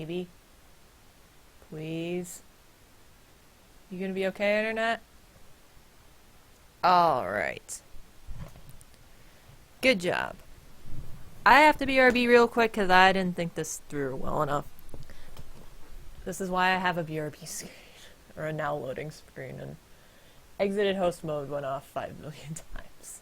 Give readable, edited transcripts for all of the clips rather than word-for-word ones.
Maybe? Please? You gonna be okay, Internet? Alright. Good job. I have to BRB real quick because I didn't think this through well enough. This is why I have a BRB screen, or a now loading screen, and exited host mode went off 5 million times.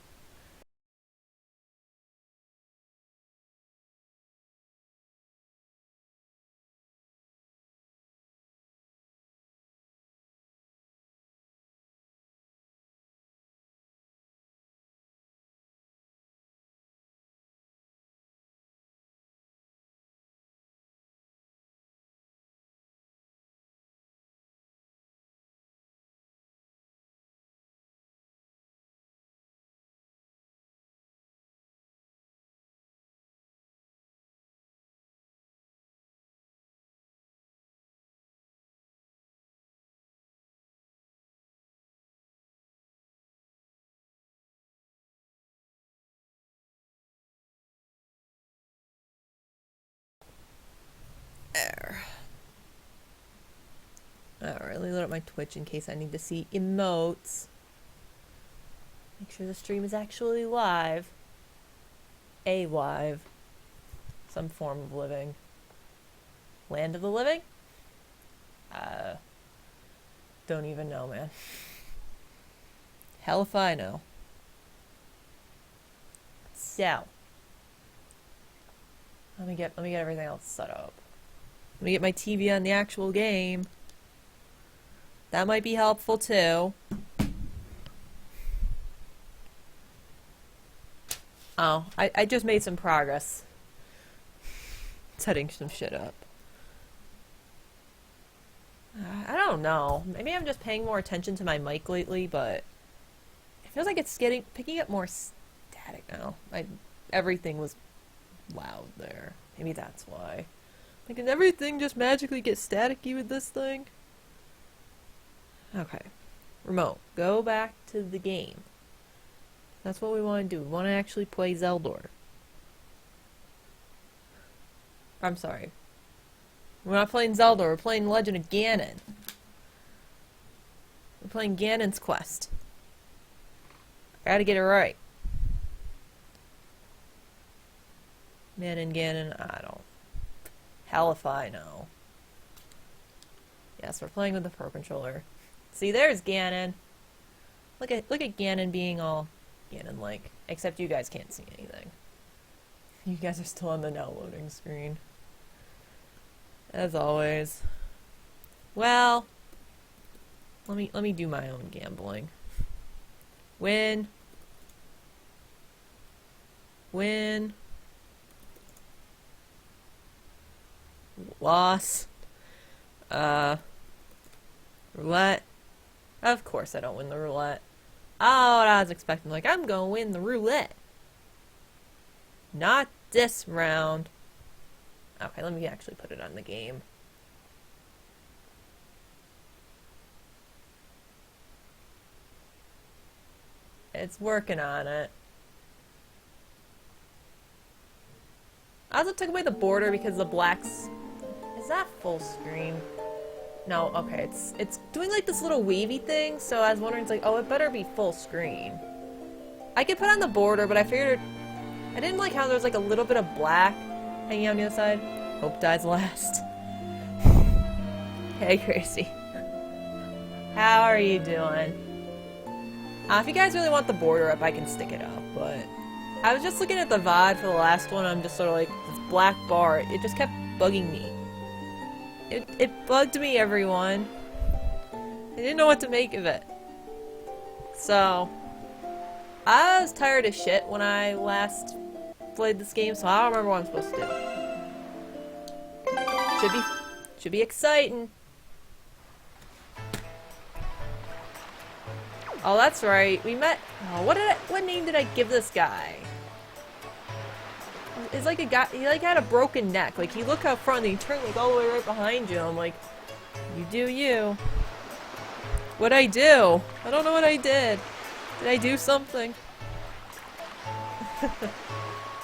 There. Alright, let me load up my Twitch in case I need to see emotes. Make sure the stream is actually live. Alive. Some form of living. Land of the living? Don't even know, man. Hell if I know. So. Let me get everything else set up. Let me get my TV on the actual game. That might be helpful too. Oh, I just made some progress. Setting some shit up. I don't know. Maybe I'm just paying more attention to my mic lately, but it feels like it's picking up more static now. Everything was loud there. Maybe that's why. Like, can everything just magically get staticky with this thing? Okay. Remote, go back to the game. That's what we want to do. We want to actually play Zelda. I'm sorry. We're not playing Zelda, we're playing Legend of Ganon. We're playing Ganon's Quest. I gotta get it right. Ganon, I don't. Hell if I know. Yes, we're playing with the Pro Controller. See, there's Ganon. Look at Ganon being all Ganon-like. Except you guys can't see anything. You guys are still on the now loading screen. As always. Well, let me do my own gambling. Win. Win. Loss. Roulette. Of course I don't win the roulette. Oh, what I was expecting. Like, I'm gonna win the roulette. Not this round. Okay, let me actually put it on the game. It's working on it. I also took away the border because the blacks... Is that full screen? No, okay, it's doing like this little wavy thing, so I was wondering, it's like, oh, it better be full screen. I could put on the border, but I figured... I didn't like how there was like a little bit of black hanging on the other side. Hope dies last. Hey, Gracie. How are you doing? If you guys really want the border up, I can stick it up, but... I was just looking at the VOD for the last one, I'm just sort of like, this black bar, it just kept bugging me. It bugged me, everyone. I didn't know what to make of it. So... I was tired of shit when I last played this game, so I don't remember what I'm supposed to do. Should be exciting. Oh, that's right. We met. Oh, what name did I give this guy? It's like a guy. He like had a broken neck. Like he looked out front and he turned like all the way right behind you. I'm like, you do you. What'd I do? I don't know what I did. Did I do something? So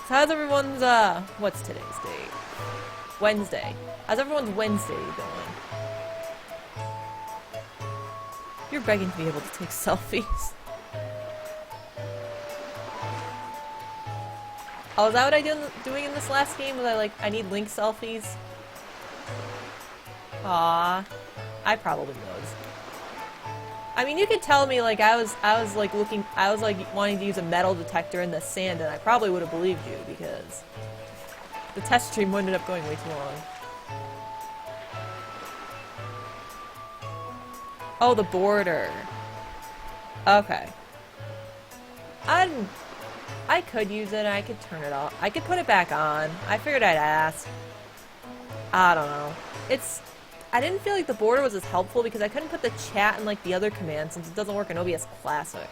how's everyone's, what's today's date? Wednesday. How's everyone's Wednesday going? You're begging to be able to take selfies. Oh, is that what I doing in this last game? Was I need Link selfies? Aw, I probably was. I mean, you could tell me like I was like wanting to use a metal detector in the sand, and I probably would have believed you because the test stream ended up going way too long. Oh, the border. Okay. I could use it. I could turn it off. I could put it back on. I figured I'd ask. I don't know. I didn't feel like the border was as helpful because I couldn't put the chat in like the other commands since it doesn't work in OBS Classic.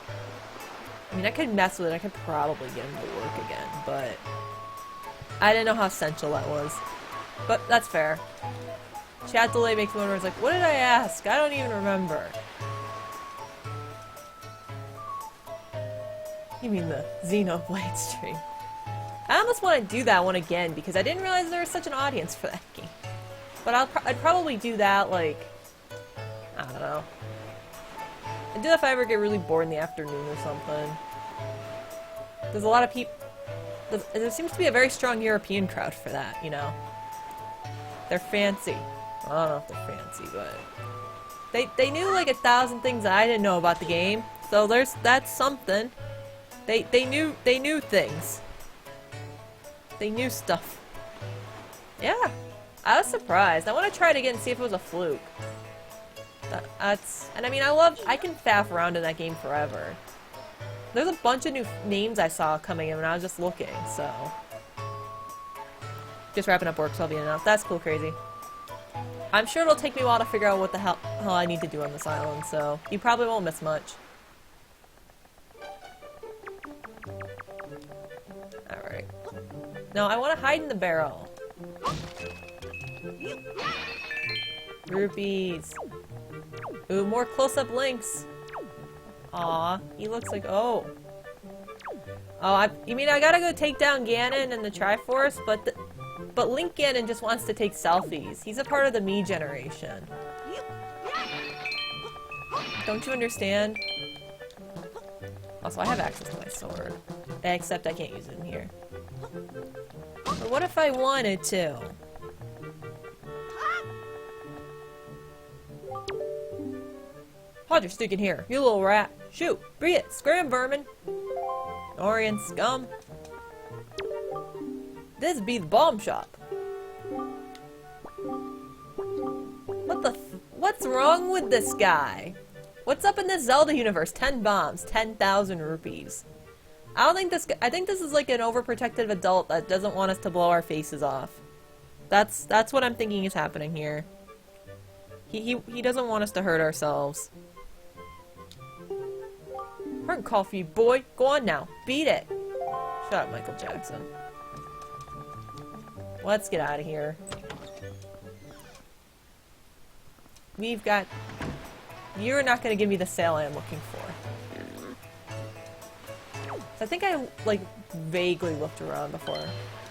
I mean, I could mess with it. I could probably get him to work again, but I didn't know how essential that was. But that's fair. Chat delay makes me wonder, it's like, what did I ask? I don't even remember. You mean the Xenoblade stream? I almost want to do that one again because I didn't realize there was such an audience for that game. But I'd probably do that, like, I don't know. I'd do that if I ever get really bored in the afternoon or something. There's a lot of people... There seems to be a very strong European crowd for that, you know? They're fancy. I don't know if they're fancy, but... They knew, like, 1,000 things that I didn't know about the game. So that's something. They knew things. They knew stuff. Yeah. I was surprised. I want to try it again and see if it was a fluke. And I mean, I can faff around in that game forever. There's a bunch of new names I saw coming in when I was just looking, so. Just wrapping up work, so I'll be in and out. That's cool, crazy. I'm sure it'll take me a while to figure out what the hell I need to do on this island, so you probably won't miss much. Alright. No, I want to hide in the barrel. Rupees. Ooh, more close-up Links. Aw, he looks like... Oh. Oh, you mean I gotta go take down Ganon and the Triforce, but Link Ganon just wants to take selfies. He's a part of the me generation. Don't you understand? Also, I have access to my sword. Except I can't use it in here. But what if I wanted to? How'd you stick in here, you little rat? Shoot! Bring it! Scram, vermin! Orion scum! This be the bomb shop! What's wrong with this guy? What's up in this Zelda universe? 10 bombs, 10,000 rupees. I think this is like an overprotective adult that doesn't want us to blow our faces off. That's what I'm thinking is happening here. He doesn't want us to hurt ourselves. Hard call for you, boy. Go on now. Beat it. Shut up, Michael Jackson. Let's get out of here. We've got... You're not going to give me the sale I am looking for. So I think I, like, vaguely looked around before.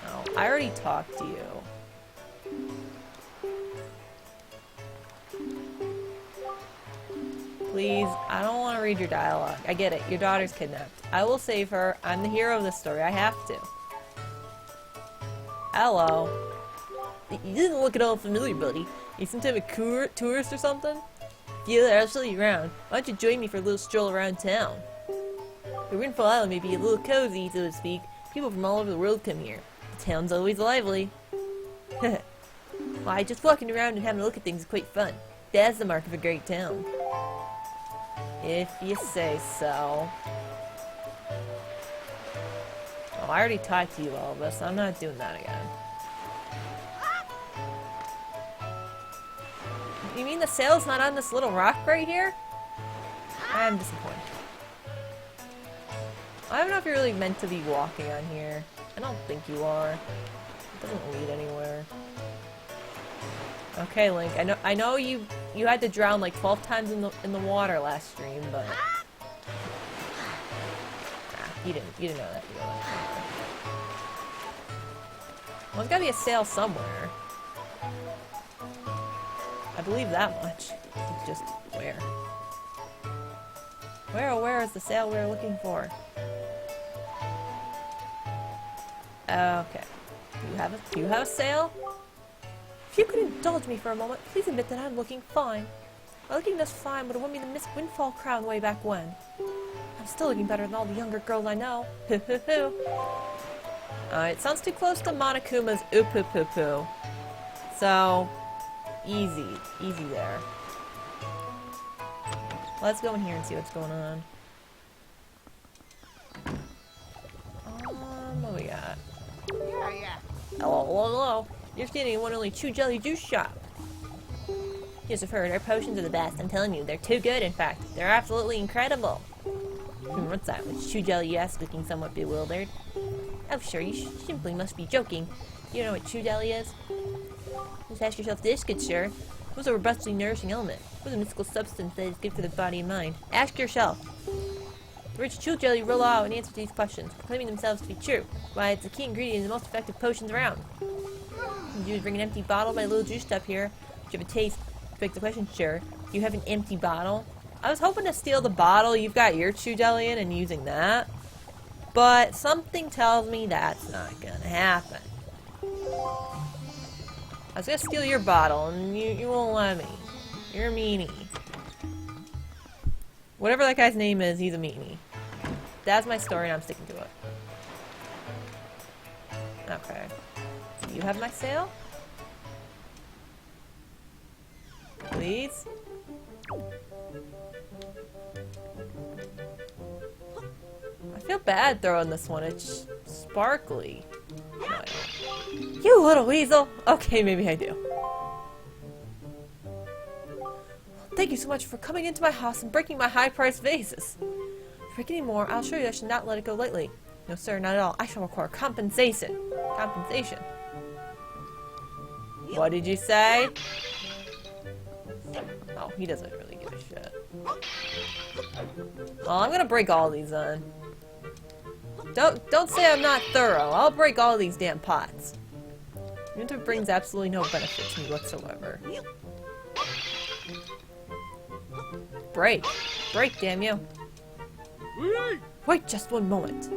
Oh, I already talked to you. Please, I don't want to read your dialogue. I get it. Your daughter's kidnapped. I will save her. I'm the hero of this story. I have to. Hello. You didn't look at all familiar, buddy. You some type of tourist or something? Yeah, I'll show you around. Why don't you join me for a little stroll around town? The Windfall Island may be a little cozy, so to speak. People from all over the world come here. The town's always lively. Why, just walking around and having a look at things is quite fun. That's the mark of a great town. If you say so. Oh, I already talked to you all this. I'm not doing that again. You mean the sail's not on this little rock right here? I'm disappointed. I don't know if you're really meant to be walking on here. I don't think you are. It doesn't lead anywhere. Okay, Link. I know you had to drown like 12 times in the water last stream, but you didn't know that. Well, there's gotta be a sail somewhere. I believe that much. It's just where? Where is the sale we're looking for? Okay. Do you have a sale? If you could indulge me for a moment, please admit that I'm looking fine. My looking this fine would have won me the Miss Windfall crown way back when. I'm still looking better than all the younger girls I know. Hoo hoo hoo. It sounds too close to Monokuma's oop poo poo poo. So, easy there. Let's go in here and see what's going on. What we got? Yeah. Hello. You're standing in one only Chew Jelly Juice shop. Yes, I've heard. Our potions are the best. I'm telling you, they're too good, in fact. They're absolutely incredible. What's that? Which Chew Jelly you ask, looking somewhat bewildered? Oh, sure, you simply must be joking. You know what Chew Jelly is? Just ask yourself this, good sir. What's a robustly nourishing element? What's a mystical substance that is good for the body and mind? Ask yourself. The rich Chew Jelly roll out and answer to these questions, proclaiming themselves to be true. Why, it's a key ingredient in the most effective potions around. You would bring an empty bottle of my little juice stuff here. Would you have a taste? To beg the question, sure. Do you have an empty bottle? I was hoping to steal the bottle you've got your Chew Jelly in and using that. But something tells me that's not gonna happen. I was gonna steal your bottle and you won't let me. You're a meanie. Whatever that guy's name is, he's a meanie. That's my story and I'm sticking to it. Okay. Do you have my sale? Please? I feel bad throwing this one. It's sparkly. No, I don't. You little weasel! Okay, maybe I do. Thank you so much for coming into my house and breaking my high-priced vases. If I break any more, I'll assure you I should not let it go lightly. No, sir, not at all. I shall require compensation. Compensation. What did you say? Oh, he doesn't really give a shit. Well, I'm gonna break all these then. Don't say I'm not thorough. I'll break all these damn pots. Even if it brings absolutely no benefit to me whatsoever. Break. Break, damn you. Wait just one moment.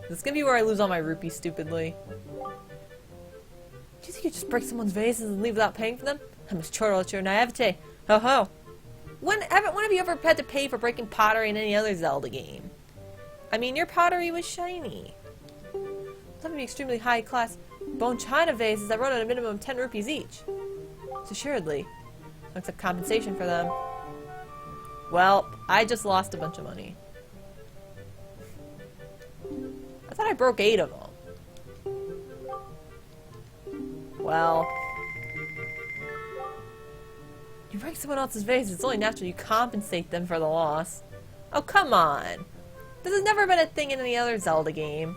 This is gonna be where I lose all my rupees stupidly. Do you think you just break someone's vases and leave without paying for them? I must chortle at your naivete. Ho ho. When have you ever had to pay for breaking pottery in any other Zelda game? I mean, your pottery was shiny. Some of the extremely high-class bone china vases that run at a minimum of 10 rupees each. So assuredly, I'll accept compensation for them. Well, I just lost a bunch of money. I thought I broke 8 of them. Well, you break someone else's vase, it's only natural you compensate them for the loss. Oh, come on. This has never been a thing in any other Zelda game.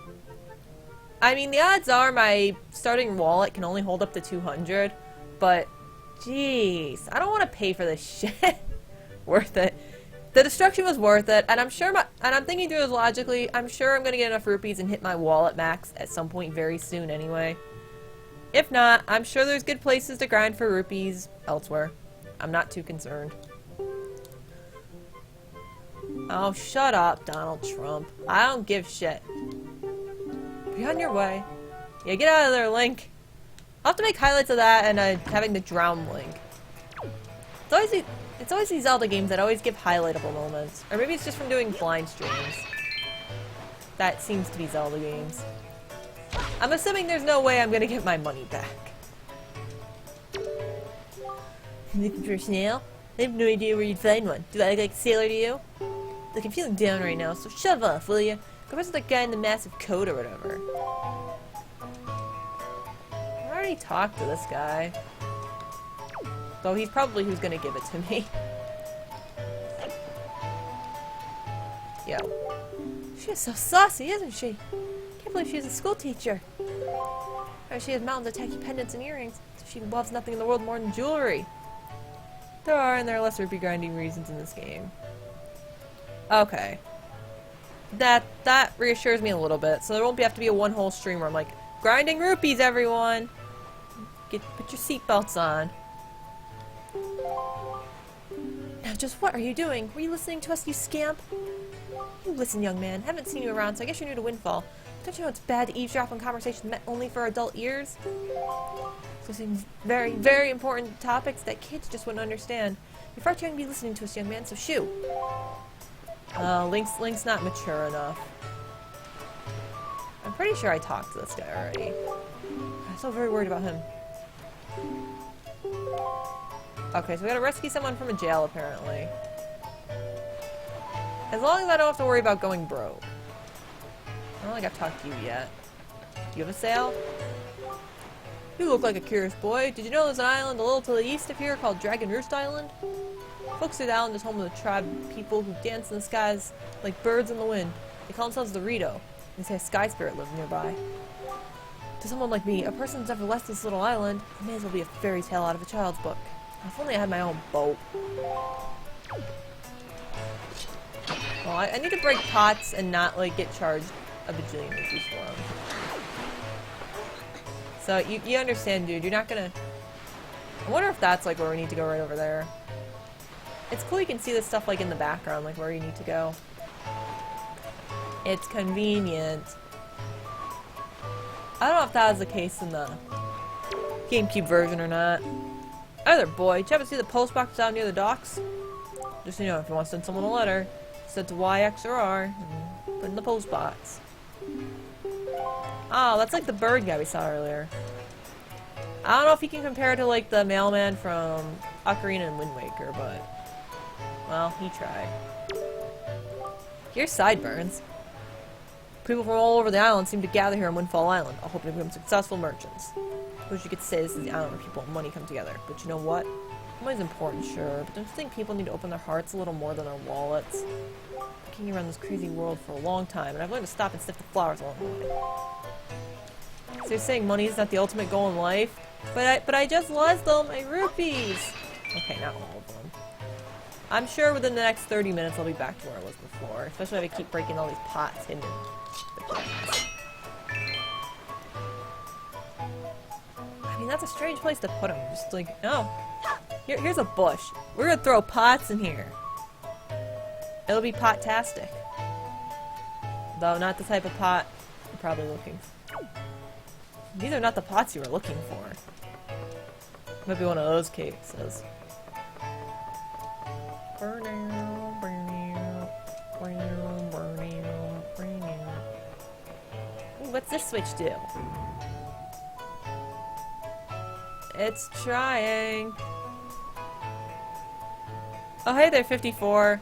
I mean, the odds are my starting wallet can only hold up to 200, but jeez, I don't want to pay for this shit. Worth it. The destruction was worth it, and I'm sure and I'm thinking through this logically, I'm sure I'm going to get enough rupees and hit my wallet max at some point very soon anyway. If not, I'm sure there's good places to grind for rupees elsewhere. I'm not too concerned. Oh, shut up, Donald Trump. I don't give shit. Be on your way. Yeah, get out of there, Link. I'll have to make highlights of that and having the drown Link. It's always these Zelda games that always give highlightable moments. Or maybe it's just from doing blind streams. That seems to be Zelda games. I'm assuming there's no way I'm gonna get my money back. Looking for a snail? I have no idea where you'd find one. Do I look like a sailor to you? Look, I'm feeling down right now, so shove off, will you? Go visit that guy in the massive coat or whatever. I already talked to this guy. Though he's probably who's gonna give it to me. Yo. She is so saucy, isn't she? Can't believe she's a school teacher. Or she has mountains of tacky pendants and earrings, so she loves nothing in the world more than jewelry. There are and there are less rupee grinding reasons in this game. Okay. That reassures me a little bit, so there won't have to be a one whole stream where I'm like, grinding rupees, everyone! Put your seatbelts on. Now, just what are you doing? Were you listening to us, you scamp? You listen, young man. Haven't seen you around, so I guess you're new to Windfall. Don't you know it's bad to eavesdrop on conversations meant only for adult ears? So seems very, very important topics that kids just wouldn't understand. You're far too young to be listening to us, young man, so shoo. Link's not mature enough. I'm pretty sure I talked to this guy already. I'm so very worried about him. Okay, so we gotta rescue someone from a jail, apparently. As long as I don't have to worry about going broke. I don't think I've talked to you yet. Do you have a sale? You look like a curious boy. Did you know there's an island a little to the east of here called Dragon Roost Island? Folks say the island is home to the tribe of people who dance in the skies like birds in the wind. They call themselves the Rito. They say a sky spirit lives nearby. To someone like me, a person who's ever left this little island, it may as well be a fairy tale out of a child's book. If only I had my own boat. Well, I need to break pots and not, like, get charged a bajillion rupees for them. So, you understand, dude. You're not gonna... I wonder if that's, like, where we need to go right over there. It's cool you can see this stuff, like, in the background, like, where you need to go. It's convenient. I don't know if that was the case in the GameCube version or not. Hi there, boy. Did you ever see the post box down near the docks? Just so you know, if you want to send someone a letter, send to Y, X, or R, and put in the post box. Oh, that's like the bird guy we saw earlier. I don't know if he can compare to, like, the mailman from Ocarina and Wind Waker, but... well, he tried. Here's sideburns. People from all over the island seem to gather here on Windfall Island, all hoping to become successful merchants. I wish you could say this is the island where people and money come together, but you know what? Money's important, sure, but don't you think people need to open their hearts a little more than their wallets? I've been around this crazy world for a long time, and I've learned to stop and sniff the flowers along the way. So you're saying money is not the ultimate goal in life? But I just lost all my rupees! Okay, not all of them. I'm sure within the next 30 minutes I'll be back to where I was before, especially if I keep breaking all these pots hidden in the grass. I mean, that's a strange place to put them. Just like, no. Here's a bush. We're gonna throw pots in here. It'll be pot-tastic. Though not the type of pot you're probably looking for. These are not the pots you were looking for. Might be one of those cases. Ooh, what's this switch do? It's trying. Oh, hey there, 54.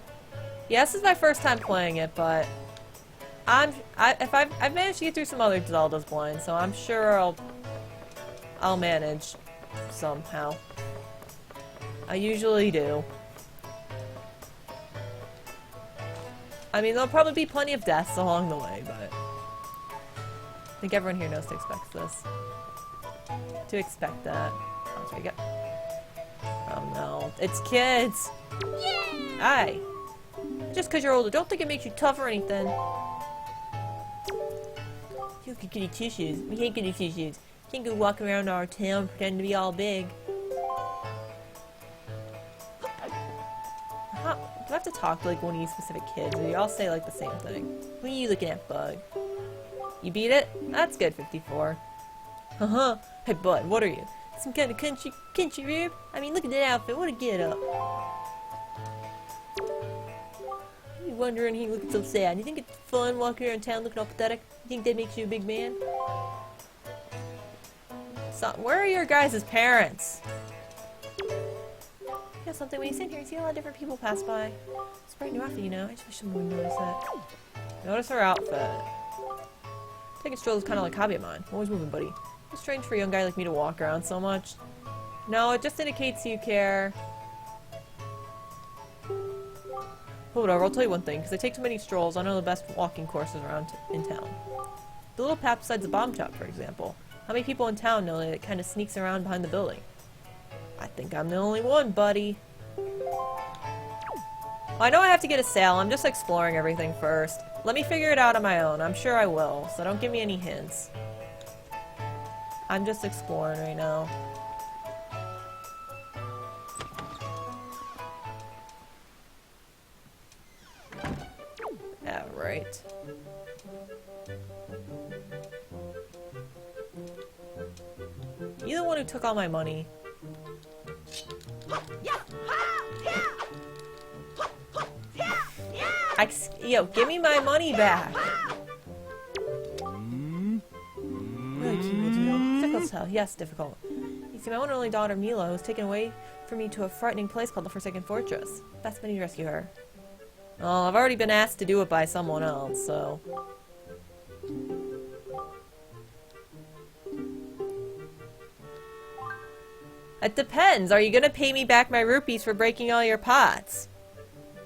Yeah, this is my first time playing it, but I've managed to get through some other Zeldas blind, so I'm sure I'll manage somehow. I usually do. I mean, there'll probably be plenty of deaths along the way, but I think everyone here knows to expect this. To expect that. Oh, there you go. Oh no, it's kids! Yeah! Hi! Just because you're older, don't think it makes you tough or anything. You can get your tissues. We hate getting tissues. Can't go walk around our town and pretend to be all big. Do I have to talk to like one of these specific kids, or do you all say like the same thing? What are you looking at, Bug? You beat it? That's good, 54. Hey, Bud, what are you? Some kind of country rube? I mean, look at that outfit. What a get-up. You're wondering he looking so sad. You think it's fun walking around town looking all pathetic? You think that makes you a big man? So, where are your guys' parents? You know something, when you sit here, you see a lot of different people pass by. It's a brand new outfit, you know. I just wish someone would notice that. Notice her outfit. Taking strolls is kind of like a hobby of mine. I'm always moving, buddy. It's strange for a young guy like me to walk around so much. No, it just indicates you care. But whatever, I'll tell you one thing. Because I take too many strolls, I know the best walking courses around in town. The little path beside the bomb shop, for example. How many people in town know that it kind of sneaks around behind the building? I think I'm the only one, buddy. Well, I know I have to get a sale. I'm just exploring everything first. Let me figure it out on my own. I'm sure I will, so don't give me any hints. I'm just exploring right now. right. You the one who took all my money. Yo, give me my money back. Really cute, difficult to tell. Yes, difficult. You see, my one and only daughter Mila was taken away from me to a frightening place called the Forsaken Fortress. That's me to rescue her. Well, I've already been asked to do it by someone else, so... It depends. Are you gonna pay me back my rupees for breaking all your pots?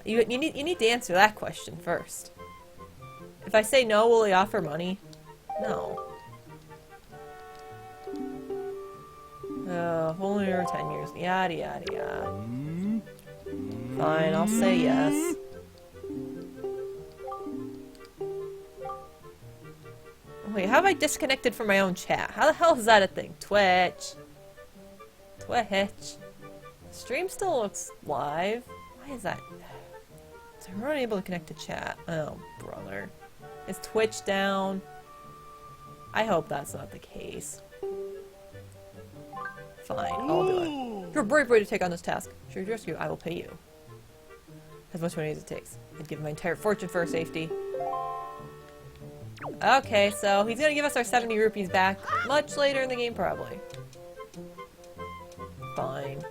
You need to answer that question first. If I say no, will he offer money? No. Only over 10 years. Yada yada yada. Fine, I'll say yes. Wait, how have I disconnected from my own chat? How the hell is that a thing? Twitch. Twitch. Stream still looks live. Why is that? So we're unable to connect to chat. Oh, brother. Is Twitch down? I hope that's not the case. Fine, I'll do it. You're a brave way to take on this task. Should I rescue you? I will pay you. As much money as it takes. I'd give my entire fortune for her safety. Okay, so he's gonna give us our 70 rupees back much later in the game, probably. Fine.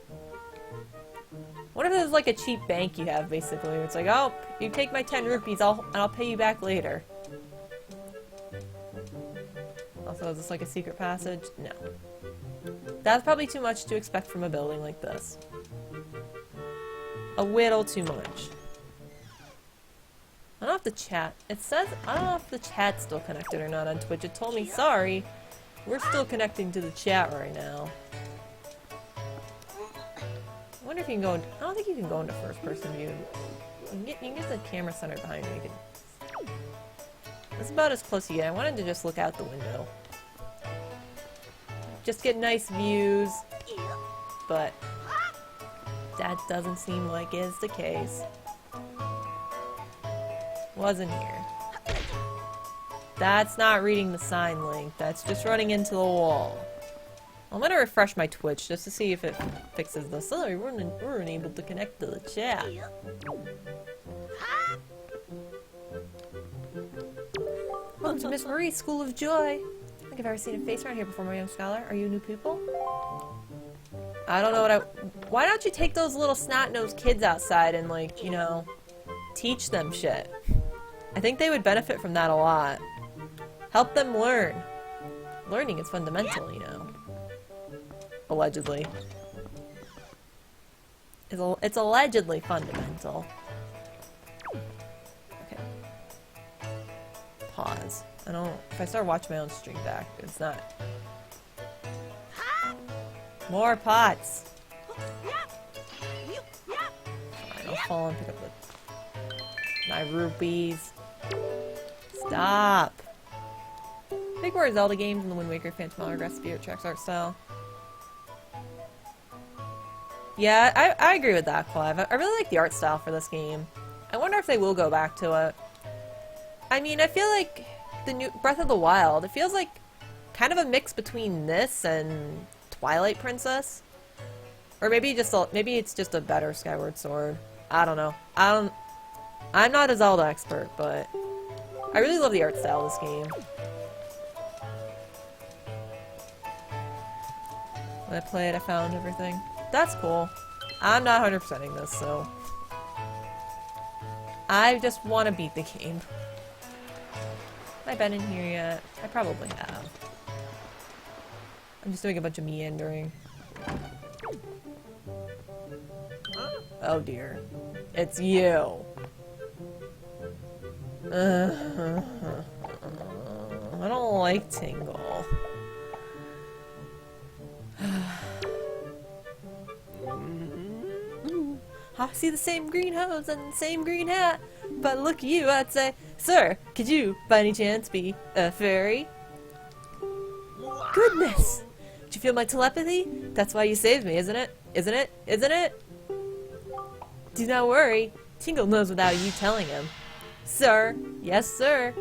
What if there's like a cheap bank you have, basically? It's like, oh, you take my 10 rupees, and I'll pay you back later. Also, is this like a secret passage? No. That's probably too much to expect from a building like this. A little too much. I don't know if the chat... It says... I don't know if the chat's still connected or not on Twitch. It told me, sorry, we're still connecting to the chat right now. I wonder if you can go... I don't think you can go into first-person view. You can get the camera centered behind you. That's about as close as you get. I wanted to just look out the window. Just get nice views. But... that doesn't seem like is the case. Wasn't here. That's not reading the sign link. That's just running into the wall. I'm gonna refresh my Twitch just to see if it fixes this. Sorry, we're unable to connect to the chat. Welcome to Miss Marie's School of Joy. I think I've ever seen a face around here before, my young scholar. Are you a new pupil? I don't know what I... Why don't you take those little snot-nosed kids outside and, like, you know, teach them shit? I think they would benefit from that a lot. Help them learn. Learning is fundamental, you know. Allegedly. It's allegedly fundamental. Okay. Pause. I don't... If I start watching my own stream back, it's not... More pots! Fine, I'll fall and pick up my rupees. Stop! Big more Zelda games in the Wind Waker, Phantom Hourglass, Spirit Tracks art style. Yeah, I agree with that, Clive. I really like the art style for this game. I wonder if they will go back to it. I mean, I feel like the new Breath of the Wild, it feels like kind of a mix between this and Twilight Princess. Or maybe it's just a better Skyward Sword. I don't know. I'm not a Zelda expert, but I really love the art style of this game. When I played, I found everything. That's cool. I'm not 100%ing this, so... I just want to beat the game. Have I been in here yet? I probably have. I'm just doing a bunch of meandering. Oh dear. It's you. I don't like Tingle. I see the same green hose and the same green hat, but look at you, I'd say, sir, could you, by any chance, be a fairy? Goodness! Did you feel my telepathy? That's why you saved me, isn't it? Isn't it? Isn't it? Do not worry. Tingle knows without you telling him. Sir, yes, sir.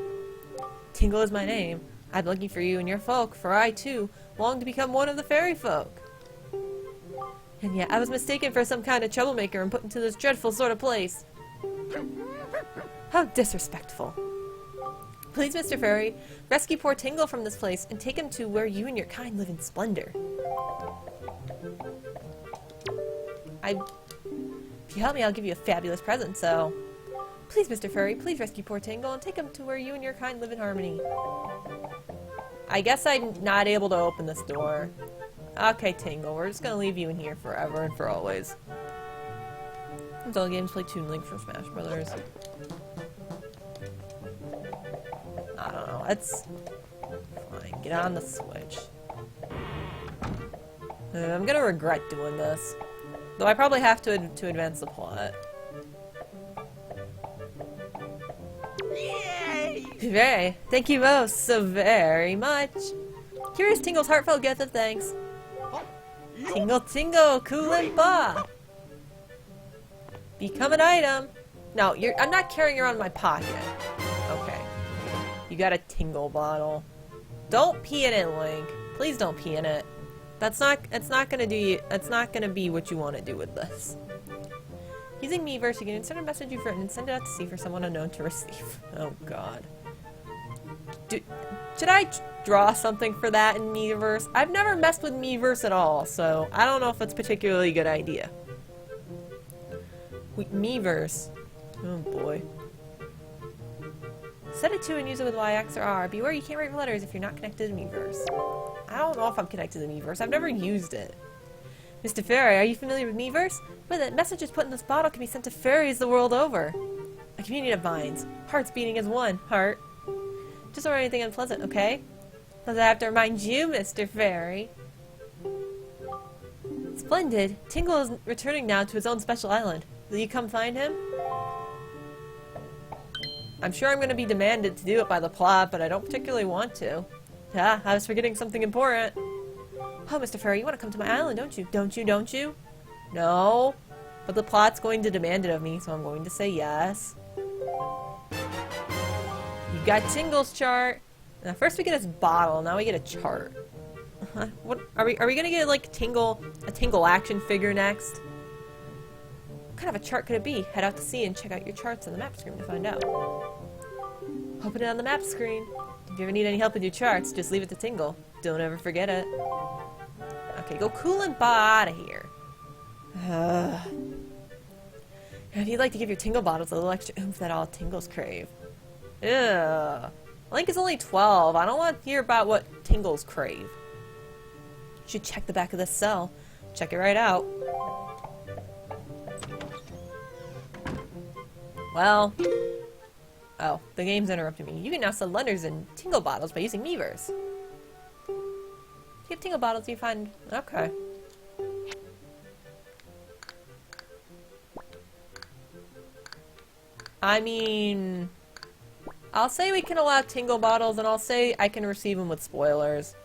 Tingle is my name. I'm looking for you and your folk, for I, too, long to become one of the fairy folk. And yet, I was mistaken for some kind of troublemaker and put into this dreadful sort of place. How disrespectful. Please, Mr. Fairy, rescue poor Tingle from this place and take him to where you and your kind live in splendor. If you help me, I'll give you a fabulous present, so... Please, Mr. Fairy, please rescue poor Tingle and take him to where you and your kind live in harmony. I guess I'm not able to open this door. Okay, Tingle, we're just gonna leave you in here forever and for always. Zelda games play Toon Link for Smash Brothers. I don't know, it's fine. Get on the Switch. I'm gonna regret doing this. Though I probably have to advance the plot. Yay! Hooray! Thank you both so very much! Here is Tingle's heartfelt gift of thanks. Tingle, tingle, cool and ba! Become an item! No, I'm not carrying around my pocket. Okay. You got a Tingle bottle. Don't pee in it, Link. Please don't pee in it. It's not gonna be what you want to do with this. Using Miiverse, you can insert a message you've written and send it out to sea for someone unknown to receive. Oh god. Should I draw something for that in Miiverse? I've never messed with Miiverse at all, so I don't know if it's a particularly good idea. Miiverse. Oh boy. Set it to and use it with Y, X, or R. Beware you can't write letters if you're not connected to Miiverse. I don't know if I'm connected to Miiverse. I've never used it. Mr. Fairy, are you familiar with Miiverse? With it, messages put in this bottle can be sent to fairies the world over. A community of minds. Hearts beating as one. Heart. Just don't write anything unpleasant, okay? Does I have to remind you, Mr. Fairy? Splendid. Tingle is returning now to his own special island. Will you come find him? I'm sure I'm going to be demanded to do it by the plot, but I don't particularly want to. Ah, I was forgetting something important. Oh, Mr. Fairy, you want to come to my island, don't you? Don't you? No. But the plot's going to demand it of me, so I'm going to say yes. You got Tingle's chart. Now, first we get his bottle, now we get a chart. What are we gonna get like a Tingle action figure next? What kind of a chart could it be? Head out to sea and check out your charts on the map screen to find out. Open it on the map screen. If you ever need any help with your charts, just leave it to Tingle. Don't ever forget it. Okay, go cool and ba out of here. If you'd like to give your Tingle bottles a little extra oomph that all Tingles crave. Ugh. Link is only 12. I don't want to hear about what Tingles crave. You should check the back of this cell. Check it right out. Well. Oh, the game's interrupted me. You can now sell letters and Tingle bottles by using Miiverse. If you have Tingle bottles, you find... Okay. I mean... I'll say we can allow Tingle bottles, and I'll say I can receive them with spoilers.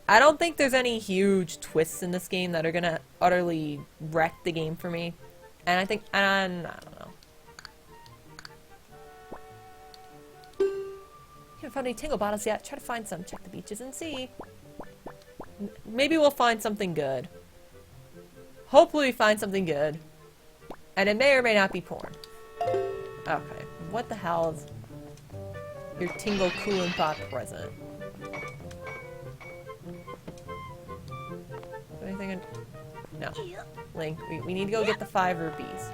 I don't think there's any huge twists in this game that are gonna utterly wreck the game for me. And I think... I don't know. Haven't found any Tingle bottles yet. Try to find some. Check the beaches and see. Maybe we'll find something good. Hopefully we find something good. And it may or may not be porn. Okay. What the hell is your Tingle Cool and Pop present? Anything in... No. Link, we need to go get the 5 rupees.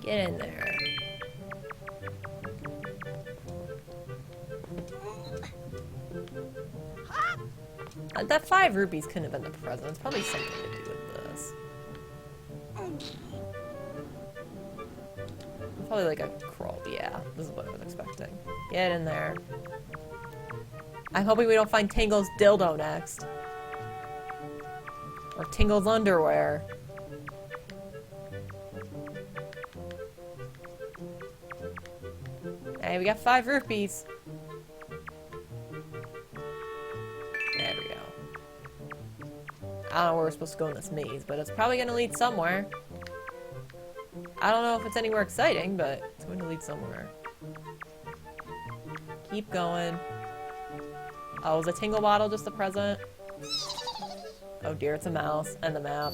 Get in there. That 5 rupees couldn't have been the present. It's probably something to do with this. Probably like a crawl. Yeah, this is what I was expecting. Get in there. I'm hoping we don't find Tingle's dildo next. Or Tingle's underwear. Hey, we got 5 rupees. There we go. I don't know where we're supposed to go in this maze, but it's probably gonna lead somewhere. I don't know if it's anywhere exciting, but it's going to lead somewhere. Keep going. Oh, is a Tingle bottle just a present? Oh dear, it's a mouse and the map.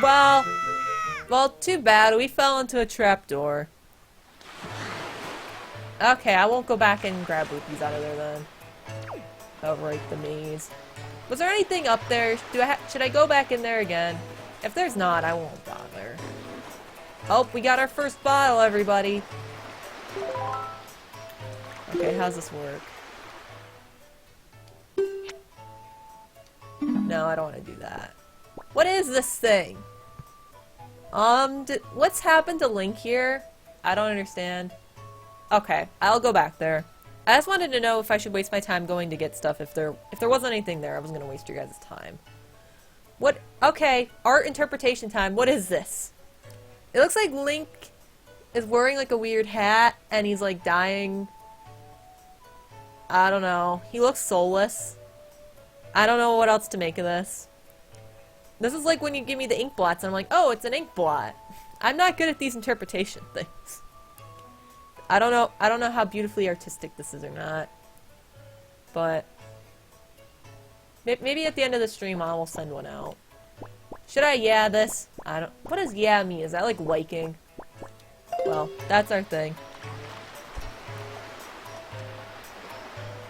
Well, too bad. We fell into a trapdoor. Okay, I won't go back and grab rupees out of there then. Overwrite the maze. Was there anything up there? Should I go back in there again? If there's not, I won't bother. Oh, we got our first bottle, everybody. Okay, how's this work? No, I don't want to do that. What is this thing? What's happened to Link here? I don't understand. Okay, I'll go back there. I just wanted to know if I should waste my time going to get stuff. If there wasn't anything there, I wasn't gonna waste your guys' time. What? Okay, art interpretation time. What is this? It looks like Link is wearing like a weird hat and he's like dying. I don't know. He looks soulless. I don't know what else to make of this. This is like when you give me the ink blots and I'm like, oh, it's an ink blot. I'm not good at these interpretation things. I don't know how beautifully artistic this is or not. But maybe at the end of the stream I will send one out. Should I yeah this? What does yeah mean? Is that like liking? Well, that's our thing.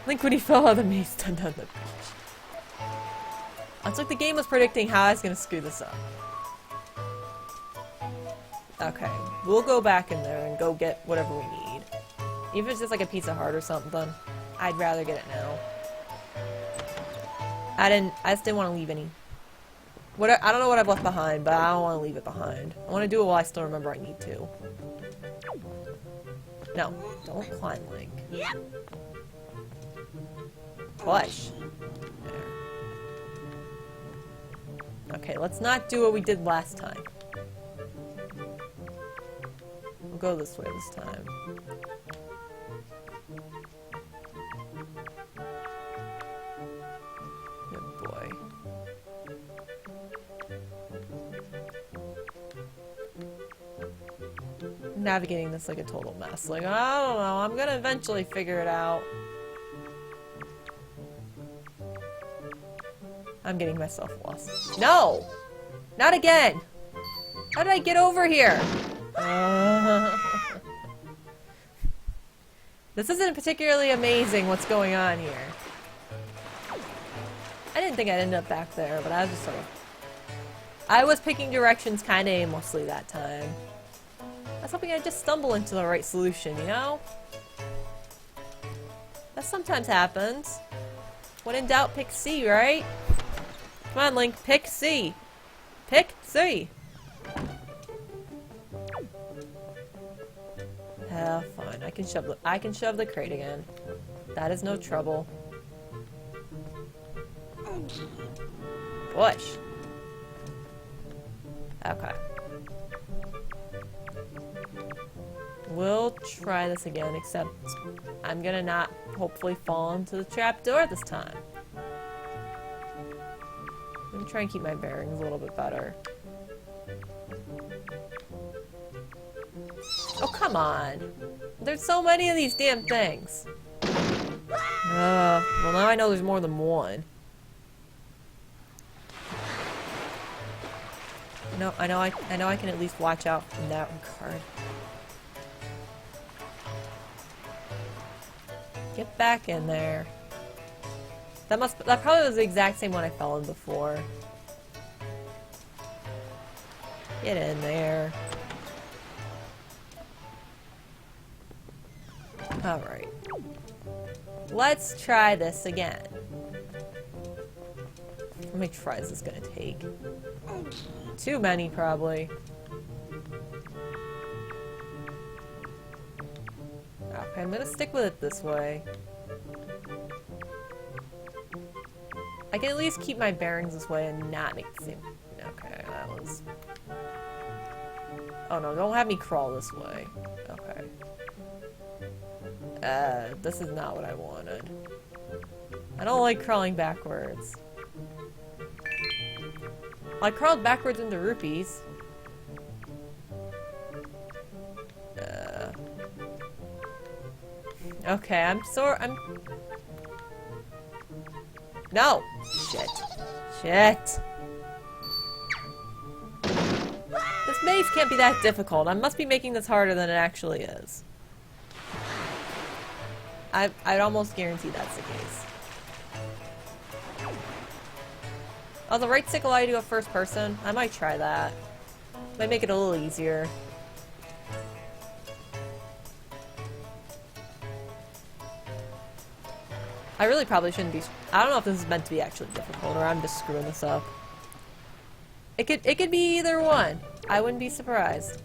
Link when he fell out of the maze done on the beach. It's like the game was predicting how I was gonna screw this up. Okay, we'll go back in there and go get whatever we need. Even if it's just like a piece of heart or something, I'd rather get it now. I just didn't want to leave any. I don't know what I've left behind, but I don't want to leave it behind. I want to do it while I still remember I need to. No, don't climb, Link. Push. There. Okay, let's not do what we did last time. We'll go this way this time. Good boy. Navigating this like a total mess. Like, I don't know, I'm gonna eventually figure it out. I'm getting myself lost. No! Not again! How did I get over here? This isn't particularly amazing what's going on here. I didn't think I'd end up back there, but I was just sort of... I was picking directions kind of aimlessly that time. I was hoping I'd just stumble into the right solution, you know? That sometimes happens. When in doubt, pick C, right? Come on, Link, pick C. Pick C. Fine. I can shove the crate again. That is no trouble. Push. Okay. We'll try this again, except I'm gonna not hopefully fall into the trapdoor this time. I'm gonna try and keep my bearings a little bit better. Oh, come on. There's so many of these damn things. Well, now I know there's more than one. I know I can at least watch out from that regard. Get back in there. That probably was the exact same one I fell in before. Get in there. Alright. Let's try this again. How many tries is this gonna take? Too many, probably. Okay, I'm gonna stick with it this way. I can at least keep my bearings this way and not make the same... Okay, that was... Oh no, don't have me crawl this way. Okay. This is not what I wanted. I don't like crawling backwards. I crawled backwards into rupees. Okay, I'm... No! Shit. Shit. This maze can't be that difficult. I must be making this harder than it actually is. I'd almost guarantee that's the case. Oh, the right stick allow you to go first person? I might try that. Might make it a little easier. I really probably shouldn't be... I don't know if this is meant to be actually difficult or I'm just screwing this up. It could be either one. I wouldn't be surprised.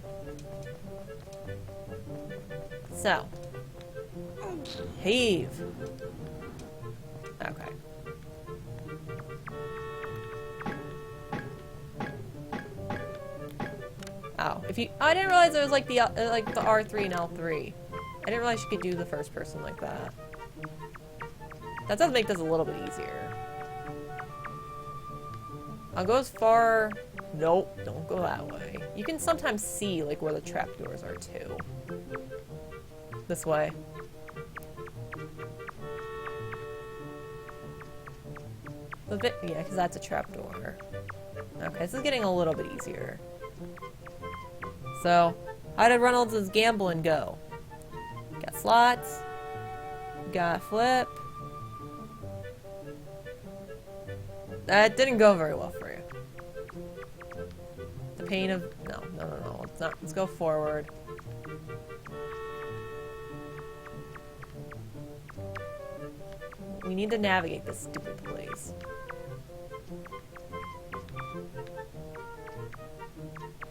So. Heave. Okay. Oh, if you... I didn't realize it was like the R3 and L3. I didn't realize you could do the first person like that. That does make this a little bit easier. I'll go as far... Nope, don't go that way. You can sometimes see, like, where the trapdoors are, too. This way. Yeah, because that's a trapdoor. Okay, this is getting a little bit easier. So, how did Reynolds' gambling go? Got slots. Got flip. That didn't go very well for you. The pain of... No. Let's not. Let's go forward. We need to navigate this stupid place.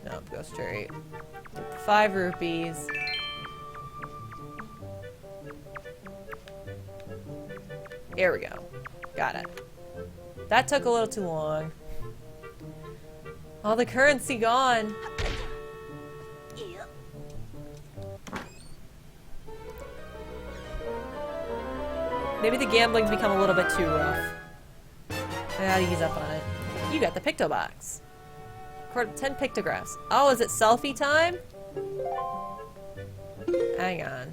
No, go straight. 5 rupees. Here we go. Got it. That took a little too long. All the currency gone. Maybe the gambling's become a little bit too rough. I gotta ease up on it. You got the picto box. Record 10 pictographs. Oh, is it selfie time? Hang on.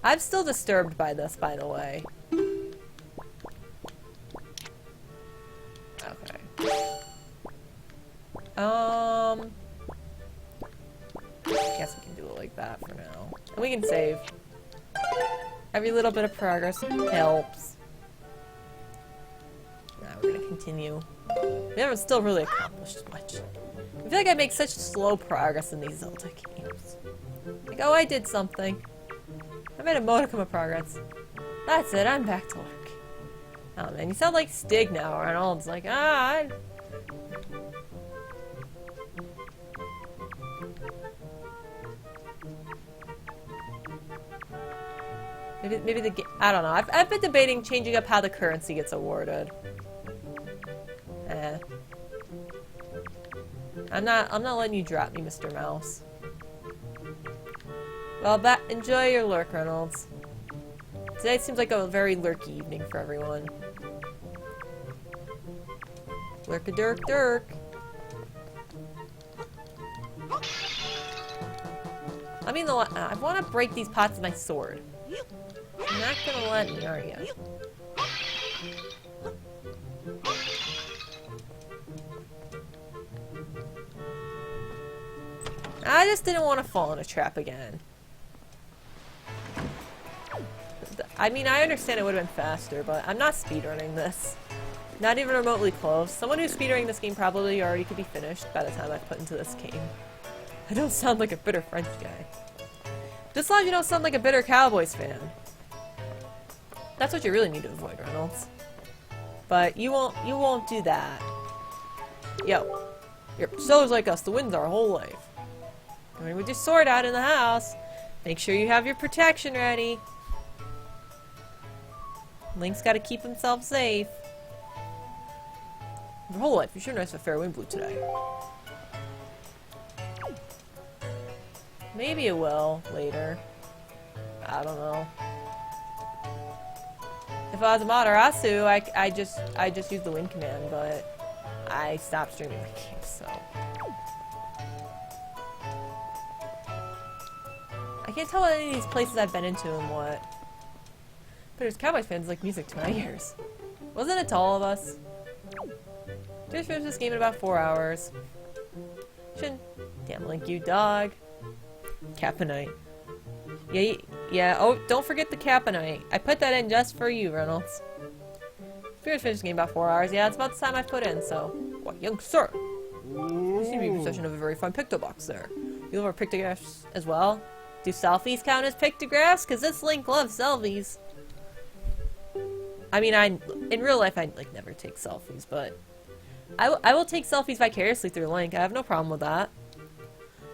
I'm still disturbed by this, by the way. I guess we can do it like that for now. And we can save. Every little bit of progress helps. Now we're gonna continue. We haven't still really accomplished much. I feel like I make such slow progress in these Zelda games. Like, oh, I did something. I made a modicum of progress. That's it, I'm back to work. Oh man, you sound like Stig now, Reynolds. Like, Maybe the I don't know. I've been debating changing up how the currency gets awarded. I'm not letting you drop me, Mr. Mouse. Well, enjoy your lurk, Reynolds. Today seems like a very lurky evening for everyone. Lurk-a-dirk-dirk. I mean, I want to break these pots with my sword. You're not gonna let me, are you? I just didn't want to fall in a trap again. I mean, I understand it would have been faster, but I'm not speedrunning this. Not even remotely close. Someone who's speedrunning this game probably already could be finished by the time I put into this game. I don't sound like a bitter French guy. Just as long as you don't sound like a bitter Cowboys fan. That's what you really need to avoid, Reynolds. But you won't do that. Yo, you're sellers like us. The win's our whole life. Going with your sword out in the house. Make sure you have your protection ready. Link's got to keep himself safe. Your whole life, you sure nice for fair wind blew today. Maybe it will later. I don't know. If I was a Matarasu, I just used the wind command, but I stopped streaming my game, so. I can't tell what any of these places I've been into and what. But there's Cowboys fans like music to my ears. Wasn't it to all of us? Just finished this game in about 4 hours. Shouldn't. Damn, Link, you dog. Caponite. Yeah. Oh, don't forget the Caponite. I put that in just for you, Reynolds. Finished this game in about 4 hours. Yeah, it's about the time I've put in, so. What, young sir? You seem to be in possession of a very fine pictobox there. You love our pictographs as well? Do selfies count as pictographs? Because this Link loves selfies. I mean, in real life, I'd like never take selfies, but I will take selfies vicariously through Link. I have no problem with that.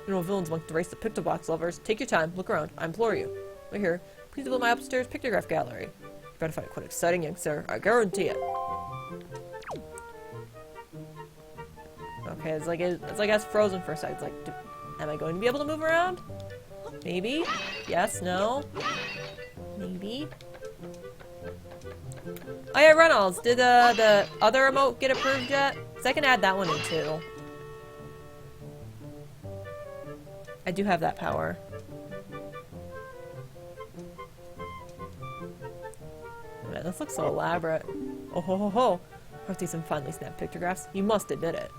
You know, villains want to race the pictobox lovers. Take your time, look around. I implore you. We're here. Please visit my upstairs pictograph gallery. You better find it quite exciting, young sir. I guarantee it. Okay, it's like it's frozen for a second. It's like, am I going to be able to move around? Maybe. Yes. No. Maybe. Oh yeah, Reynolds, did the other emote get approved yet? Because I can add that one in too. I do have that power. Man, this looks so elaborate. Oh ho ho ho! I'll some finely snapped pictographs. You must admit it.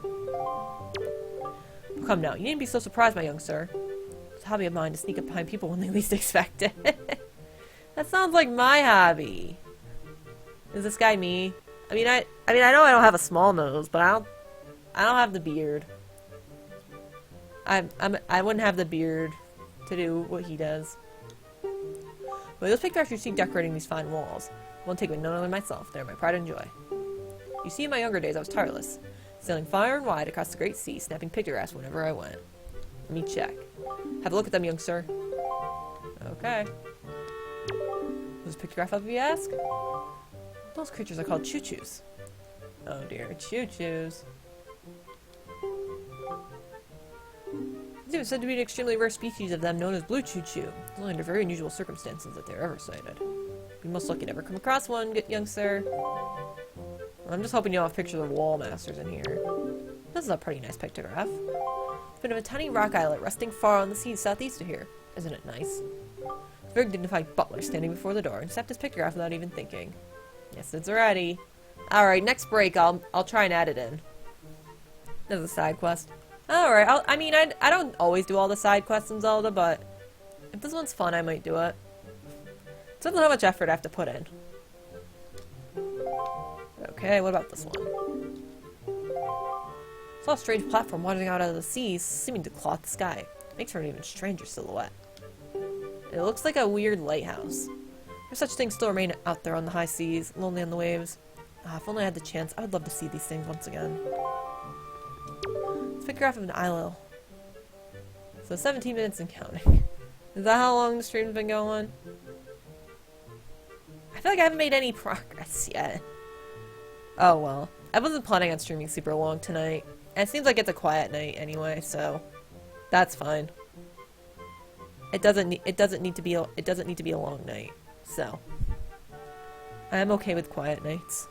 Come now, you needn't be so surprised, my young sir. It's a hobby of mine to sneak up behind people when they least expect it. That sounds like my hobby. Is this guy me? I mean, I know I don't have a small nose, but I don't have the beard. I wouldn't have the beard to do what he does. Well, those pictures you see decorating these fine walls. I won't take with none other than myself. They're my pride and joy. You see, in my younger days, I was tireless, sailing far and wide across the great sea, snapping pictographs whenever I went. Let me check. Have a look at them, young sir. Okay. Who's pictograph of, you ask? Those creatures are called choo-choos. Oh dear, choo-choos. It's even said to be an extremely rare species of them known as blue choo-choo. It's only under very unusual circumstances that they're ever sighted. You're most lucky to never come across one, young sir. I'm just hoping you'll have pictures of wall masters in here. This is a pretty nice pictograph. It's been of a tiny rock islet resting far on the sea southeast of here. Isn't it nice? A very dignified butler standing before the door and snapped his pictograph without even thinking. Yes, it's ready. Alright, next break, I'll try and add it in. There's a side quest. Alright, I mean, I don't always do all the side quests in Zelda, but if this one's fun, I might do it. Depends on how much effort I have to put in. Okay, what about this one? Saw a strange platform wandering out of the seas, seeming to cloth the sky. Makes for an even stranger silhouette. It looks like a weird lighthouse. If such things still remain out there on the high seas, lonely on the waves. If only I had the chance, I would love to see these things once again. It's a pictograph of an isle. So 17 minutes and counting. Is that how long the stream's been going? I feel like I haven't made any progress yet. Oh well. I wasn't planning on streaming super long tonight. And it seems like it's a quiet night anyway, so that's fine. It doesn't need to be a long night. So I am okay with quiet nights.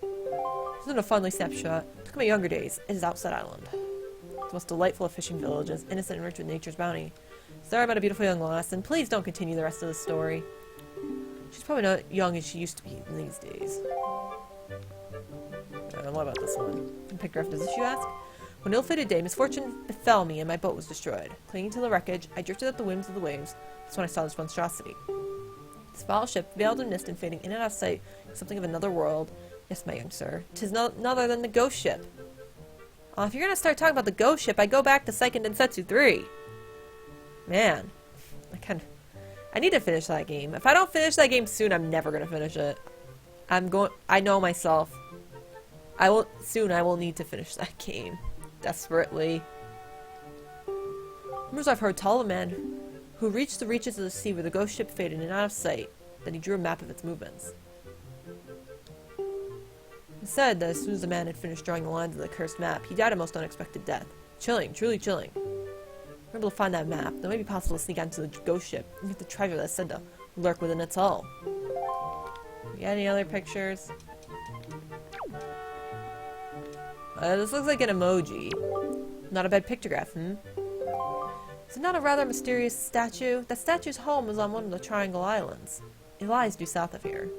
This isn't a fondly snapshot. Look at my younger days. It is Outset Island. It's the most delightful of fishing villages, innocent and rich with nature's bounty. Sorry about a beautiful young lass, and please don't continue the rest of the story. She's probably not young as she used to be in these days. What about this one? And pictograph does this, you ask? One ill-fated day, misfortune befell me and my boat was destroyed. Clinging to the wreckage, I drifted at the whims of the waves. That's when I saw this monstrosity. This foul ship, veiled in mist and fading in and out of sight, is something of another world. Yes, my young sir. 'Tis none other than the ghost ship. If you're gonna start talking about the ghost ship, I go back to Seiken Densetsu 3. Man. I need to finish that game. If I don't finish that game soon, I'm never gonna finish it. I know myself. I will need to finish that game. Desperately. Rumors I've heard tell of a man who reached the reaches of the sea where the ghost ship faded and out of sight. Then he drew a map of its movements. It said that as soon as the man had finished drawing the lines of the cursed map, he died a most unexpected death. Chilling, truly chilling. We're able to find that map. It might be possible to sneak onto the ghost ship and get the treasure that's said to lurk within its hull. You got any other pictures? This looks like an emoji. Not a bad pictograph, Is it not a rather mysterious statue? That statue's home is on one of the Triangle Islands. It lies due south of here.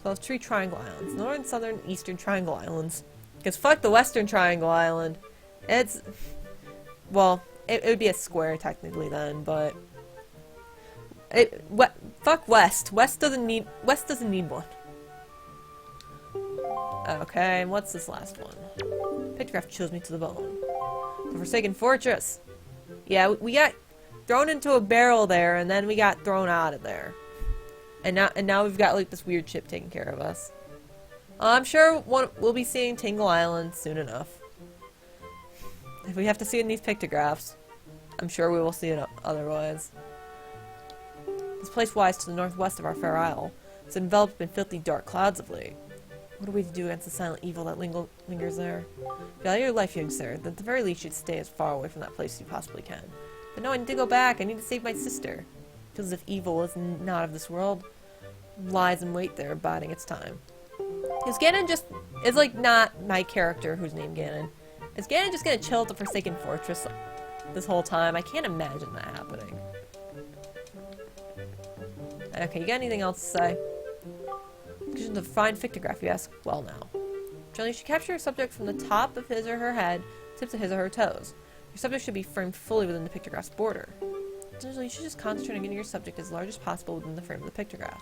12 tree Triangle Islands. Northern, Southern, Eastern Triangle Islands. Because fuck the Western Triangle Island. It's... Well, it would be a square technically then, but... Fuck West. West doesn't need one. Okay, and what's this last one? Pictograph chills me to the bone. The Forsaken Fortress. Yeah, we got thrown into a barrel there, and then we got thrown out of there. And now we've got like this weird ship taking care of us. I'm sure we'll be seeing Tingle Island soon enough. If we have to see it in these pictographs, I'm sure we will see it otherwise. This place lies to the northwest of our fair isle. It's enveloped in filthy dark clouds of late. What are we to do against the silent evil that lingers there? Value your life, young sir. At the very least, you should stay as far away from that place as you possibly can. But no, I need to go back. I need to save my sister. It feels as if evil is not of this world. It lies in wait there, biding its time. Is Ganon just... is like not my character who's named Ganon. Is Ganon just gonna chill at the Forsaken Fortress this whole time? I can't imagine that happening. Okay, you got anything else to say? Conditions of fine pictograph, you ask? Well now. Generally, you should capture your subject from the top of his or her head, tips of his or her toes. Your subject should be framed fully within the pictograph's border. Essentially, you should just concentrate on getting your subject as large as possible within the frame of the pictograph.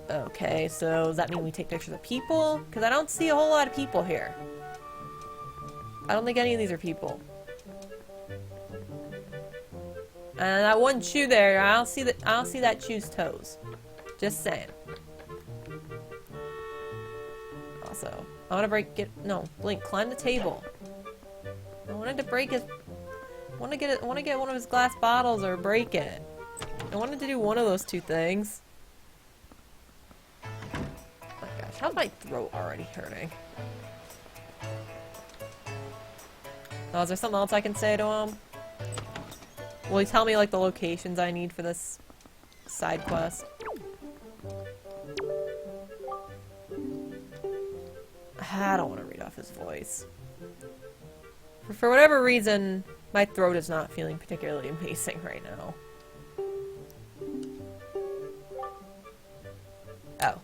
Okay, so does that mean we take pictures of people? Because I don't see a whole lot of people here. I don't think any of these are people. And that one shoe there, I don't see that shoe's toes. Just saying. Also, I want to Blink, climb the table. I wanted to break his... I want to get one of his glass bottles or break it. I wanted to do one of those two things. Oh my gosh, how's my throat already hurting? Oh, is there something else I can say to him? Will he tell me, like, the locations I need for this side quest? I don't want to read off his voice. For whatever reason, my throat is not feeling particularly amazing right now. Oh.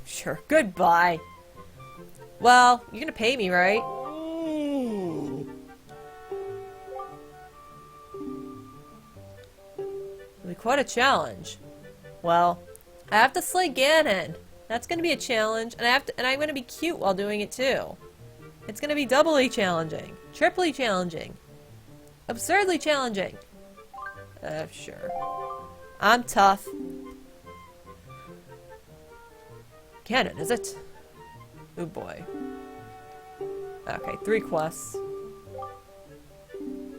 Sure, goodbye. Well, you're gonna pay me, right? It'll be quite a challenge. Well, I have to slay Ganon. That's gonna be a challenge, and I'm gonna be cute while doing it too. It's gonna be doubly challenging, triply challenging, absurdly challenging. Sure. I'm tough. Ganon, is it? Oh boy. Okay, 3 quests.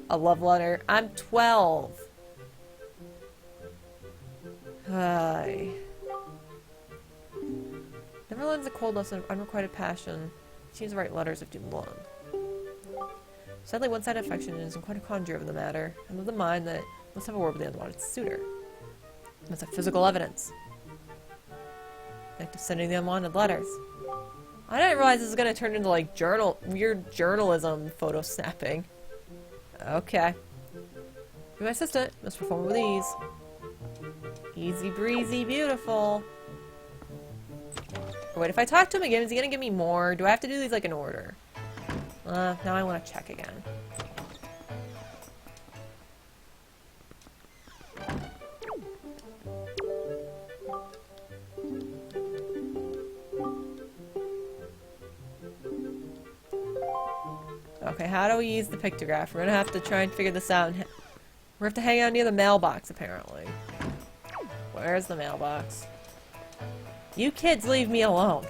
A love letter. I'm 12. Hi. Never learns the coldness of unrequited passion. Seems to write letters of doom blonde. Sadly, one-sided affection isn't quite a conjure of the matter. I'm of the mind that must have a word with the unwanted suitor. Must have physical evidence. Like to sending the unwanted letters. I didn't realize this was gonna turn into like weird journalism photo snapping. Okay. Be my assistant. Must perform with ease. Easy breezy, beautiful. Wait, if I talk to him again, is he gonna give me more? Do I have to do these like in order? Now I want to check again. Okay, how do we use the pictograph? We're gonna have to try and figure this out. We're gonna have to hang out near the mailbox, apparently. Where's the mailbox? You kids leave me alone.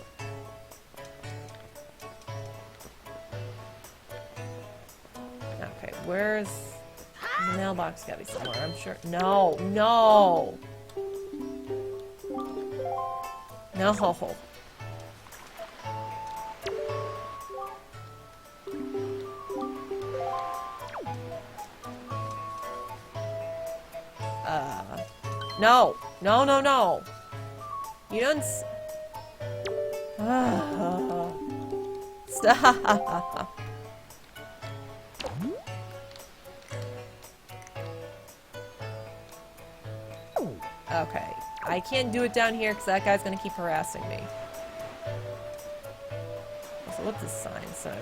Okay, where's... The mailbox gotta be somewhere, I'm sure. No, no! No. No! No, no, no! You don't Stop! Okay. I can't do it down here because that guy's gonna keep harassing me. So what's this sign say?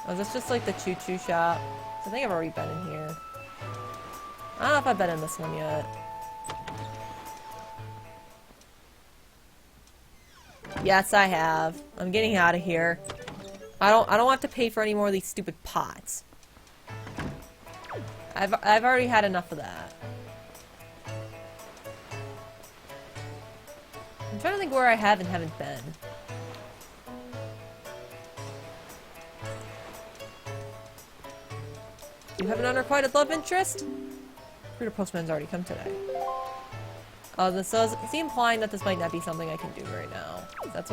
Oh, is this just like the choo-choo shop? I think I've already been in here. I don't know if I've been in this one yet. Yes, I have. I'm getting out of here. I don't have to pay for any more of these stupid pots. I've already had enough of that. I'm trying to think where I have and haven't been. You have an unrequited love interest? Recruiter postman's already come today. Oh, so is he implying that this might not be something I can do right now? That's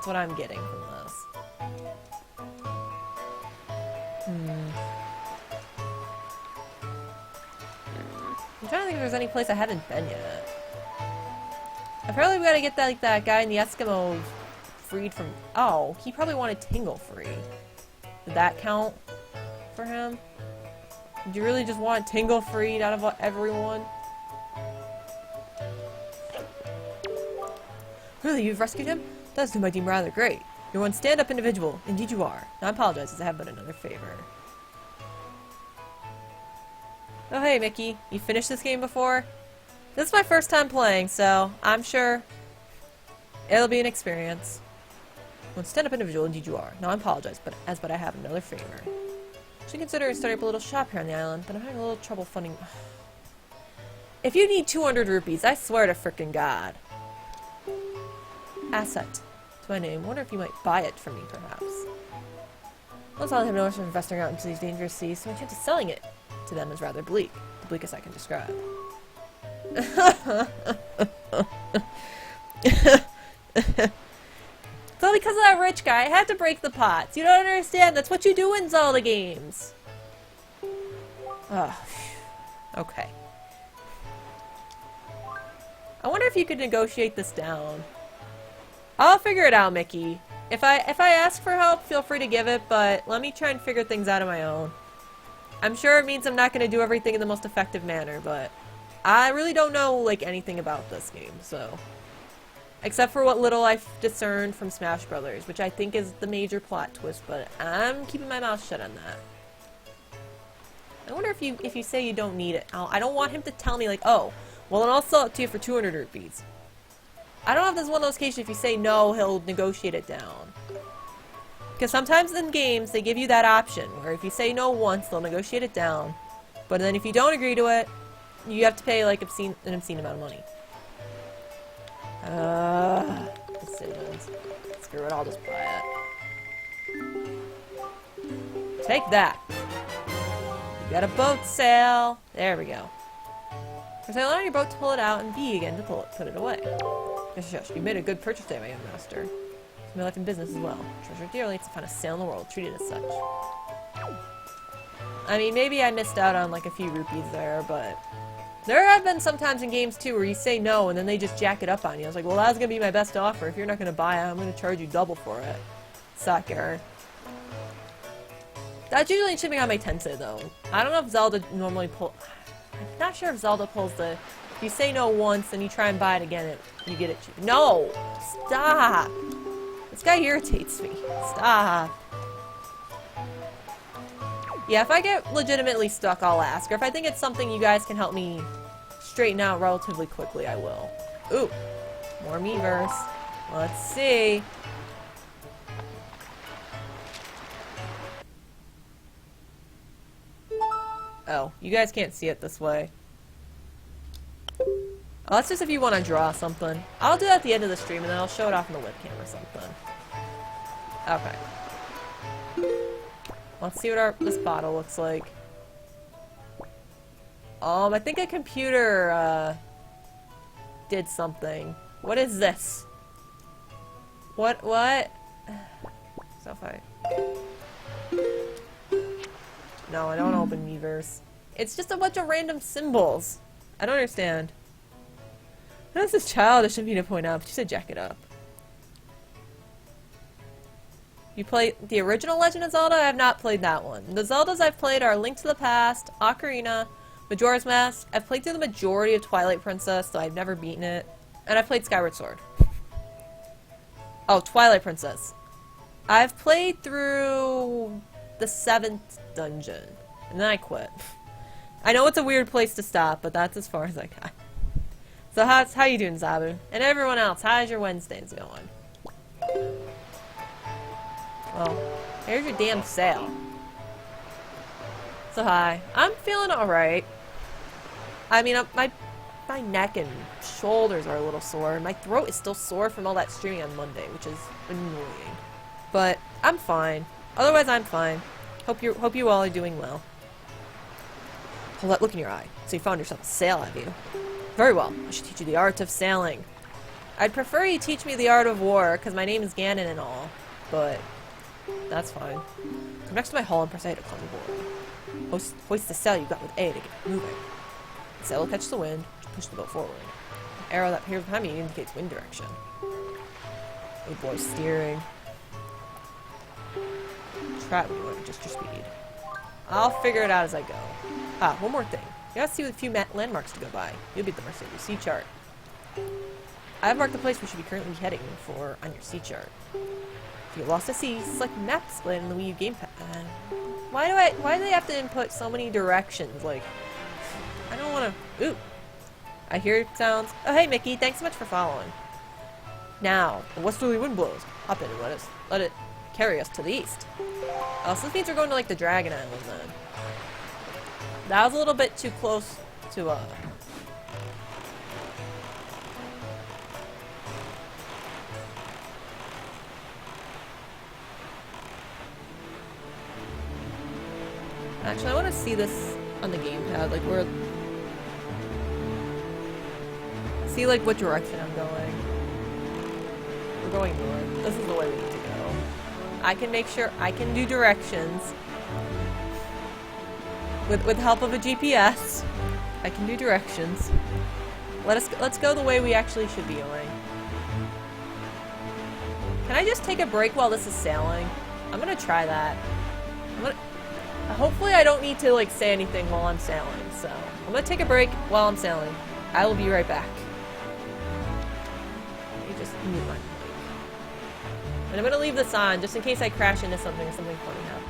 what I'm getting from this. I'm trying to think if there's any place I haven't been yet. Apparently we gotta get that, like, that guy in the Eskimo freed from... Oh, he probably wanted Tingle free. Did that count for him? Did you really just want Tingle freed out of everyone? Really, you've rescued him? That might seem rather great. You're one stand-up individual. Indeed you are. Now I apologize as I have but another favor. Oh hey, Mickey. You finished this game before? This is my first time playing, so I'm sure it'll be an experience. One stand-up individual, indeed you are. Now I apologize, but I have another favor. I should consider starting up a little shop here on the island, but I'm having a little trouble funding... If you need 200 rupees, I swear to frickin' God. Asset. To my name. Wonder if you might buy it from me, perhaps. Most I have no interest in investing out into these dangerous seas, so my chance of selling it to them is rather bleak. The bleakest I can describe. So because of that rich guy, I had to break the pots. You don't understand. That's what you do in Zelda games. Ugh. Okay. I wonder if you could negotiate this down. I'll figure it out, Mickey. If I ask for help, feel free to give it, but let me try and figure things out on my own. I'm sure it means I'm not going to do everything in the most effective manner, but I really don't know, like, anything about this game, so... Except for what little I've discerned from Smash Brothers, which I think is the major plot twist, but I'm keeping my mouth shut on that. I wonder if you say you don't need it. I don't want him to tell me, like, oh, well, then I'll sell it to you for 200 rupees. I don't know if this is one of those cases if you say no, he'll negotiate it down. Because sometimes in games, they give you that option, where if you say no once, they'll negotiate it down. But then if you don't agree to it, you have to pay, like, an obscene amount of money. Decisions. Screw it, I'll just buy it. Take that. You got a boat sail. There we go. For sail on your boat to pull it out, and B again to put it away. Shush, you made a good purchase there, my young master. It's my life and business as well. Treasure dearly, it's the finest sail in the world, treated as such. I mean, maybe I missed out on like a few rupees there, but there have been some times in games too where you say no and then they just jack it up on you. I was like, well, that's gonna be my best offer. If you're not gonna buy it, I'm gonna charge you double for it. Sucker. That's usually shipping on my Tensei though. I don't know if Zelda normally I'm not sure if Zelda pulls the... If you say no once and you try and buy it again, you get it cheap. No! Stop! This guy irritates me. Stop. Yeah, if I get legitimately stuck, I'll ask. Or if I think it's something you guys can help me straighten out relatively quickly, I will. Ooh. More Miiverse. Let's see. Oh, you guys can't see it this way. Oh, that's just if you want to draw something. I'll do that at the end of the stream, and then I'll show it off on the webcam or something. Okay. Let's see what this bottle looks like. I think a computer, did something. What is this? What? So if I... No, I don't open Miiverse. It's just a bunch of random symbols. I don't understand. This is childish of me to point out, but you said jack it up. You play the original Legend of Zelda? I have not played that one. The Zeldas I've played are Link to the Past, Ocarina, Majora's Mask. I've played through the majority of Twilight Princess, though I've never beaten it. And I've played Skyward Sword. Oh, Twilight Princess. I've played through the 7th dungeon. And then I quit. I know it's a weird place to stop, but that's as far as I got. So how you doing, Zabu? And everyone else, how's your Wednesdays going? Well, here's your damn sale. So hi. I'm feeling alright. I mean, my neck and shoulders are a little sore. My throat is still sore from all that streaming on Monday, which is annoying. But I'm fine. Otherwise, I'm fine. Hope you all are doing well. Hold that look in your eye. So you found yourself a sail, have you? Very well. I should teach you the art of sailing. I'd prefer you teach me the art of war, because my name is Ganon and all. But that's fine. Come next to my hull and press A to climb aboard. Hoist the sail you got with A to get moving. The sail will catch the wind, push the boat forward. An arrow that appears behind me indicates wind direction. Good boy, steering. Try when you want to adjust your speed. I'll figure it out as I go. Ah, one more thing. You gotta see a few landmarks to go by. You'll be at the mercy of your sea chart. I have marked the place we should be currently heading for on your sea chart. If you get lost at sea, select the map displayed in the Wii U gamepad. Why do they have to input so many directions? Like, I don't want to. Ooh, I hear sounds. Oh, hey Mickey, thanks so much for following. Now, the westerly wind blows. Hop in and let it carry us to the east. Oh, so this means we're going to like the Dragon Island then. That was a little bit too close to Actually, I want to see this on the gamepad, like where. See like what direction I'm going. We're going north. This is the way we need to go. I can make sure I can do directions. With help of a GPS, I can do directions. Let's go the way we actually should be going. Can I just take a break while this is sailing? I'm gonna try that. Hopefully I don't need to like say anything while I'm sailing, so I'm gonna take a break while I'm sailing. I will be right back. Let me just mute my mic. And I'm gonna leave this on just in case I crash into something or something funny happens.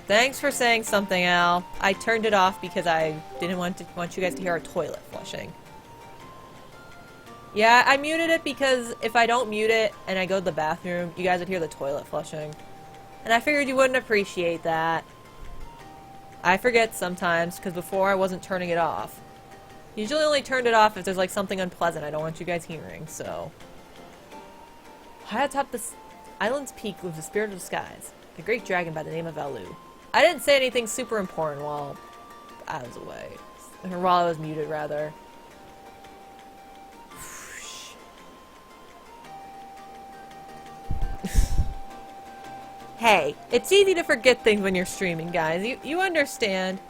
Thanks for saying something, Al. I turned it off because I didn't want you guys to hear our toilet flushing. Yeah, I muted it because if I don't mute it and I go to the bathroom, you guys would hear the toilet flushing. And I figured you wouldn't appreciate that. I forget sometimes, because before I wasn't turning it off. Usually only turned it off if there's like something unpleasant I don't want you guys hearing, so. High atop this island's peak lives the spirit of the skies, a great dragon by the name of Alu. I didn't say anything super important while I was away. Or while I was muted, rather. Hey, it's easy to forget things when you're streaming, guys. You understand.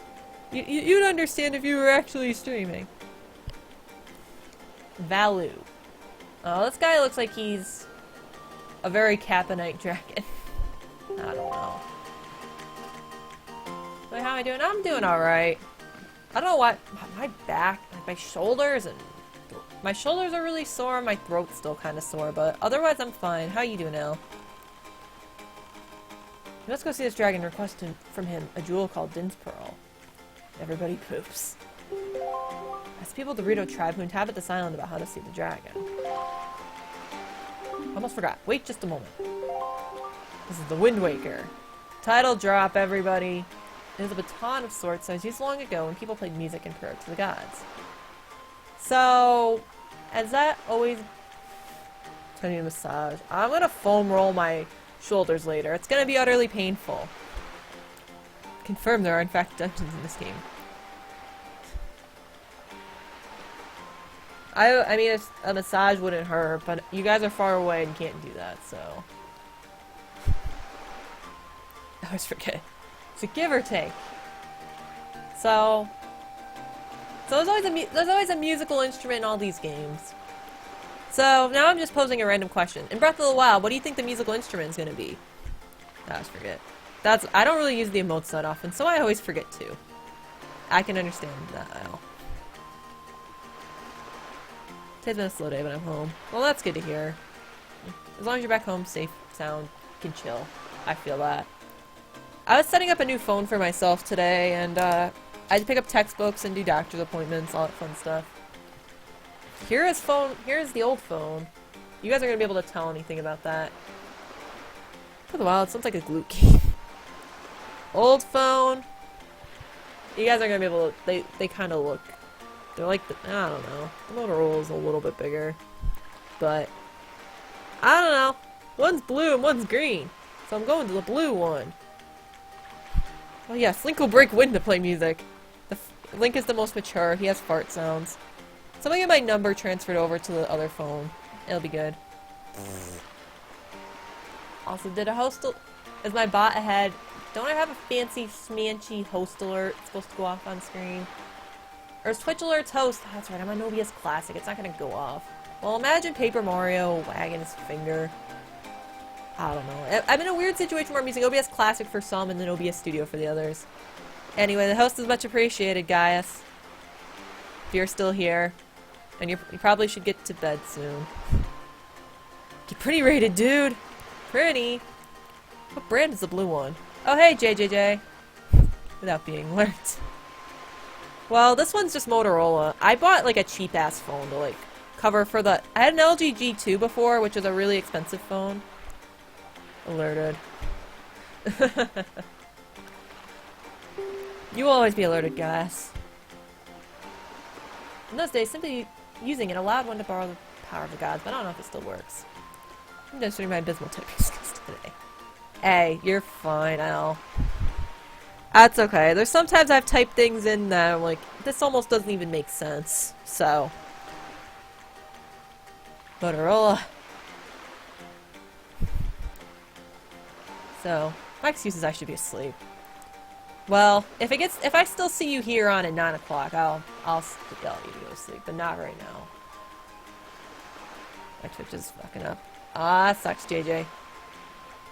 You'd understand if you were actually streaming. Valu. Oh, this guy looks like he's a very Caponite dragon. I don't know. Wait, how am I doing? I'm doing alright. I don't know why. My back, like my shoulders, and my shoulders are really sore. My throat's still kind of sore, but otherwise I'm fine. How you doing, El? Let's go see this dragon. Request from him a jewel called Din's Pearl. Everybody poops. Ask people of the Rito tribe who inhabit this island about how to see the dragon. Almost forgot. Wait just a moment. This is the Wind Waker. Title drop, everybody. It is a baton of sorts that was used long ago when people played music and prayer to the gods. So, as that always... I need a massage. I'm gonna foam roll my shoulders later. It's gonna be utterly painful. Confirm there are in fact dungeons in this game. I mean, a massage wouldn't hurt, but you guys are far away and can't do that, so... I always forget. It's a give or take. So there's always a musical instrument in all these games. So now I'm just posing a random question. In Breath of the Wild, what do you think the musical instrument is going to be? I always forget. I don't really use the emotes that often, so I always forget too. I can understand that now. Today's been a slow day, but I'm home. Well, that's good to hear. As long as you're back home, safe, sound, you can chill. I feel that. I was setting up a new phone for myself today, and I had to pick up textbooks and do doctor's appointments, all that fun stuff. Here's the old phone. You guys are gonna be able to tell anything about that. For the Wild, it sounds like a glute game. Old phone. You guys are gonna be able to, they kind of look, they're like, I don't know. The Motorola's a little bit bigger. But, I don't know. One's blue and one's green. So I'm going to the blue one. Oh yes, Link will break wind to play music. Link is the most mature. He has fart sounds. So I'm gonna get my number transferred over to the other phone. It'll be good. Also, did a host... Is my bot ahead? Don't I have a fancy, smanchy host alert supposed to go off on screen? Or is Twitch Alert's host? Oh, that's right, I'm on OBS Classic. It's not gonna go off. Well, imagine Paper Mario wagging his finger. I don't know. I'm in a weird situation where I'm using OBS Classic for some and then OBS Studio for the others. Anyway, the host is much appreciated, Gaius. If you're still here. And you probably should get to bed soon. Get pretty rated, dude! Pretty! What brand is the blue one? Oh, hey, JJJ! Without being learned. Well, this one's just Motorola. I bought, like, a cheap-ass phone to, like, cover for the... I had an LG G2 before, which is a really expensive phone. Alerted. You will always be alerted, guys. In those days, simply using it allowed one to borrow the power of the gods, but I don't know if it still works. I'm demonstrating my abysmal typing skills today. Hey, you're fine, Al. That's okay. There's sometimes I've typed things in that I'm like, this almost doesn't even make sense. So. Motorola. So, my excuse is I should be asleep. Well, if I still see you here on at 9 o'clock, I'll yell at you to go to sleep, but not right now. My Twitch is fucking up. Ah, sucks, JJ.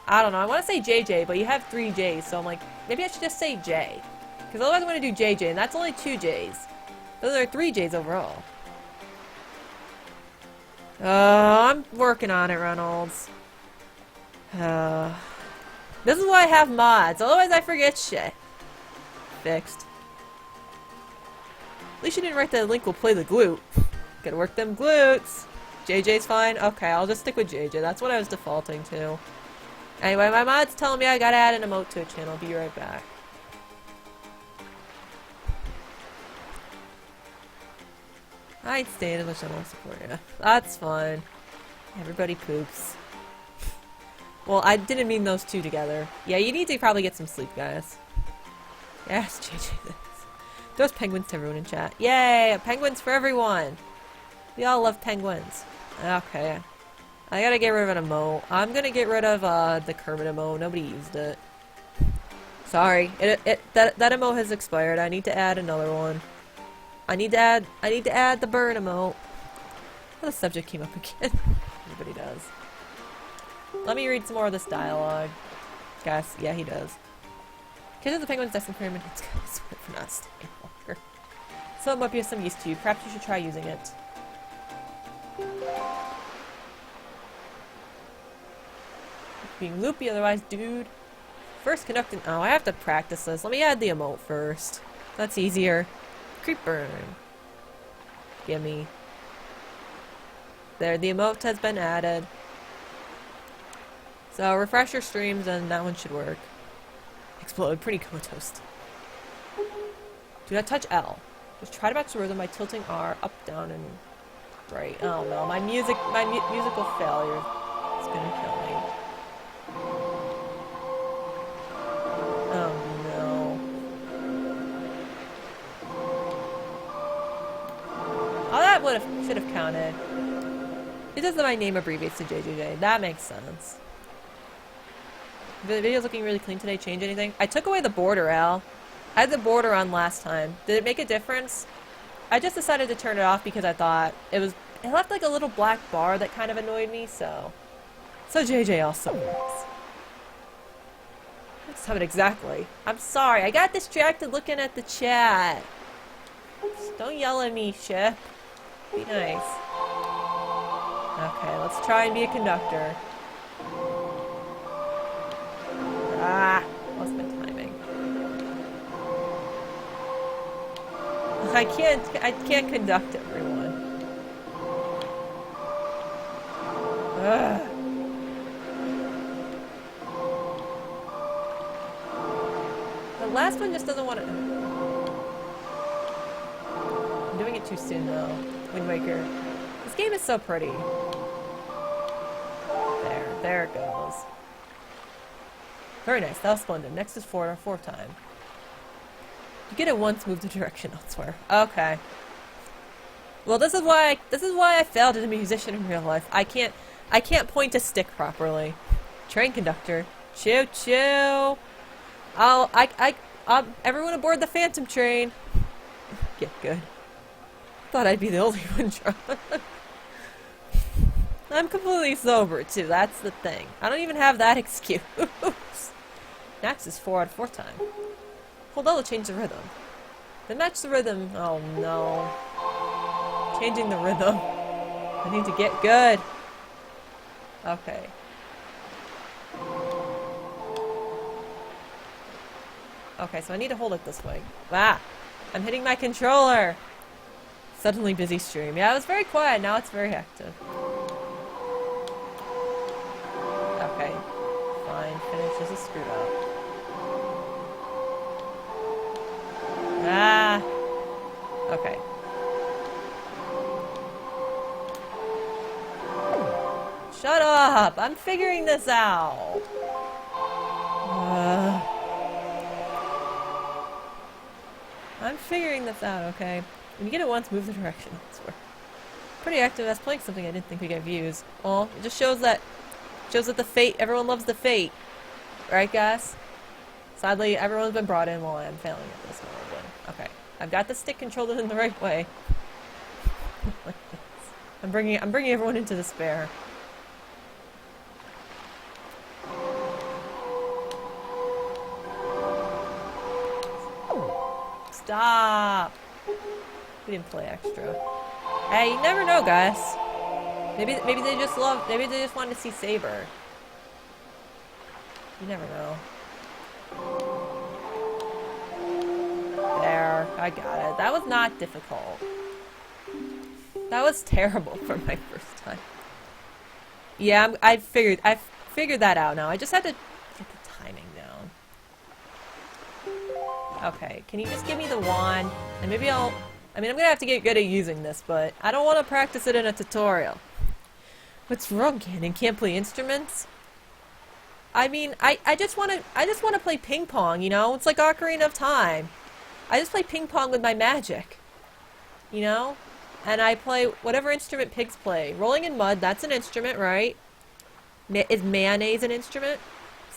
I don't know, I want to say JJ, but you have 3 J's, so I'm like, maybe I should just say J. Because otherwise I'm going to do JJ, and that's only 2 J's. Those are 3 J's overall. I'm working on it, Reynolds. This is why I have mods, otherwise I forget shit. Fixed. At least you didn't write that Link will play the glute. Gotta work them glutes. JJ's fine? Okay, I'll just stick with JJ. That's what I was defaulting to. Anyway, my mod's telling me I gotta add an emote to a channel. I'll be right back. I ain't staying unless I want to support you. That's fine. Everybody poops. Well, I didn't mean those two together. Yeah, you need to probably get some sleep, guys. Yes, JJ this. Those penguins to everyone in chat. Yay! Penguins for everyone! We all love penguins. Okay. I gotta get rid of an emote. I'm gonna get rid of the Kermit emote. Nobody used it. Sorry. That emote has expired. I need to add another one. I need to add the burn emote. Oh, the subject came up again. Everybody does. Let me read some more of this dialogue. Guys, yeah, he does. Kids of the penguins destined for him and it's gonna sweat for not staying longer. So it might be of some use to you. Perhaps you should try using it. Being loopy otherwise, dude. First conducting. Oh, I have to practice this. Let me add the emote first. That's easier. Creep burn. Gimme. There, the emote has been added. So refresh your streams and that one should work. Explode. Pretty comatose. Do not touch L. Just try to match the rhythm by tilting R up, down, and right. Oh no, my musical failure is gonna kill me. Oh no. Oh, that should have counted. It says that my name abbreviates to JJJ. That makes sense. The video's looking really clean today. Change anything? I took away the border, Al. I had the border on last time. Did it make a difference? I just decided to turn it off because I thought it left like a little black bar that kind of annoyed me, so JJ also works. That's how it exactly. I'm sorry, I got distracted looking at the chat. Just don't yell at me, Shep. Be nice. Okay, let's try and be a conductor. Ah, lost my timing. I can't conduct everyone. Ugh. The last one just doesn't want to. I'm doing it too soon though. Wind Waker. This game is so pretty. There it goes. Very nice. That was splendid. Next is fourth time. You get it once, move the direction elsewhere. Okay. Well, this is why I failed as a musician in real life. I can't point a stick properly. Train conductor. Choo choo. Everyone aboard the Phantom train. Get good. Thought I'd be the only one trying. I'm completely sober too. That's the thing. I don't even have that excuse. Next is 4 out of 4 time. Hold L to change the rhythm. Then match the rhythm. Oh no. Changing the rhythm. I need to get good. Okay. Okay, so I need to hold it this way. Ah! I'm hitting my controller! Suddenly busy stream. Yeah, it was very quiet. Now it's very active. Okay. Fine. Finish. This is screwed up. Ah! Okay. Shut up! I'm figuring this out! I'm figuring this out, okay? When you get it once, move the direction elsewhere. Pretty active. That's playing something I didn't think would get views. Well, it just shows that the fate, everyone loves the fate. Right, guys? Sadly, everyone's been brought in while I'm failing at this moment. Okay. I've got the stick controlled in the right way. I'm bringing everyone into despair. Stop! We didn't play extra. Hey, you never know, guys. Maybe they just wanted to see Saber. You never know. There, I got it. That was not difficult. That was terrible for my first time. Yeah, I figured that out now. I just had to get the timing down. Okay, can you just give me the wand? And maybe I'm gonna have to get good at using this, but I don't want to practice it in a tutorial. What's wrong, Cannon? Can't play instruments? I mean, I just want to play ping pong, you know? It's like Ocarina of Time. I just play ping pong with my magic. You know? And I play whatever instrument pigs play. Rolling in mud, that's an instrument, right? Is mayonnaise an instrument?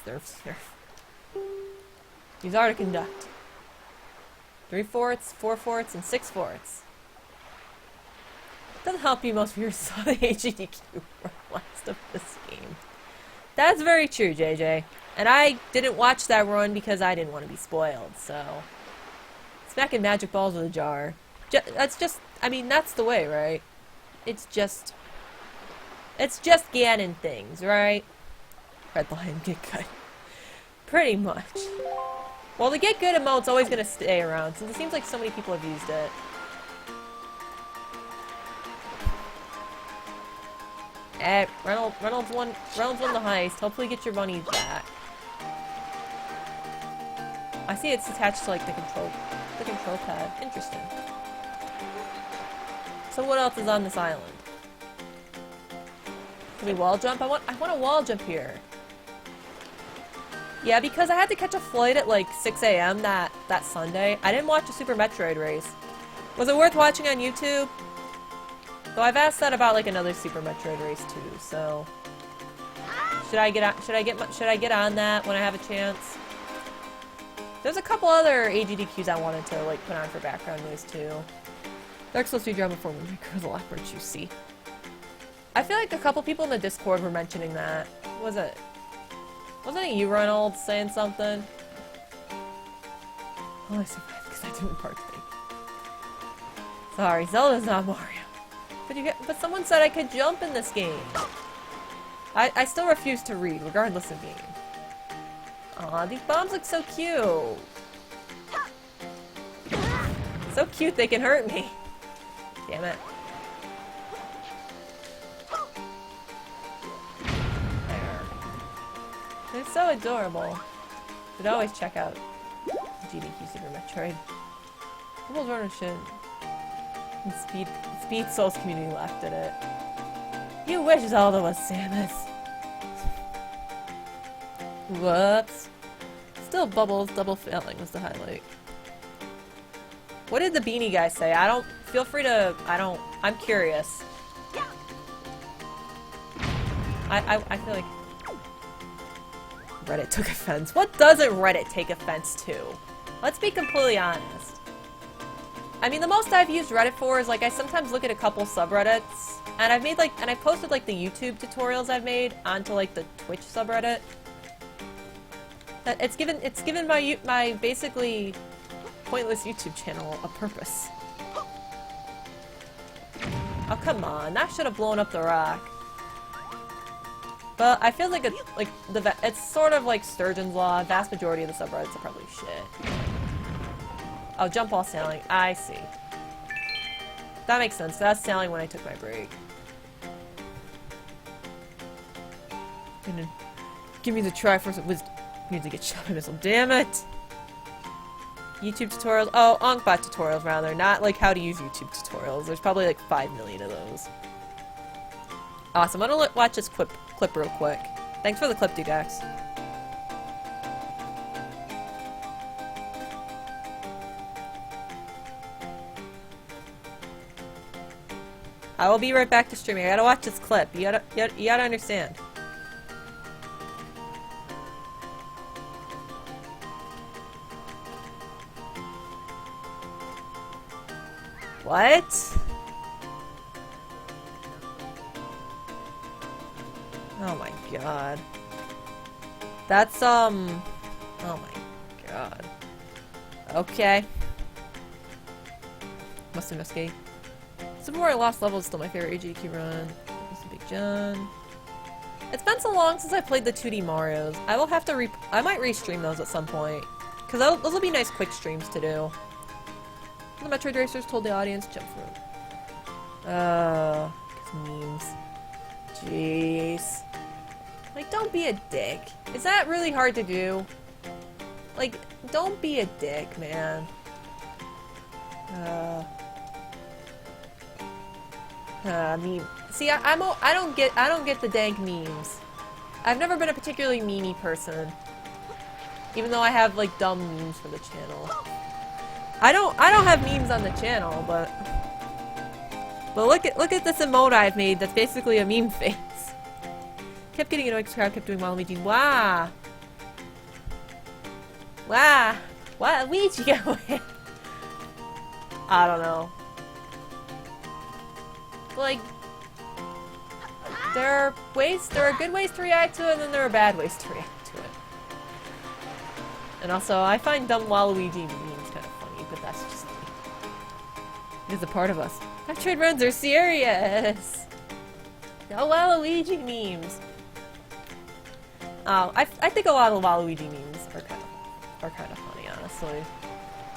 Snurf, snurf. Use R to conduct. 3/4, 4/4, and 6/4. Doesn't help you most viewers saw the HDQ for last of this game. That's very true, JJ. And I didn't watch that run because I didn't want to be spoiled, so... Smacking magic balls with a jar. That's just... I mean, that's the way, right? It's just Ganon things, right? Red Lion, get good. Pretty much. Well, the get good emote's always gonna stay around, since it seems like so many people have used it. Reynolds won the heist. Hopefully get your money back. I see it's attached to like the control pad. Interesting. So what else is on this island? Can we wall jump? I want a wall jump here. Yeah, because I had to catch a flight at like 6 a.m. that Sunday. I didn't watch a Super Metroid race. Was it worth watching on YouTube? So I've asked that about like another Super Metroid race too. So should I get on that when I have a chance? There's a couple other AGDQs I wanted to like put on for background noise too. Dark Souls 3 drama for Windmaker is a lot more juicy. I feel like a couple people in the Discord were mentioning that. Wasn't it you, Reynolds, saying something? Oh, I survived because I didn't partake. Sorry, Zelda's not Mario. But someone said I could jump in this game. I still refuse to read, regardless of game. Aw, these bombs look so cute. So cute they can hurt me. Damn it. There. They're so adorable. Should always check out GDQ Super Metroid. Almost running shit. And Speed Souls community laughed at it. You wish Zelda was Samus. Whoops. Still Bubbles double failing was the highlight. What did the beanie guy say? I'm curious. I feel like Reddit took offense. What doesn't Reddit take offense to? Let's be completely honest. I mean, the most I've used Reddit for is like I sometimes look at a couple subreddits, and I've posted like the YouTube tutorials I've made onto like the Twitch subreddit. It's given my basically pointless YouTube channel a purpose. Oh come on, that should have blown up the rock. But I feel like it's sort of like Sturgeon's Law. Vast majority of the subreddits are probably shit. Oh, jump while sailing. I see. That makes sense. That's sailing when I took my break. Give me the Triforce of Wisdom. Need to get shot by missile. Damn it! YouTube tutorials. Oh, Onkbot tutorials rather. Not like how to use YouTube tutorials. There's probably like 5 million of those. Awesome. I'm gonna watch this clip real quick. Thanks for the clip, Dugax. I will be right back to streaming. I gotta watch this clip. You gotta understand. What? Oh my god. That's, oh my god. Okay. Must investigate. Super Mario Lost Level is still my favorite AGQ run. That was a big question. It's been so long since I played the 2D Marios. I will have to I might restream those at some point. Because those will be nice quick streams to do. The Metroid Racers told the audience, jump through. Memes. Jeez. Like, don't be a dick. Is that really hard to do? Like, don't be a dick, man. Meme. See, I don't get the dank memes. I've never been a particularly memey person. Even though I have, like, dumb memes for the channel. I don't have memes on the channel, but look at this emote I've made that's basically a meme face. Kept getting annoyed because crowd kept doing Waluigi. Wow. Wow. Waluigi going. I don't know. Like, there are good ways to react to it, and then there are bad ways to react to it. And also, I find dumb Waluigi memes kind of funny, but that's just me. It is a part of us. Metroid runs are serious! No Waluigi memes! Oh, I think a lot of Waluigi memes are kind of funny, honestly.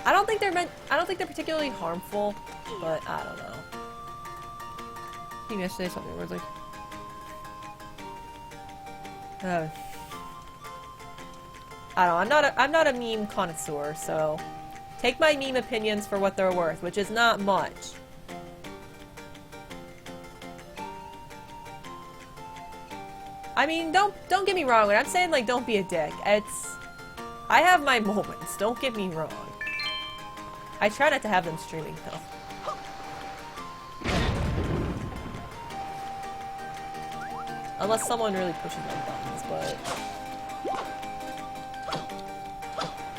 I don't think they're particularly harmful, but I don't know. Even yesterday something where it's like I don't know, I'm not a meme connoisseur, so take my meme opinions for what they're worth, which is not much. I mean, don't get me wrong when I'm saying, like, don't be a dick. I have my moments, don't get me wrong. I try not to have them streaming though. Unless someone really pushes my buttons, but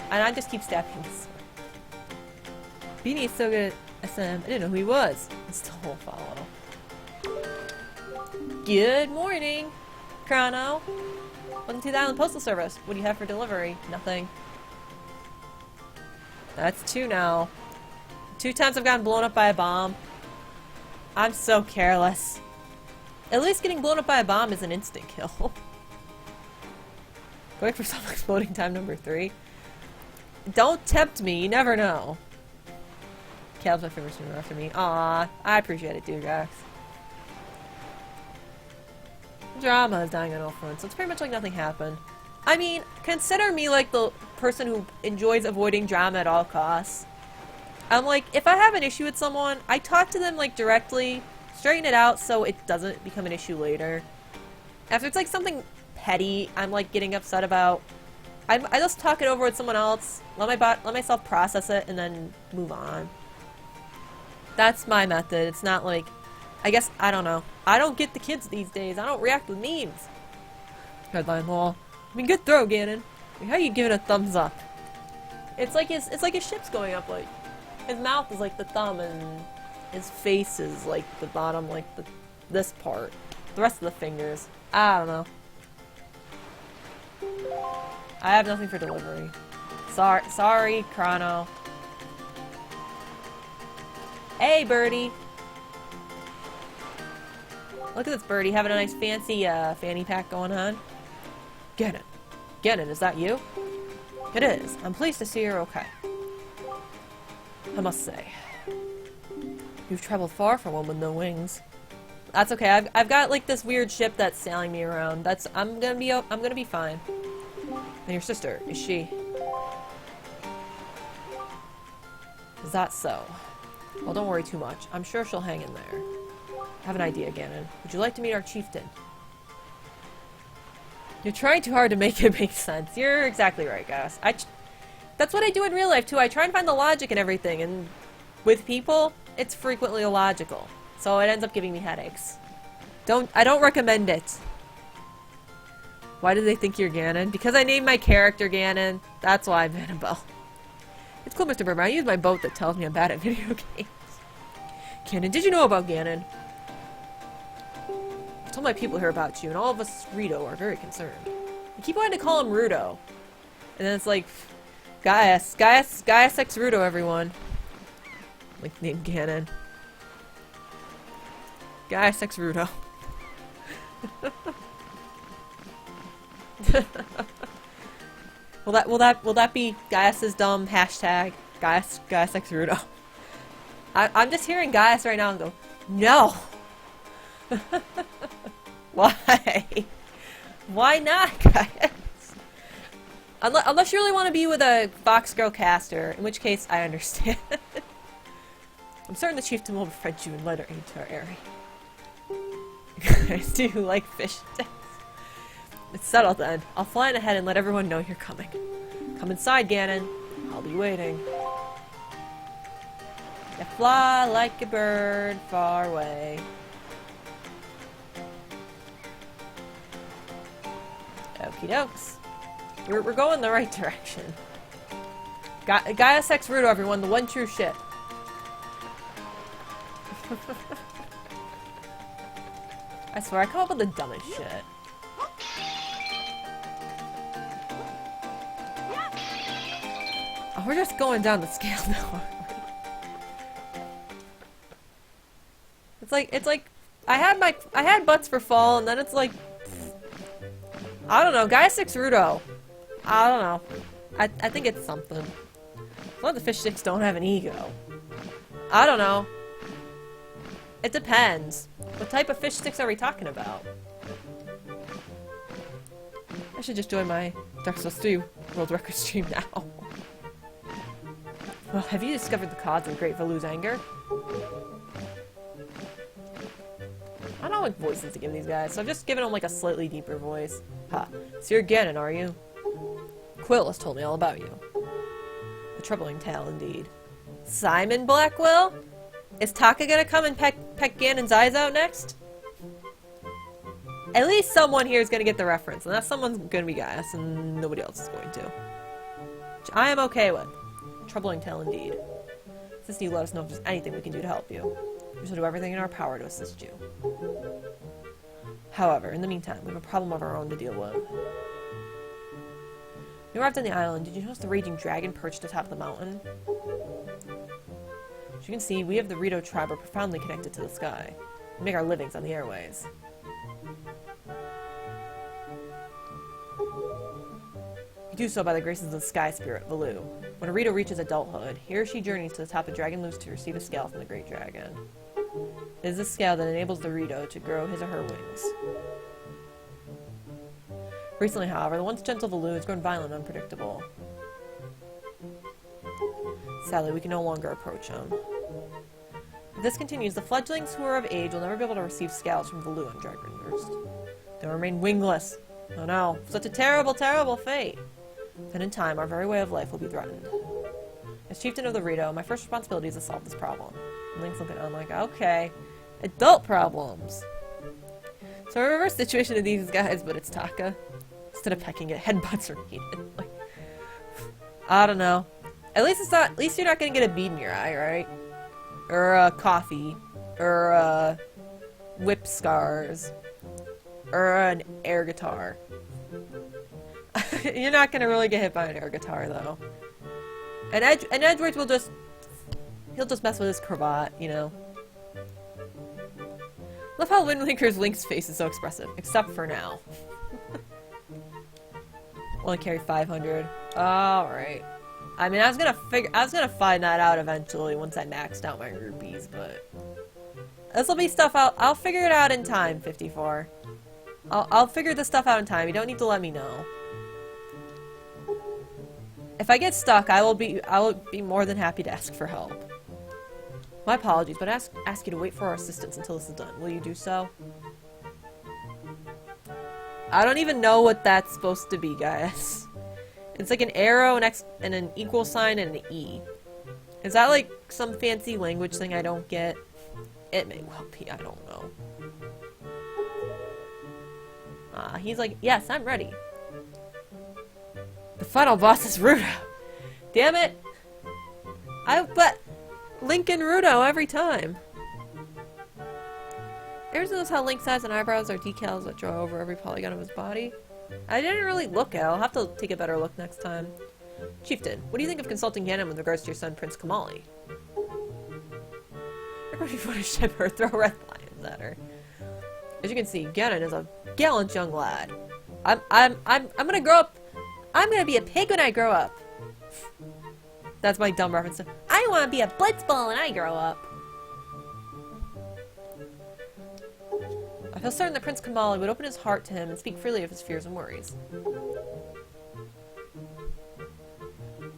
and I just keep stabbing this. Beanie is so good at SM. I didn't know who he was. I still won't follow. Good morning, Chrono. Welcome to the Island Postal Service. What do you have for delivery? Nothing. That's 2 now. 2 times I've gotten blown up by a bomb. I'm so careless. At least getting blown up by a bomb is an instant kill. Going for some exploding time number 3. Don't tempt me, you never know. Caleb's my favorite streamer after me. Aw, I appreciate it, dude, guys. Drama is dying on all fronts, so it's pretty much like nothing happened. I mean, consider me like the person who enjoys avoiding drama at all costs. I'm like, if I have an issue with someone, I talk to them like directly, straighten it out so it doesn't become an issue later. After it's like something petty I'm like getting upset about, I just talk it over with someone else, let myself process it, and then move on. That's my method. It's not like, I guess, I don't know. I don't get the kids these days. I don't react with memes. Headline wall. I mean, good throw, Ganon. I mean, how you give it a thumbs up? It's like his ship's going up, like, his mouth is like the thumb, and his face is like the bottom, like this part. The rest of the fingers. I don't know. I have nothing for delivery. Sorry, Chrono. Hey, birdie. Look at this birdie having a nice fancy fanny pack going on. Ganon. Ganon, is that you? It is. I'm pleased to see you're okay. I must say, you've traveled far for one with no wings. That's okay. I've got like this weird ship that's sailing me around. I'm gonna be fine. And your sister, is she? Is that so? Well, don't worry too much. I'm sure she'll hang in there. I have an idea, Ganon. Would you like to meet our chieftain? You're trying too hard to make it make sense. You're exactly right, guys. That's what I do in real life, too. I try and find the logic in everything, and with people, it's frequently illogical. So it ends up giving me headaches. I don't recommend it. Why do they think you're Ganon? Because I named my character Ganon. That's why I'm Annabelle. It's cool, Mr. Burma. I use my boat that tells me I'm bad at video games. Ganon, did you know about Ganon? I told my people here about you, and all of us Rito are very concerned. I keep wanting to call him Rudo. And then it's like, Gaius X Rudo, everyone. Like, name Ganon. Gaius X Rudo. Will that be Gaius's dumb hashtag? Gaius X Rudo. I'm just hearing Gaius right now and go, no! Why? Why not, Gaius? Unless you really want to be with a Fox Girl caster, in which case I understand. I'm certain the chieftain will befriend you and let her into our area. Guys, do you like fish sticks? It's settled then. I'll fly in ahead and let everyone know you're coming. Come inside, Ganon. I'll be waiting. You fly like a bird far away. Okie dokes. We're going the right direction. Gaius X Rudo, everyone, the one true shit. I swear, I come up with the dumbest shit. Oh, we're just going down the scale now. It's like I had butts for fall, and then it's like I don't know, Gaius X Rudo. I don't know. I think it's something. A lot of the fish sticks don't have an ego. I don't know. It depends. What type of fish sticks are we talking about? I should just join my Dark Souls 3 World Record stream now. Well, have you discovered the cause of Great Valu's anger? I don't know what voices to give these guys, so I've just given them like a slightly deeper voice. Ha. So you're Ganon, are you? Quill has told me all about you. A troubling tale indeed. Simon Blackwell? Is Taka gonna come and peck Ganon's eyes out next? At least someone here is gonna get the reference, and that someone's gonna be Gaius, and nobody else is going to. Which I am okay with. Troubling tale indeed. Since you let us know if there's anything we can do to help you. We shall do everything in our power to assist you. However, in the meantime, we have a problem of our own to deal with. You arrived on the island. Did you notice the raging dragon perched atop the mountain? As you can see, we of the Rito tribe are profoundly connected to the sky. We make our livings on the airways. We do so by the graces of the sky spirit, Valu. When a Rito reaches adulthood, he or she journeys to the top of Dragon Loose to receive a scale from the Great Dragon. It is this scale that enables the Rito to grow his or her wings. Recently, however, the once gentle Valu has grown violent and unpredictable. Sadly, we can no longer approach him. If this continues, the fledglings who are of age will never be able to receive scales from Valu and Dragon Roost. They'll remain wingless. Oh no, such a terrible, terrible fate. Then in time, our very way of life will be threatened. As chieftain of the Rito, my first responsibility is to solve this problem. And Link's looking on like, okay, adult problems. So a reverse situation of these guys, but it's Taka. Instead of pecking it, headbutts are needed. Like, I don't know. At least you're not gonna get a bead in your eye, right? Or coffee, or whip scars, or an air guitar. You're not gonna really get hit by an air guitar though. And Edwards will he'll just mess with his cravat, you know. Love how Wind Waker's Link's face is so expressive, except for now. Only carry 500. Alright. I mean, I was gonna find that out eventually once I maxed out my rupees, but this'll be stuff I'll figure it out in time, 54. I'll figure this stuff out in time. You don't need to let me know. If I get stuck, I will be more than happy to ask for help. My apologies, but ask you to wait for our assistance until this is done. Will you do so? I don't even know what that's supposed to be, guys. It's like an arrow, an X, and an equal sign, and an E. Is that like some fancy language thing I don't get? It may well be, I don't know. He's like, yes, I'm ready. The final boss is Rudo. Damn it! But Link and Rudo every time. Ever notice how Link's eyes and eyebrows are decals that draw over every polygon of his body? I didn't really look at it. I'll have to take a better look next time. Chieftain, what do you think of consulting Ganon with regards to your son, Prince Kamali? Everybody want to ship her, throw red lions at her. As you can see, Ganon is a gallant young lad. I'm gonna grow up. I'm gonna be a pig when I grow up. That's my dumb reference to, I want to be a blitzball when I grow up. I feel certain that Prince Kamali would open his heart to him and speak freely of his fears and worries.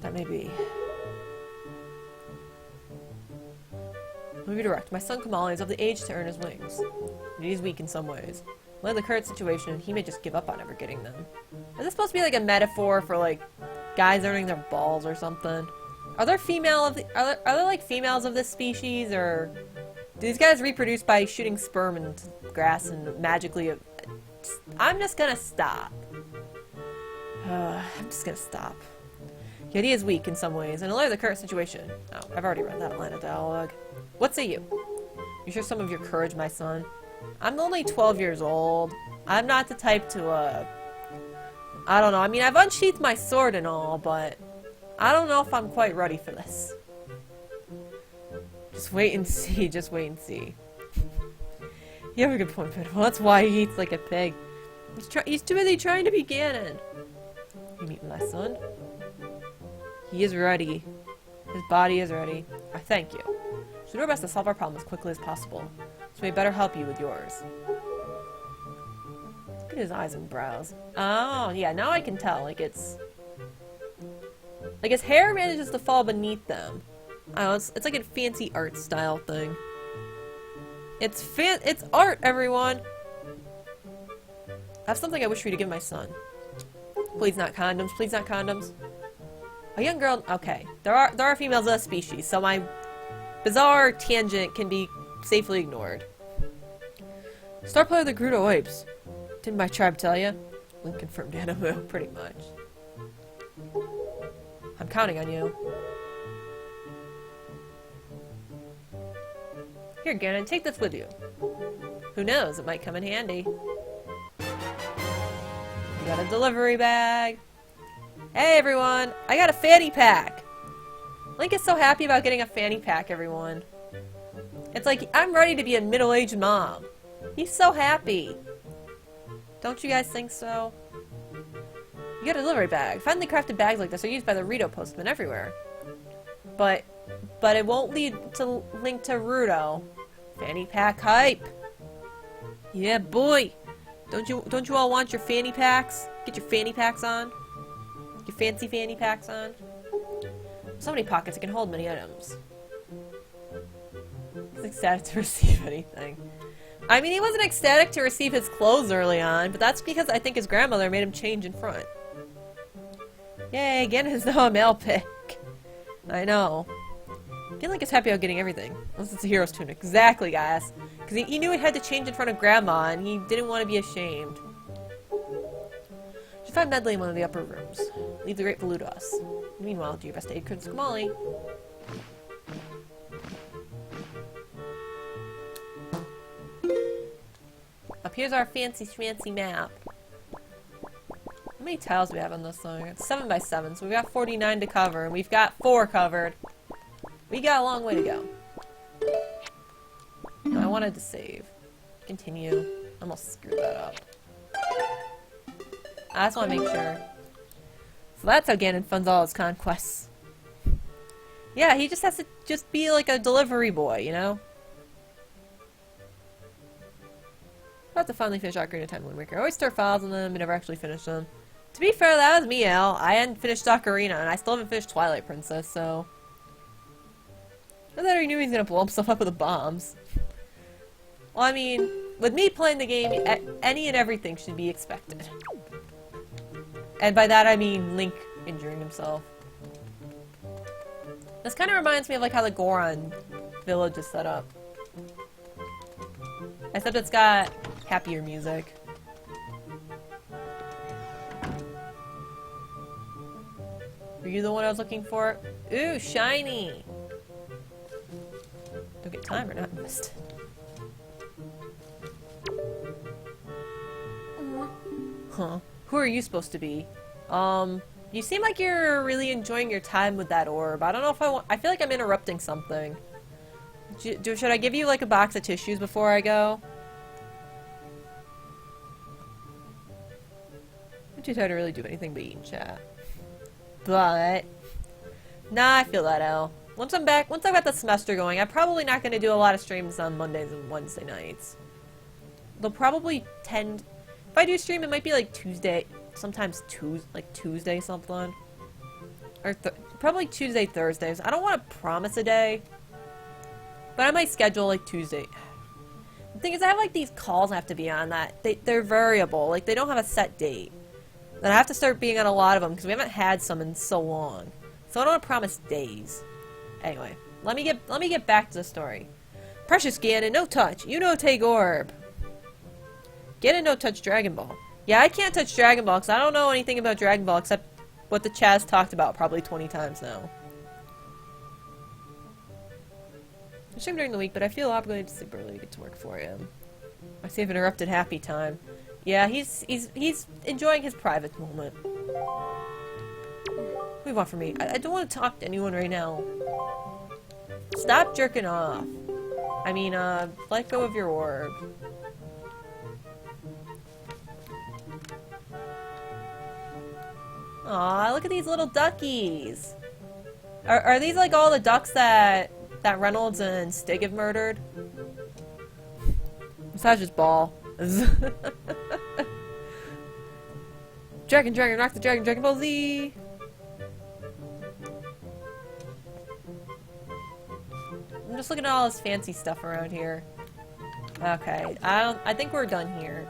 That may be. Let me be direct. My son Kamali is of the age to earn his wings. He is weak in some ways. Like the current situation, he may just give up on ever getting them. Is this supposed to be like a metaphor for like guys earning their balls or something? Are there are there like females of this species, or do these guys reproduce by shooting sperm into grass and magically? I'm just gonna stop. I'm just gonna stop. Yet he is weak in some ways, and in light of the current situation. Oh, I've already read that line of dialogue. What say you? You share some of your courage, my son. I'm only 12 years old. I'm not the type to, I don't know. I mean, I've unsheathed my sword and all, but I don't know if I'm quite ready for this. Just wait and see. Just wait and see. You have a good point, Pitiful. That's why he eats like a pig. He's too busy trying to be Ganon. You meet my son? He is ready. His body is ready. I thank you. We'll do our best to solve our problem as quickly as possible, so we better help you with yours. Look at his eyes and brows. Oh, yeah, now I can tell. Like, it's... like, his hair manages to fall beneath them. I don't know, it's like a fancy art style thing. It's art, everyone! I have something I wish for you to give my son. Please not condoms, please not condoms. A young girl... okay. There are females of that species, so my bizarre tangent can be safely ignored. Star player of the Gerudo Apes. Didn't my tribe tell you? Link confirmed Animu, pretty much. I'm counting on you. Here, Ganon, take this with you. Who knows, it might come in handy. You got a delivery bag. Hey everyone, I got a fanny pack! Link is so happy about getting a fanny pack, everyone. It's like, I'm ready to be a middle-aged mom. He's so happy. Don't you guys think so? You got a delivery bag. Finely crafted bags like this are used by the Rito postman everywhere. But it won't lead to link to Rudo. Fanny pack hype. Yeah, boy. Don't you all want your fanny packs? Get your fanny packs on. Your fancy fanny packs on. So many pockets, it can hold many items. He's ecstatic to receive anything. I mean, he wasn't ecstatic to receive his clothes early on, but that's because I think his grandmother made him change in front. Yay, again is now a male pick. I know. Link is happy about getting everything. Unless it's a hero's tunic. Exactly, guys. Because he knew he had to change in front of Grandma, and he didn't want to be ashamed. You should find Medley in one of the upper rooms. Leave the grateful loot to us. Meanwhile, do your best to aid Prince Kamali. Up here's our fancy schmancy map. How many tiles do we have on this thing? It's 7 by 7, so we've got 49 to cover, and we've got 4 covered. We got a long way to go. No, I wanted to save. Continue. Almost screwed that up. I just want to make sure. So that's how Ganon funds all his conquests. Yeah, he just has to just be like a delivery boy, you know? I'll have to finally finish Ocarina of Time and Wind Waker. I always start files on them and never actually finish them. To be fair, that was me, Al. I hadn't finished Ocarina, and I still haven't finished Twilight Princess, so... I thought he knew he was gonna blow himself up with the bombs. Well, I mean, with me playing the game, any and everything should be expected. And by that I mean Link injuring himself. This kind of reminds me of like how the Goron village is set up. Except it's got happier music. Were you the one I was looking for? Ooh, shiny! Don't get time or not missed. Huh. Who are you supposed to be? You seem like you're really enjoying your time with that orb. I don't know if I feel like I'm interrupting something. Should I give you like a box of tissues before I go? too tired to really do anything but eat and chat. But nah, I feel that out. Once I've got the semester going, I'm probably not going to do a lot of streams on Mondays and Wednesday nights. They'll probably tend... If I do stream, it might be like Tuesday, sometimes Tuesday something. Or probably Tuesday, Thursdays. I don't want to promise a day, but I might schedule like Tuesday. The thing is, I have like these calls I have to be on that they're variable. Like they don't have a set date. Then I have to start being on a lot of them because we haven't had some in so long. So I don't want to promise days. Anyway, let me get back to the story. Precious Ganon, no touch. You know take orb. Ganon, no touch Dragon Ball. Yeah, I can't touch Dragon Ball because I don't know anything about Dragon Ball except what the Chaz talked about probably 20 times now. I stream during the week, but I feel obligated to sleep early to get to work at 4 a.m. I see I've interrupted happy time. Yeah, he's enjoying his private moment. What do you want from me? I don't want to talk to anyone right now. Stop jerking off. I mean, let go of your orb. Aw, look at these little duckies. Are these like all the ducks that Reynolds and Stig have murdered? Besides just Ball. Dragon, rock the dragon, Dragon Ball Z! I'm just looking at all this fancy stuff around here. Okay, I think we're done here.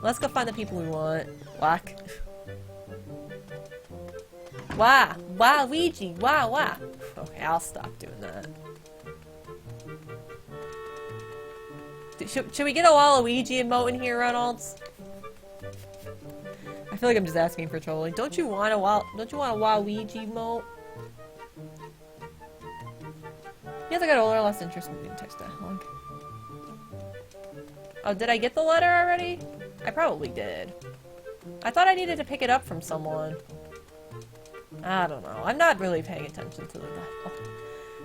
Let's go find the people we want. Whack. Wah! Waluigi! Wah! Okay, I'll stop doing that. Should we get a Waluigi emote in here, Reynolds? I feel like I'm just asking for trouble. Like, don't you want a Waluigi emote? Yes, I got older, less interest in text dialogue. Oh, did I get the letter already? I probably did. I thought I needed to pick it up from someone. I don't know. I'm not really paying attention to the dialogue.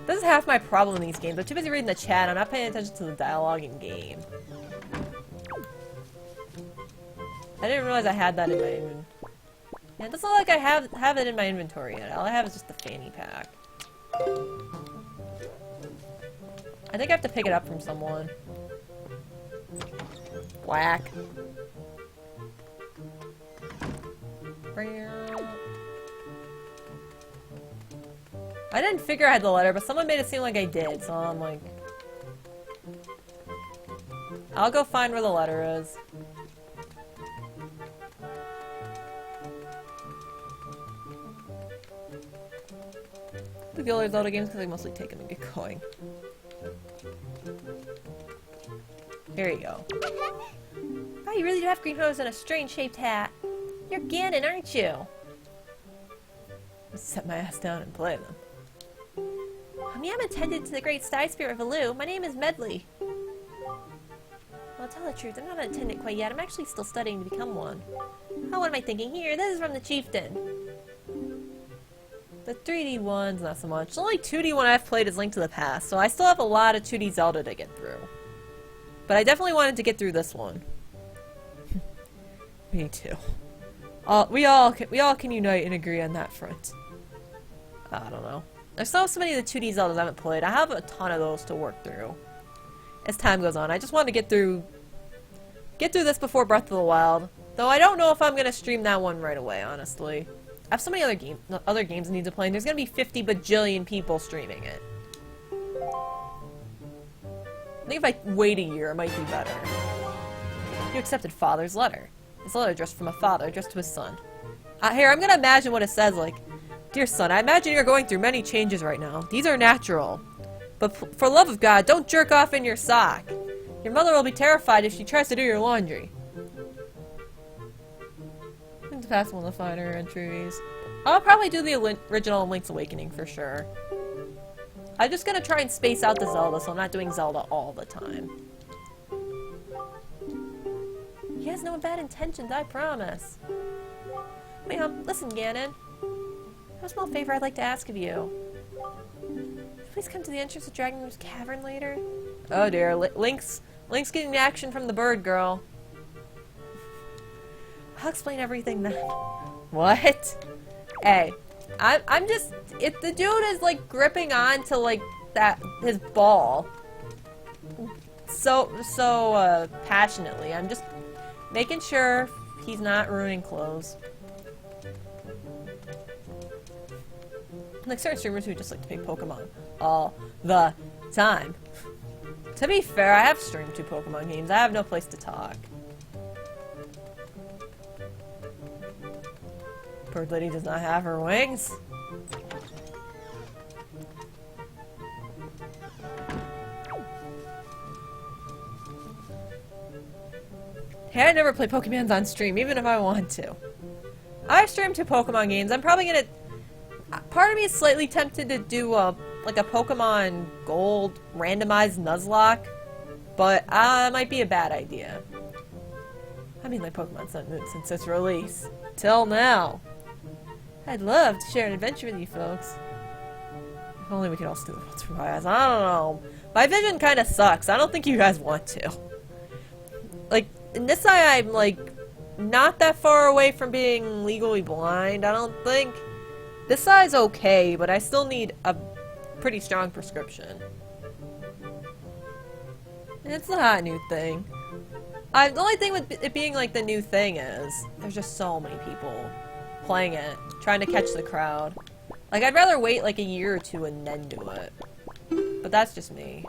This is half my problem in these games. I'm too busy reading the chat. I'm not paying attention to the dialogue in game. I didn't realize I had that in my inventory. Yeah, it doesn't look like I have it in my inventory yet. All I have is just the fanny pack. I think I have to pick it up from someone. Whack. I didn't figure I had the letter, but someone made it seem like I did, so I'm like... I'll go find where the letter is. The older Zelda games because I mostly take them and get going. There you go. Oh, you really do have green hose and a strange-shaped hat. You're Ganon, aren't you? Just set my ass down and play them. I'm attendant to the great sty spirit of Alu. My name is Medley. Well, tell the truth, I'm not an attendant quite yet. I'm actually still studying to become one. Oh, what am I thinking here? This is from the chieftain. The 3D ones, not so much. The only 2D one I've played is Link to the Past, so I still have a lot of 2D Zelda to get through. But I definitely wanted to get through this one. Me too. We all can unite and agree on that front. I don't know. There's still so many of the 2D Zeldas I haven't played. I have a ton of those to work through as time goes on. I just want to get through this before Breath of the Wild. Though I don't know if I'm going to stream that one right away, honestly. I have so many other games I need to play, and there's going to be 50 bajillion people streaming it. I think if I wait a year, it might be better. You accepted Father's letter. It's a letter addressed from a father, addressed to his son. Here, I'm going to imagine what it says, like, Dear son, I imagine you're going through many changes right now. These are natural. But for love of God, don't jerk off in your sock. Your mother will be terrified if she tries to do your laundry. I think to pass one of the finer entries. I'll probably do the original Link's Awakening for sure. I'm just gonna try and space out the Zelda so I'm not doing Zelda all the time. He has no bad intentions, I promise. Wait, listen, Ganon. I have a small favor I'd like to ask of you. Please come to the entrance of Dragon Root's cavern later. Oh dear, Link's getting the action from the bird girl. I'll explain everything then. What? Hey, I'm just, if the dude is like gripping on to like his ball so passionately, I'm just making sure he's not ruining clothes. Like certain streamers who just like to play Pokemon all the time. To be fair, I have streamed 2 Pokemon games. I have no place to talk. Bird lady does not have her wings. Hey, I never play Pokemons on stream, even if I want to. I stream 2 Pokemon games. I'm probably gonna... Part of me is slightly tempted to do like a Pokemon Gold randomized Nuzlocke, but it might be a bad idea. I mean, like Pokemon's not moved since its release. Till now. I'd love to share an adventure with you folks. If only we could all steal the world's from my eyes. I don't know. My vision kind of sucks. I don't think you guys want to. Like, in this eye, I'm like not that far away from being legally blind, I don't think. This eye's okay, but I still need a pretty strong prescription. It's not a new thing. The only thing with it being like the new thing is there's just so many people playing it, trying to catch the crowd. Like, I'd rather wait like a year or 2 and then do it. But that's just me.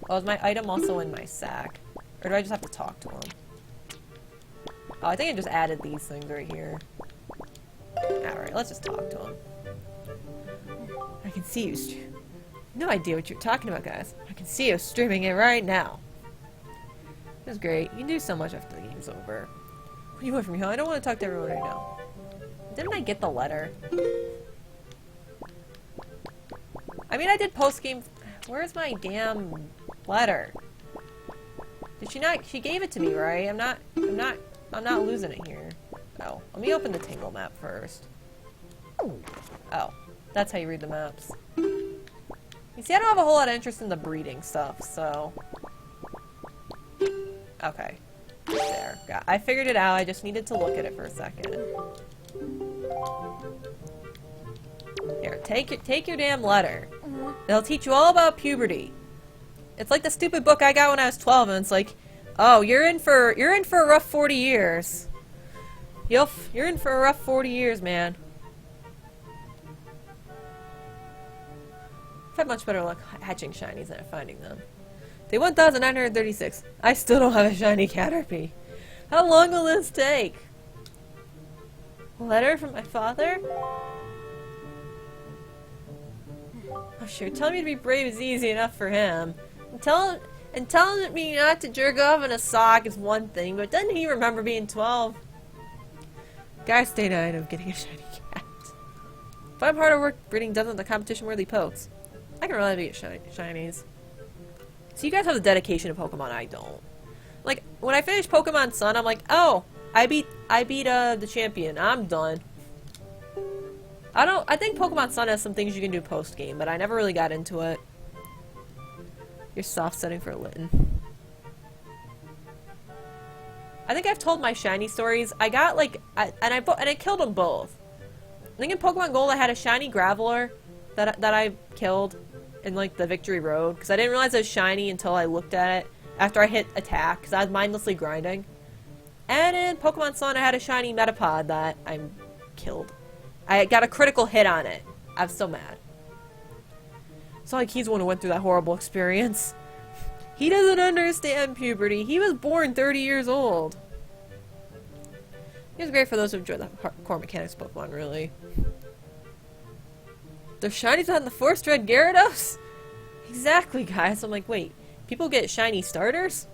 Oh, is my item also in my sack? Or do I just have to talk to him? Oh, I think I just added these things right here. Alright, let's just talk to him. I can see you no idea what you're talking about, guys. I can see you streaming it right now. That's great. You can do so much after the game's over. What do you want from me, huh? I don't want to talk to everyone right now. Didn't I get the letter? I mean, I did post-game... Where's my damn letter? Did she not... She gave it to me, right? I'm not losing it here. Oh, let me open the Tingle map first. Oh, that's how you read the maps. You see, I don't have a whole lot of interest in the breeding stuff, so... Okay. There. I figured it out, I just needed to look at it for a second. Here, take your damn letter. They'll teach you all about puberty. It's like the stupid book I got when I was 12, and it's like, oh, you're in for a rough 40 years. You're in for a rough 40 years, man. I've had much better luck hatching shinies than finding them. Day 1936. I still don't have a shiny Caterpie. How long will this take? A letter from my father? Oh, sure. Telling me to be brave is easy enough for him. And telling me not to jerk off in a sock is one thing, but doesn't he remember being 12? Guys, stay night of getting a shiny cat. If I'm hard at work breeding dozens of competition-worthy pokes, I can really get shinies. So you guys have the dedication to Pokemon, I don't. Like, when I finish Pokemon Sun, I'm like, oh, I beat the champion. I'm done. I think Pokemon Sun has some things you can do post-game, but I never really got into it. You're soft setting for a Litten. I think I've told my shiny stories. I got like, and I killed them both. I think in Pokemon Gold I had a shiny Graveler that I killed in like the Victory Road because I didn't realize it was shiny until I looked at it after I hit attack because I was mindlessly grinding. And in Pokemon Sun I had a shiny Metapod that I killed. I got a critical hit on it. I was so mad. It's not like he's the one who went through that horrible experience. He doesn't understand puberty. He was born 30 years old. He was great for those who enjoy the core mechanics of Pokemon, really. There's shinies on the Force Red Gyarados? Exactly, guys. I'm like, wait, people get shiny starters?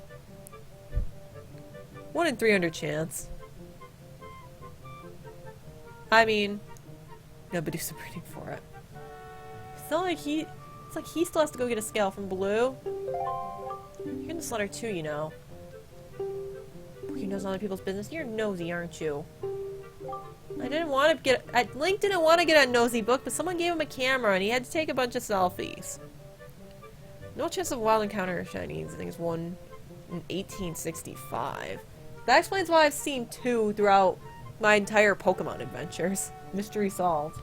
1 in 300 chance. I mean, nobody do some breeding for it. It's not like it's like he still has to go get a scale from Blue. You're in this letter too, you know. You know other people's business. You're nosy, aren't you? I didn't want to get... Link didn't want to get a nosy book, but someone gave him a camera and he had to take a bunch of selfies. No chance of wild encounter of shinies. I think it's 1 in 1865. That explains why I've seen 2 throughout my entire Pokemon adventures. Mystery solved.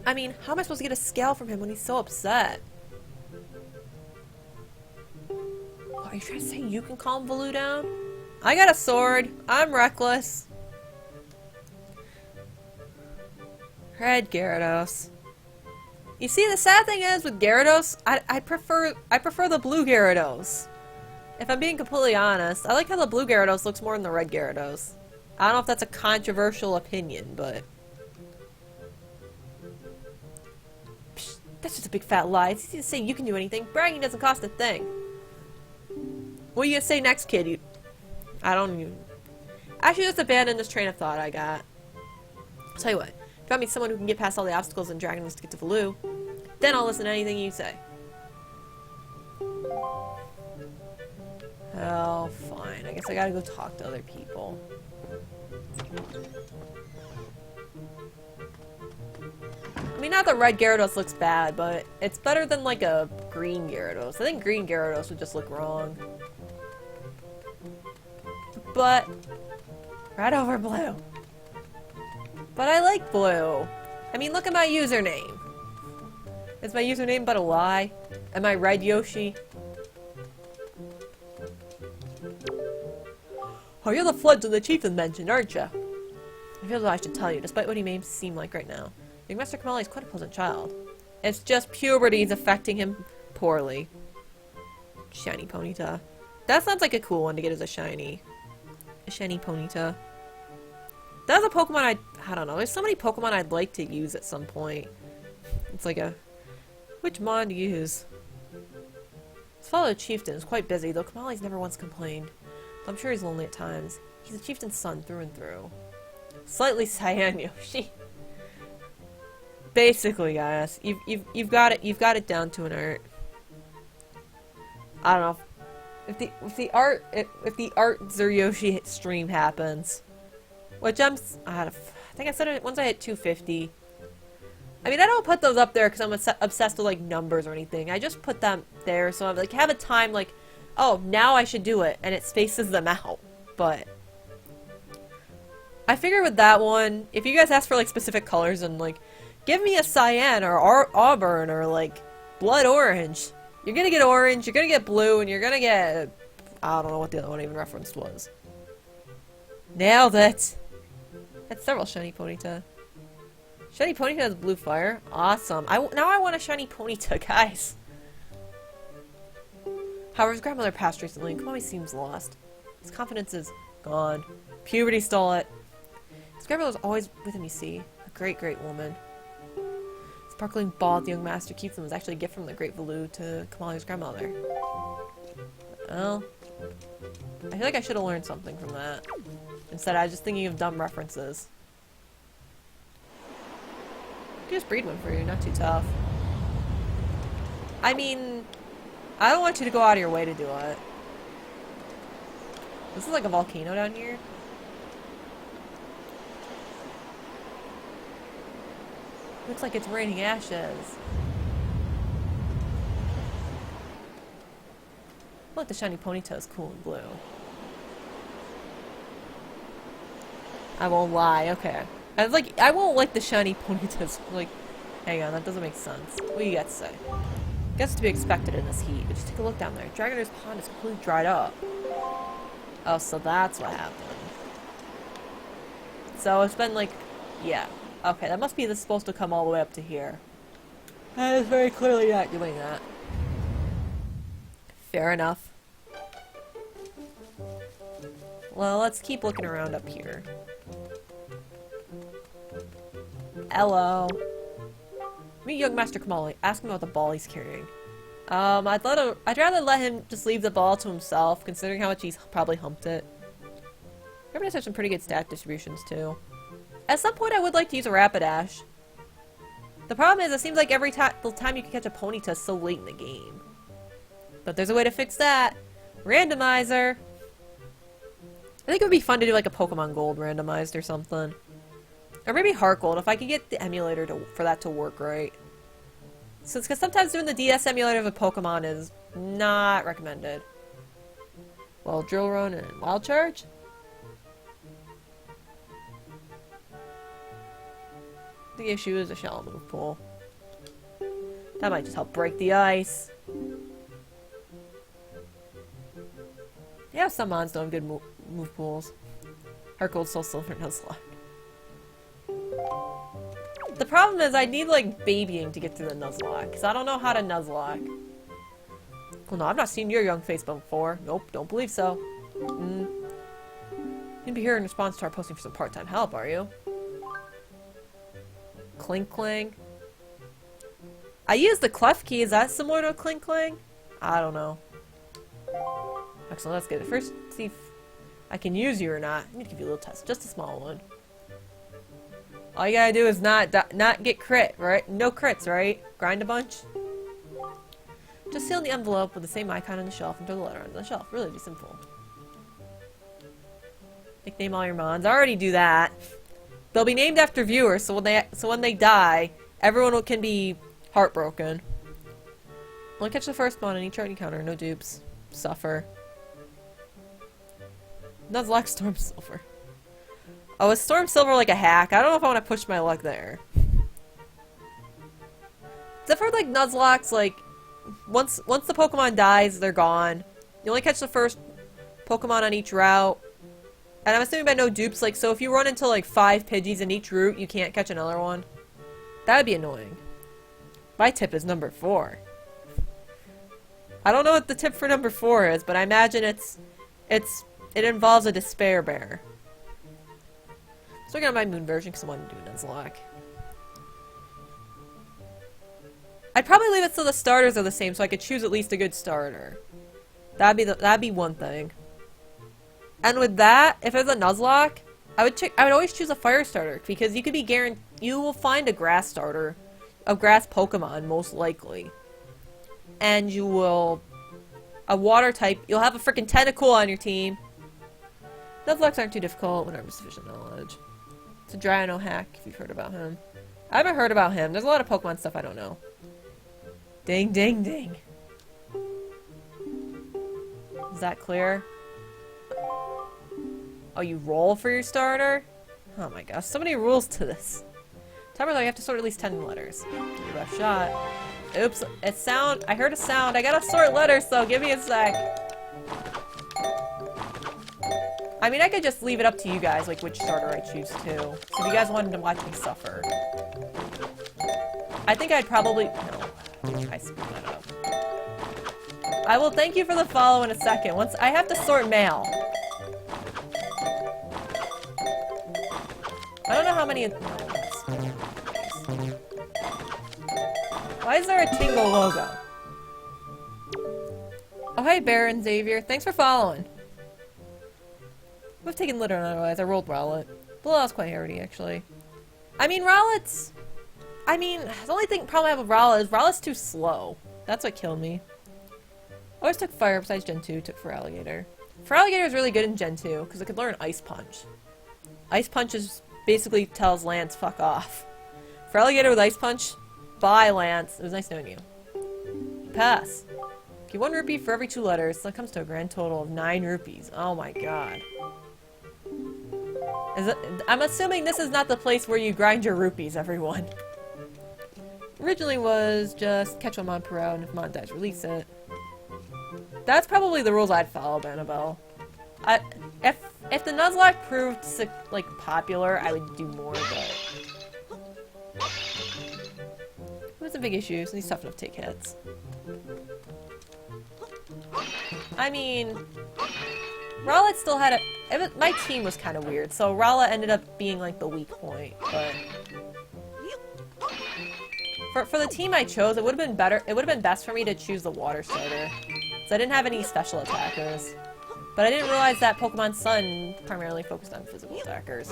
I mean, how am I supposed to get a scale from him when he's so upset? Are you trying to say you can calm Baloo down? I got a sword. I'm reckless. Red Gyarados. You see, the sad thing is with Gyarados, I prefer the blue Gyarados. If I'm being completely honest, I like how the blue Gyarados looks more than the red Gyarados. I don't know if that's a controversial opinion, but psh, that's just a big fat lie. It's easy to say you can do anything. Bragging doesn't cost a thing. What are you gonna say next, kid? I don't even... Actually, just abandon this train of thought I got. I'll tell you what. If you got me someone who can get past all the obstacles and Dragon Wings to get to Valoo, then I'll listen to anything you say. Oh, fine. I guess I gotta go talk to other people. I mean, not that red Gyarados looks bad, but it's better than, like, a green Gyarados. I think green Gyarados would just look wrong. But red over blue. But I like blue. I mean, look at my username. Is my username but a lie? Am I Red Yoshi? Oh, you're the Floods of the Chieftain mentioned, aren't you? I feel that I should tell you, despite what he may seem like right now. Young Master Kamali is quite a pleasant child. It's just puberty's affecting him poorly. Shiny Ponyta. That sounds like a cool one to get as a shiny. A shiny Ponyta. That's a Pokemon I don't know. There's so many Pokemon I'd like to use at some point. It's like a... Which Mon to use? His father, the Chieftain, is quite busy, though Kamali's never once complained. I'm sure he's lonely at times. He's a chieftain's son through and through. Slightly cyan Yoshi. Basically, guys, you've got it down to an art. I don't know if the art Zuryoshi stream happens, which I think I said it once I hit 250. I mean, I don't put those up there because I'm obsessed with like numbers or anything. I just put them there so I like have a time like, oh, now I should do it, and it spaces them out. But I figure with that one, if you guys ask for like specific colors and like, give me a cyan or auburn or like blood orange, you're gonna get orange, you're gonna get blue, and you're gonna get, I don't know what the other one even referenced was. Nailed it. That's several shiny Ponyta. Shiny Ponyta has blue fire. Awesome. Now I want a shiny Ponyta, guys. However, his grandmother passed recently, and Kamali seems lost. His confidence is gone. Puberty stole it. His grandmother's always with him, you see. A great, great woman. The sparkling ball the young master keeps them was actually a gift from the great Valoo to Kamali's grandmother. Well, I feel like I should have learned something from that. Instead, I was just thinking of dumb references. I could just breed one for you, not too tough. I mean, I don't want you to go out of your way to do it. This is like a volcano down here. Looks like it's raining ashes. Look, the shiny Ponyta is cool and blue. I won't lie, okay. I won't like the shiny Ponytas. Like, hang on, that doesn't make sense. What do you got to say? Guess to be expected in this heat, but just take a look down there. Dragonair's pond is completely dried up. Oh, so that's what happened. So it's been like, yeah. Okay, that must be this supposed to come all the way up to here. That is very clearly not doing that. Fair enough. Well, let's keep looking around up here. Hello. Meet young Master Kamali. Ask him about the ball he's carrying. I'd rather let him just leave the ball to himself, considering how much he's probably humped it. Rapidash has some pretty good stat distributions, too. At some point, I would like to use a Rapidash. The problem is, it seems like every time you can catch a Ponyta is so late in the game. But there's a way to fix that. Randomizer. I think it would be fun to do like a Pokemon Gold randomized or something. Or maybe Heart Gold, if I could get the emulator for that to work right. So it's because sometimes doing the DS emulator of a Pokemon is not recommended. Well, Drill Run and Wild Charge? The issue is a shallow move pool. That might just help break the ice. Yeah, some mons don't have good move pools. Heart Gold, Soul Silver, Nuzlocke. The problem is I need, like, babying to get through the Nuzlocke, because I don't know how to Nuzlocke. Well, no, I've not seen your young face before. Nope, don't believe so. You'd be here in response to our posting for some part-time help, are you? Clink Clang. I use the clef key. Is that similar to a Clink Clang? I don't know. Excellent, let's get it. First, see if I can use you or not. I need to give you a little test. Just a small one. All you gotta do is not get crit, right? No crits, right? Grind a bunch. Just seal the envelope with the same icon on the shelf and throw the letter on the shelf. Really be simple. Nickname all your mons. I already do that. They'll be named after viewers, so when they die, everyone can be heartbroken. Only catch the first mon on each art encounter. No dupes. Suffer. Nuzlocke Storm Silver. Oh, is Storm Silver like a hack? I don't know if I want to push my luck there. Except for like Nuzlocke's, like once the Pokemon dies, they're gone. You only catch the first Pokemon on each route. And I'm assuming by no dupes, like, so if you run into like 5 Pidgeys in each route, you can't catch another one. That would be annoying. My tip is number 4. I don't know what the tip for number 4 is, but I imagine it involves a despair bear. So I got my moon version because I wanted to do a Nuzlocke. I'd probably leave it so the starters are the same, so I could choose at least a good starter. That'd be one thing. And with that, if it's a Nuzlocke, I would always choose a fire starter because you could be guaranteed you will find a grass starter, a grass Pokemon most likely, and you will a water type. You'll have a freaking Tentacool on your team. Nuzlocks aren't too difficult when I have sufficient knowledge. It's a Drano hack if you've heard about him. I haven't heard about him. There's a lot of Pokemon stuff I don't know. Ding, ding, ding. Is that clear? Oh, you roll for your starter? Oh my gosh, so many rules to this. Timer though, you have to sort at least 10 letters. Give it a rough shot. Oops, I heard a sound. I gotta sort letters though, give me a sec. I mean, I could just leave it up to you guys, like which starter I choose to. So if you guys wanted to watch me suffer. I think I'd probably, no, I screwed that up. I will thank you for the follow in a second. Once I have to sort mail. I don't know how many. Why is there a Tingle logo? Oh, hey, Baron Xavier. Thanks for following. We've taken litter otherwise. I rolled Rowlet. The last quite hardy, actually. I mean, Rowlet's. I mean, the only problem I have with Rowlet is Rowlet's too slow. That's what killed me. I always took Fire besides Gen 2, took for Alligator. For Alligator is really good in Gen 2 because it could learn Ice Punch. Ice Punch is basically tells Lance fuck off. For Alligator with Ice Punch, bye Lance. It was nice knowing you. Pass. Get 1 rupee for every 2 letters, so that comes to a grand total of 9 rupees. Oh my god. I'm assuming this is not the place where you grind your rupees, everyone. Originally was just catch one mon per round, and if mon dies, release it. That's probably the rules I'd follow, Annabelle. If the Nuzlocke proved like popular, I would do more, but it was a big issue, so he's tough enough to take hits. I mean, Rowlet still had my team was kind of weird, so Rowlet ended up being like the weak point, but for the team I chose, it would have been better. It would have been best for me to choose the water starter, so I didn't have any special attackers. But I didn't realize that Pokemon Sun primarily focused on physical attackers.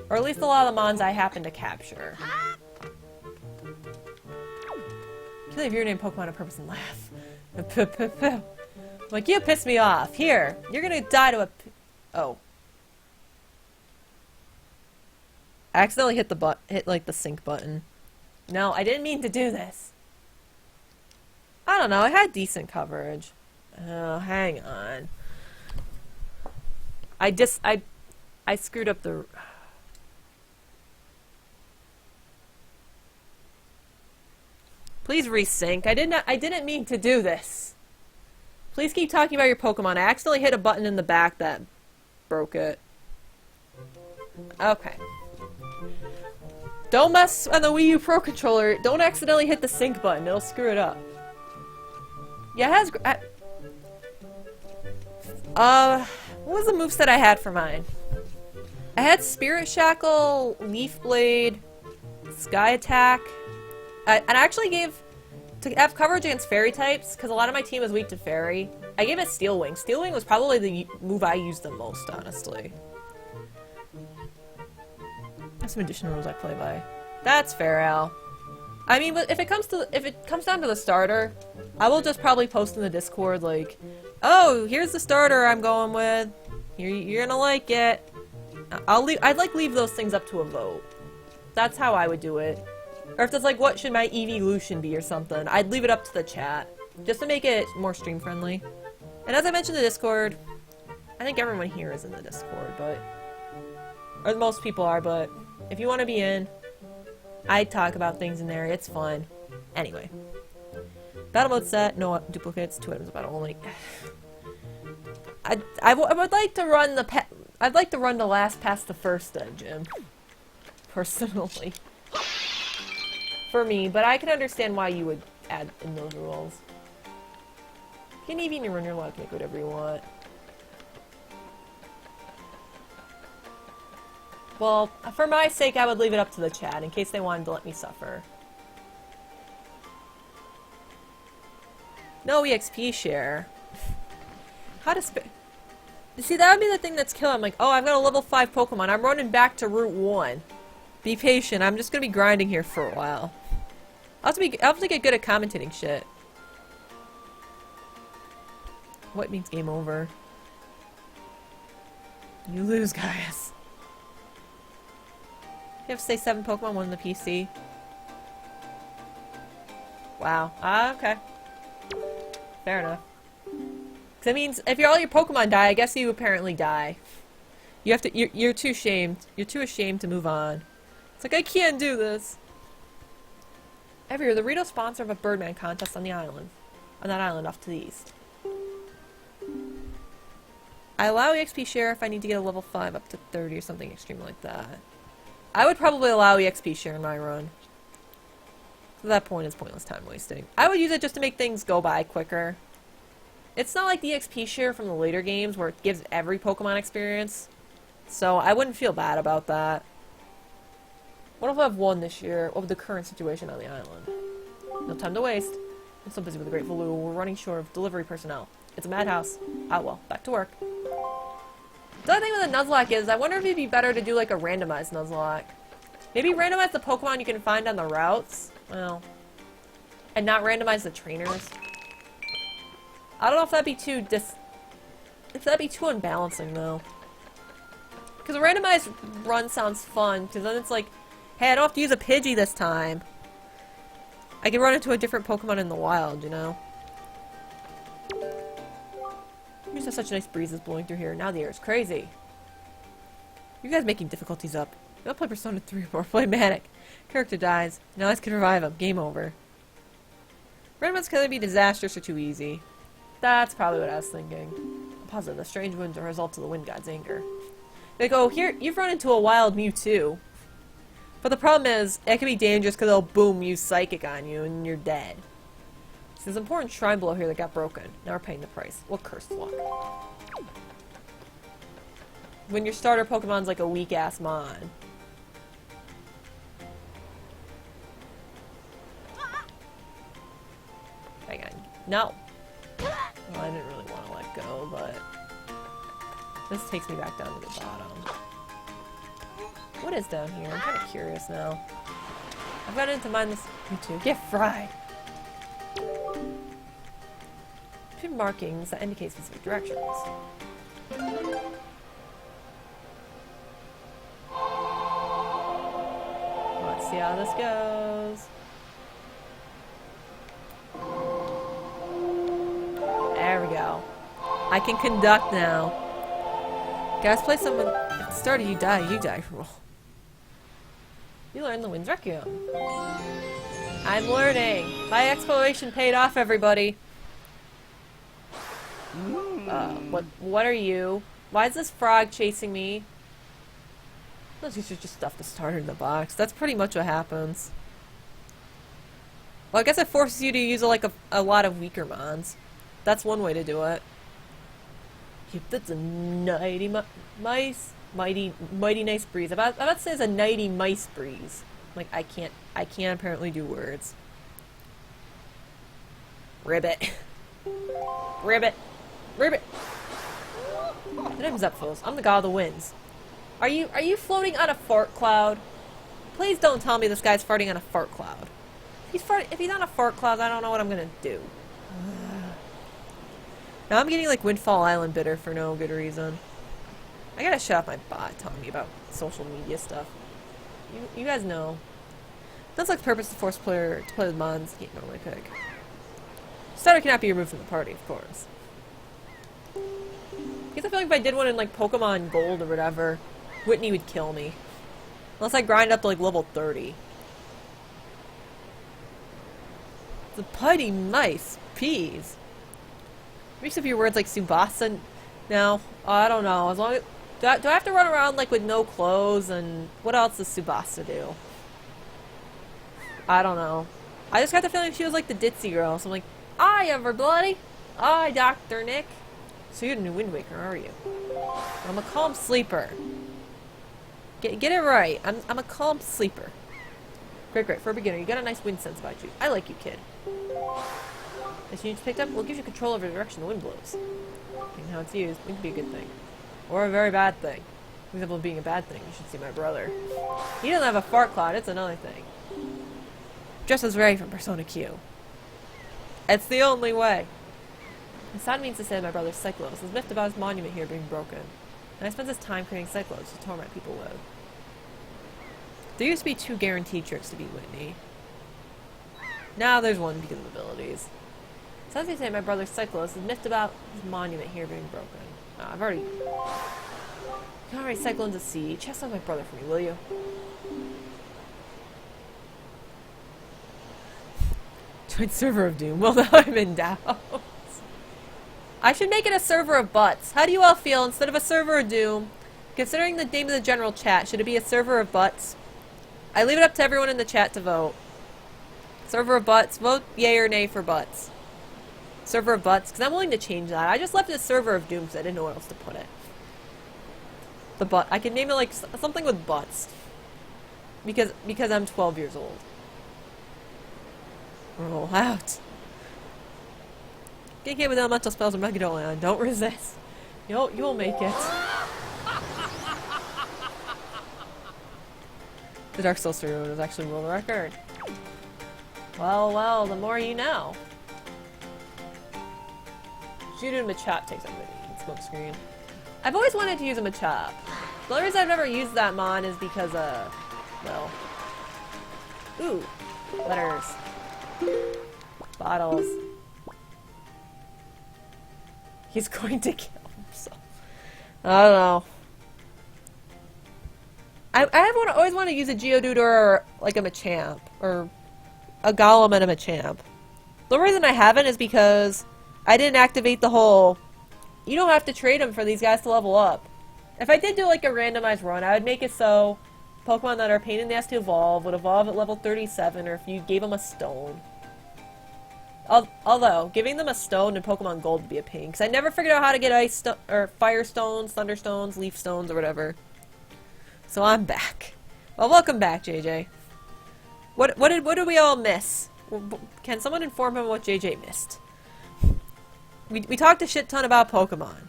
Or at least a lot of the mons I happened to capture. Kill a viewer named Pokemon on purpose and laugh. Like, you pissed me off. Here, you're gonna die to a... Oh. I accidentally hit the sync button. No, I didn't mean to do this. I don't know. It had decent coverage. Oh, hang on. I screwed up the... Please resync. I didn't mean to do this. Please keep talking about your Pokemon. I accidentally hit a button in the back that broke it. Okay. Don't mess on the Wii U Pro Controller. Don't accidentally hit the sync button. It'll screw it up. Yeah, it has... what was the moveset I had for mine? I had Spirit Shackle, Leaf Blade, Sky Attack. And I actually gave... To have coverage against Fairy types, because a lot of my team was weak to Fairy, I gave it Steel Wing. Steel Wing was probably the move I used the most, honestly. There's some additional rules I play by. That's fair, Al. I mean, but if it comes down to the starter, I will just probably post in the Discord, like, oh, here's the starter I'm going with. You're gonna like it. I'd leave those things up to a vote. That's how I would do it. Or if it's like, what should my evolution be or something, I'd leave it up to the chat. Just to make it more stream friendly. And as I mentioned in the Discord, I think everyone here is in the Discord, but... Or most people are, but if you want to be in, I talk about things in there. It's fun. Anyway. Battle mode set, no duplicates, 2 items of battle only. I would like to run the I'd like to run the last past the first dungeon. Personally. For me, but I can understand why you would add in those rules. You can even run your luck, make whatever you want. Well, for my sake, I would leave it up to the chat in case they wanted to let me suffer. No EXP share. How to see, that would be the thing that's killing. I'm like, oh, I've got a level 5 Pokemon. I'm running back to Route 1. Be patient. I'm just gonna be grinding here for a while. I'll have to get good at commentating shit. What means game over? You lose, guys. You have to stay 7 Pokemon, 1 in the PC. Wow. Okay. Fair enough. Because that means if all your Pokemon die, I guess you apparently die. You have to. You're too ashamed. You're too ashamed to move on. It's like, I can't do this. Every year, the Rito sponsor of a Birdman contest on the island. On that island off to the east. I allow EXP share if I need to get a level 5 up to 30 or something extreme like that. I would probably allow EXP share in my run. At that point, it's pointless time wasting. I would use it just to make things go by quicker. It's not like the EXP share from the later games where it gives every Pokemon experience. So I wouldn't feel bad about that. What if I've won this year over the current situation on the island? No time to waste. I'm so busy with the Grateful Lou. We're running short of delivery personnel. It's a madhouse. Ah well, back to work. The other thing with a Nuzlocke is, I wonder if it'd be better to do like a randomized Nuzlocke. Maybe randomize the Pokemon you can find on the routes. Well, and not randomize the trainers. I don't know if that'd be too unbalancing though. Because a randomized run sounds fun, because then it's like, hey, I don't have to use a Pidgey this time. I can run into a different Pokemon in the wild, you know? There's just such nice breezes blowing through here. Now the air is crazy. You guys making difficulties up. Don't play Persona 3 or play Manic. Character dies. Now let's can revive him. Game over. Randomize can either be disastrous or too easy. That's probably what I was thinking. I'm positive the strange winds are a result of the wind god's anger. They go, here, you've run into a wild Mewtwo. But the problem is, it can be dangerous because they'll boom, use Psychic on you, and you're dead. So there's an important shrine below here that got broken. Now we're paying the price. What cursed luck. When your starter Pokemon's like a weak-ass Mon. Hang on. No! Well, I didn't really want to let go, but... This takes me back down to the bottom. What is down here? I'm kind of curious now. I've got into mine this... Me too. Get fried! Two markings that indicate specific directions. Let's see how this goes. go. I can conduct now. Guys, play someone. At the start of you die rule. You learn the Wind's Requiem. I'm learning. My exploration paid off, everybody. What are you? Why is this frog chasing me? Those are just stuff the starter in the box. That's pretty much what happens. Well, I guess it forces you to use a lot of weaker mons. That's one way to do it. Yep, that's a mighty nice breeze. I'm about to say it's a nighty mice breeze. Like I can't apparently do words. Ribbit. Ribbit. Ribbit. The name's up, fools. I'm the god of the winds. Are you floating on a fart cloud? Please don't tell me this guy's farting on a fart cloud. If he's on a fart cloud, I don't know what I'm gonna do. Now I'm getting like Windfall Island bitter for no good reason. I gotta shut up my bot telling me about social media stuff. You guys know. That's like the purpose to force player to play with mons you can't normally pick. Starter cannot be removed from the party, of course. Because I feel like if I did one in like Pokemon Gold or whatever, Whitney would kill me. Unless I grind up to like level 30. The putty mice. Peas. Mix up your words like Subasa. No, I don't know. As long as do I have to run around like with no clothes, and what else does Subasa do? I don't know. I just got the feeling she was like the ditzy girl. So I'm like, "Hi, everybody. Hi, Dr. Nick. So you're the new Wind Waker, are you? I'm a calm sleeper. Get it right. I'm a calm sleeper. Great. For a beginner, you got a nice wind sense about you. I like you, kid. This unit's picked up will give you control over the direction the wind blows. And how it's used, it can be a good thing. Or a very bad thing. For example, of being a bad thing, you should see my brother. He doesn't have a fart cloud, it's another thing. Just as Ray from Persona Q. It's the only way. His sound means to say my brother Cyclos is myth about his monument here being broken. And I spent his time creating Cyclos to torment people with. There used to be 2 guaranteed tricks to beat Whitney. Now there's 1 because of abilities. So as I say, my brother Cyclos is myth about his monument here being broken. I've already... You can already cycle into sea. Chest on my brother for me, will you? Join server of Doom. Well, now I'm in doubt. I should make it a server of butts. How do you all feel? Instead of a server of Doom, considering the name of the general chat, should it be a server of butts? I leave it up to everyone in the chat to vote. Server of butts. Vote yay or nay for butts. Server of butts, because I'm willing to change that. I just left it a server of Doom because I didn't know where else to put it. The butt. I could name it like something with butts. Because I'm 12 years old. Roll out. Get hit with elemental spells or Megadolion. Don't resist. You'll make it. The Dark Souls 3 was actually world record. Well, the more you know. Shooting Machop takes everything in smoke screen. I've always wanted to use a Machop. The only reason I've never used that mon is because, well... Ooh. Letters. Bottles. He's going to kill himself. I don't know. I always want to use a Geodude or like a Machamp. Or a Golem and a Machamp. The reason I haven't is because I didn't activate the whole... You don't have to trade them for these guys to level up. If I did do like a randomized run, I would make it so Pokemon that are a pain in the ass to evolve would evolve at level 37, or if you gave them a stone. Although, giving them a stone in Pokemon Gold would be a pain, because I never figured out how to get or fire stones, thunder stones, leaf stones, or whatever. So I'm back. Well, welcome back, JJ. What did we all miss? Can someone inform him what JJ missed? We talked a shit ton about Pokemon.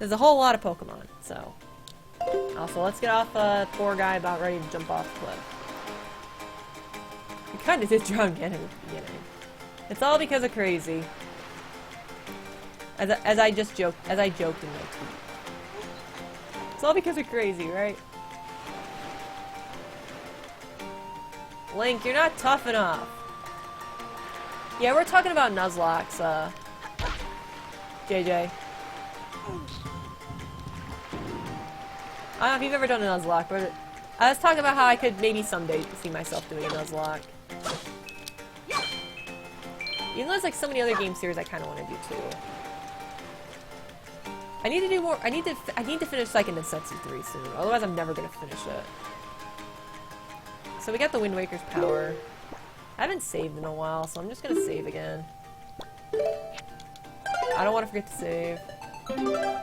There's a whole lot of Pokemon, so. Also, let's get off poor guy about ready to jump off the cliff. We kinda did drunk at the beginning. It's all because of crazy. As I joked in my tweet. It's all because of crazy, right? Link, you're not tough enough. Yeah, we're talking about Nuzlocke's JJ. I don't know if you've ever done a Nuzlocke, but I was talking about how I could maybe someday see myself doing a Nuzlocke. Even though there's like so many other game series I kind of want to do too. I need to do more. I need to finish Seiken Densetsu 3 soon. Otherwise, I'm never gonna finish it. So we got the Wind Waker's power. I haven't saved in a while, so I'm just gonna save again. I don't want to forget to save.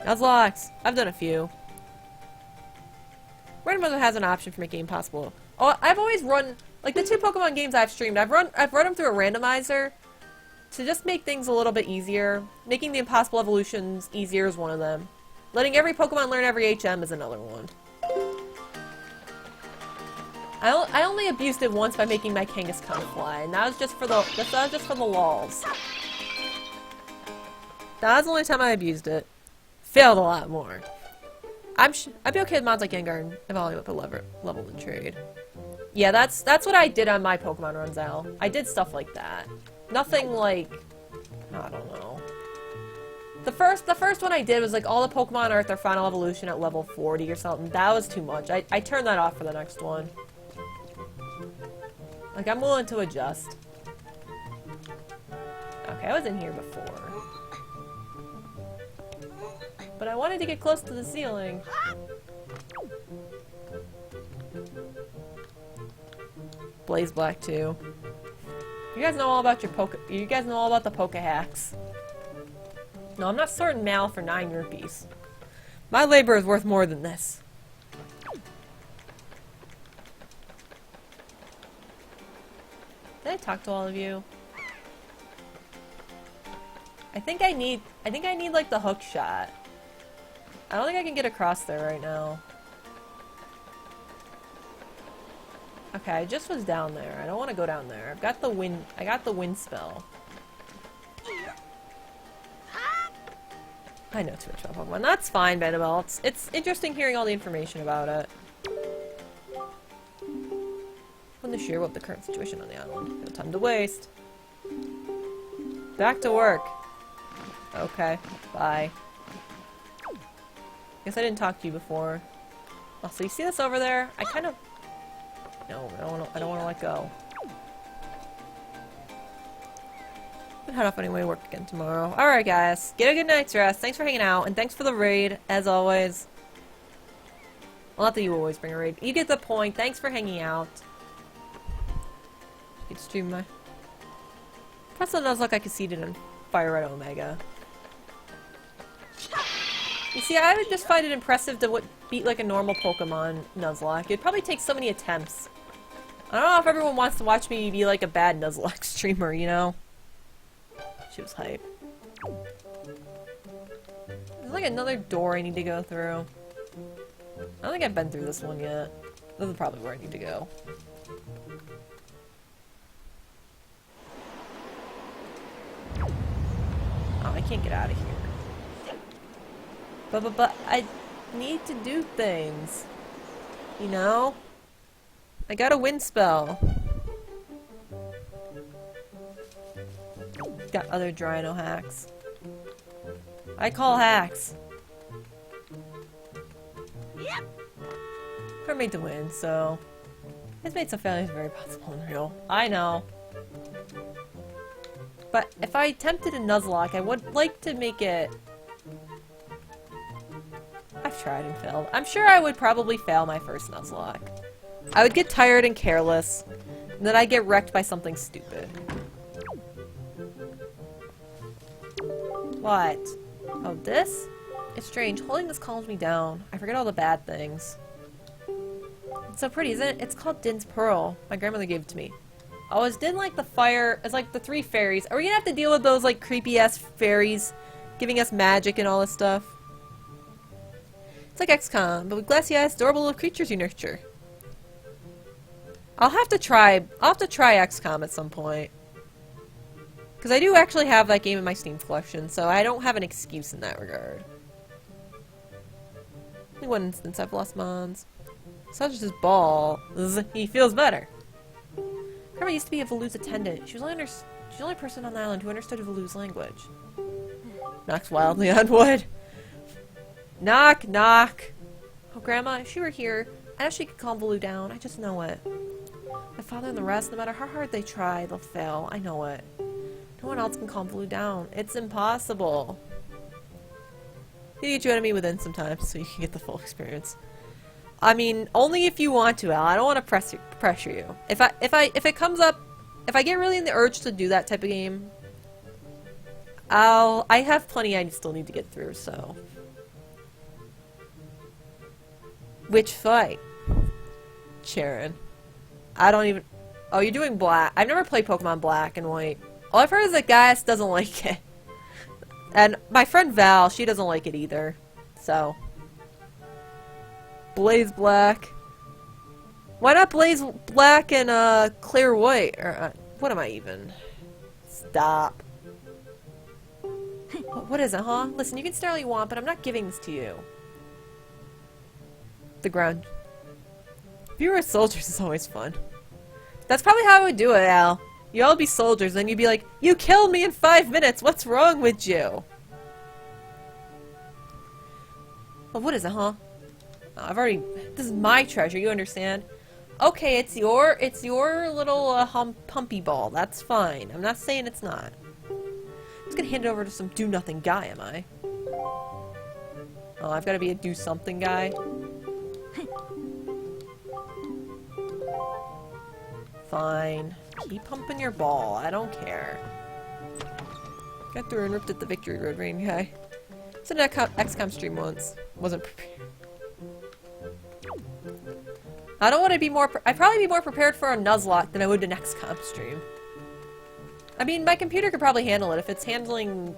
Nuzlocks! I've done a few. Randomizer has an option for making it impossible. Oh, I've always run, like the 2 Pokemon games I've streamed, I've run them through a randomizer to just make things a little bit easier. Making the impossible evolutions easier is one of them. Letting every Pokemon learn every HM is another one. I only abused it once by making my Kangaskhan fly, and that was just for the lols. That was the only time I abused it. Failed a lot more. I'd be okay with mods like Gengar and evolving up a level in trade. Yeah, that's what I did on my Pokemon runs, Al. I did stuff like that. Nothing like, I don't know. The first one I did was like all the Pokemon are at their final evolution at level 40 or something. That was too much. I turned that off for the next one. Like, I'm willing to adjust. Okay, I was in here before. But I wanted to get close to the ceiling. Blaze Black too. You guys know all about your you guys know all about the Poke hacks. No, I'm not sorting Mal for 9 rupees. My labor is worth more than this. Did I talk to all of you? I think I need like the hook shot. I don't think I can get across there right now. Okay, I just was down there. I don't want to go down there. I got the wind spell. I know too much about Pokemon. That's fine, Venabelle. It's interesting hearing all the information about it. When the share what the current situation on the island. No time to waste. Back to work. Okay, bye. Guess I didn't talk to you before. Oh, so you see this over there? I kind of... No, I don't want to let go. I'm gonna head off anyway, work again tomorrow. Alright guys, get a good night's rest. Thanks for hanging out, and thanks for the raid, as always. Well, not that you always bring a raid. You get the point. Thanks for hanging out. You can stream my... Plus it does look like I conceded on Fire Red Omega. You see, I would just find it impressive to beat like a normal Pokemon Nuzlocke. It'd probably take so many attempts. I don't know if everyone wants to watch me be like a bad Nuzlocke streamer, you know? She was hype. There's like another door I need to go through. I don't think I've been through this one yet. This is probably where I need to go. Oh, I can't get out of here. But I need to do things. You know? I got a wind spell. Got other Drino hacks. I call hacks. Yep. We're made to win, so... It's made some failures very possible and real. I know. But if I attempted a Nuzlocke, I would like to make it... I've tried and failed. I'm sure I would probably fail my first Nuzlocke. I would get tired and careless, and then I'd get wrecked by something stupid. What? Oh, this? It's strange. Holding this calms me down. I forget all the bad things. It's so pretty, isn't it? It's called Din's Pearl. My grandmother gave it to me. Oh, is Din like the fire? It's like the 3 fairies. Are we gonna have to deal with those like creepy-ass fairies giving us magic and all this stuff? It's like XCOM, but with glassy-eyes, adorable little creatures you nurture. I'll have to try XCOM at some point. Because I do actually have that game in my Steam collection, so I don't have an excuse in that regard. Only one instance I've lost mons. Such as his ball. He feels better. Grandma used to be a Valu's attendant. She was the only person on the island who understood Valu's language. Knocks wildly on wood. Knock, knock. Oh, Grandma, if she were here, I know she could calm Baloo down. I just know it. My father and the rest, no matter how hard they try, they'll fail. I know it. No one else can calm Baloo down. It's impossible. You get your enemy within sometimes, so you can get the full experience. I mean, only if you want to, Al. I don't want to pressure you. If it comes up, if I get really in the urge to do that type of game, I have plenty I still need to get through, so. Which fight? Sharon. I don't even... Oh, you're doing black. I've never played Pokemon Black and White. All I've heard is that Gaius doesn't like it. And my friend Val, she doesn't like it either. So. Blaze Black. Why not Blaze Black and Clear White? Or, what am I even? Stop. What is it, huh? Listen, you can stare all you want, but I'm not giving this to you. The ground. If you were soldiers, it's always fun. That's probably how I would do it, Al. You all be soldiers, and you'd be like, you killed me in 5 minutes, what's wrong with you? Well, what is it, huh? Oh, this is my treasure, you understand? Okay, it's your little humpy ball, that's fine. I'm not saying it's not. I'm just gonna hand it over to some do-nothing guy, am I? Oh, I've gotta be a do-something guy? Fine. Keep pumping your ball. I don't care. Got through and ripped at the Victory Road Rain guy. It's an XCOM stream once. Wasn't prepared. I don't want to be more... I'd probably be more prepared for a Nuzlocke than I would an XCOM stream. I mean, my computer could probably handle it. If it's handling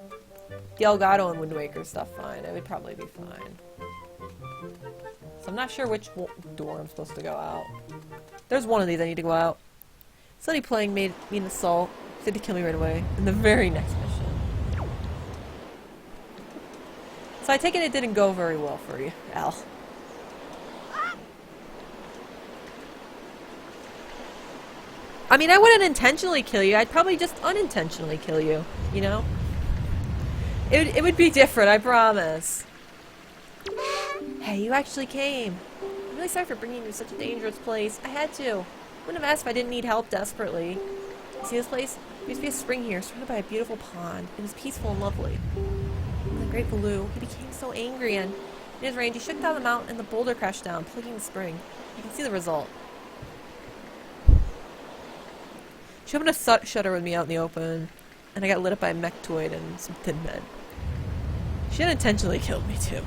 the Elgato and Wind Waker stuff fine, it would probably be fine. So I'm not sure which door I'm supposed to go out. There's one of these I need to go out. Somebody playing made me an assault. Said to kill me right away. In the very next mission. So I take it didn't go very well for you, Al. I mean, I wouldn't intentionally kill you. I'd probably just unintentionally kill you. You know? It would be different, I promise. Hey, you actually came. I'm really sorry for bringing you to such a dangerous place. I had to. Wouldn't have asked if I didn't need help desperately. See this place? There used to be a spring here, surrounded by a beautiful pond. It was peaceful and lovely. And the great Baloo, he became so angry and in his rage, he shook down the mountain and the boulder crashed down, plugging the spring. You can see the result. She opened a shutter with me out in the open, and I got lit up by a mechtoid and some thin men. She unintentionally killed me too.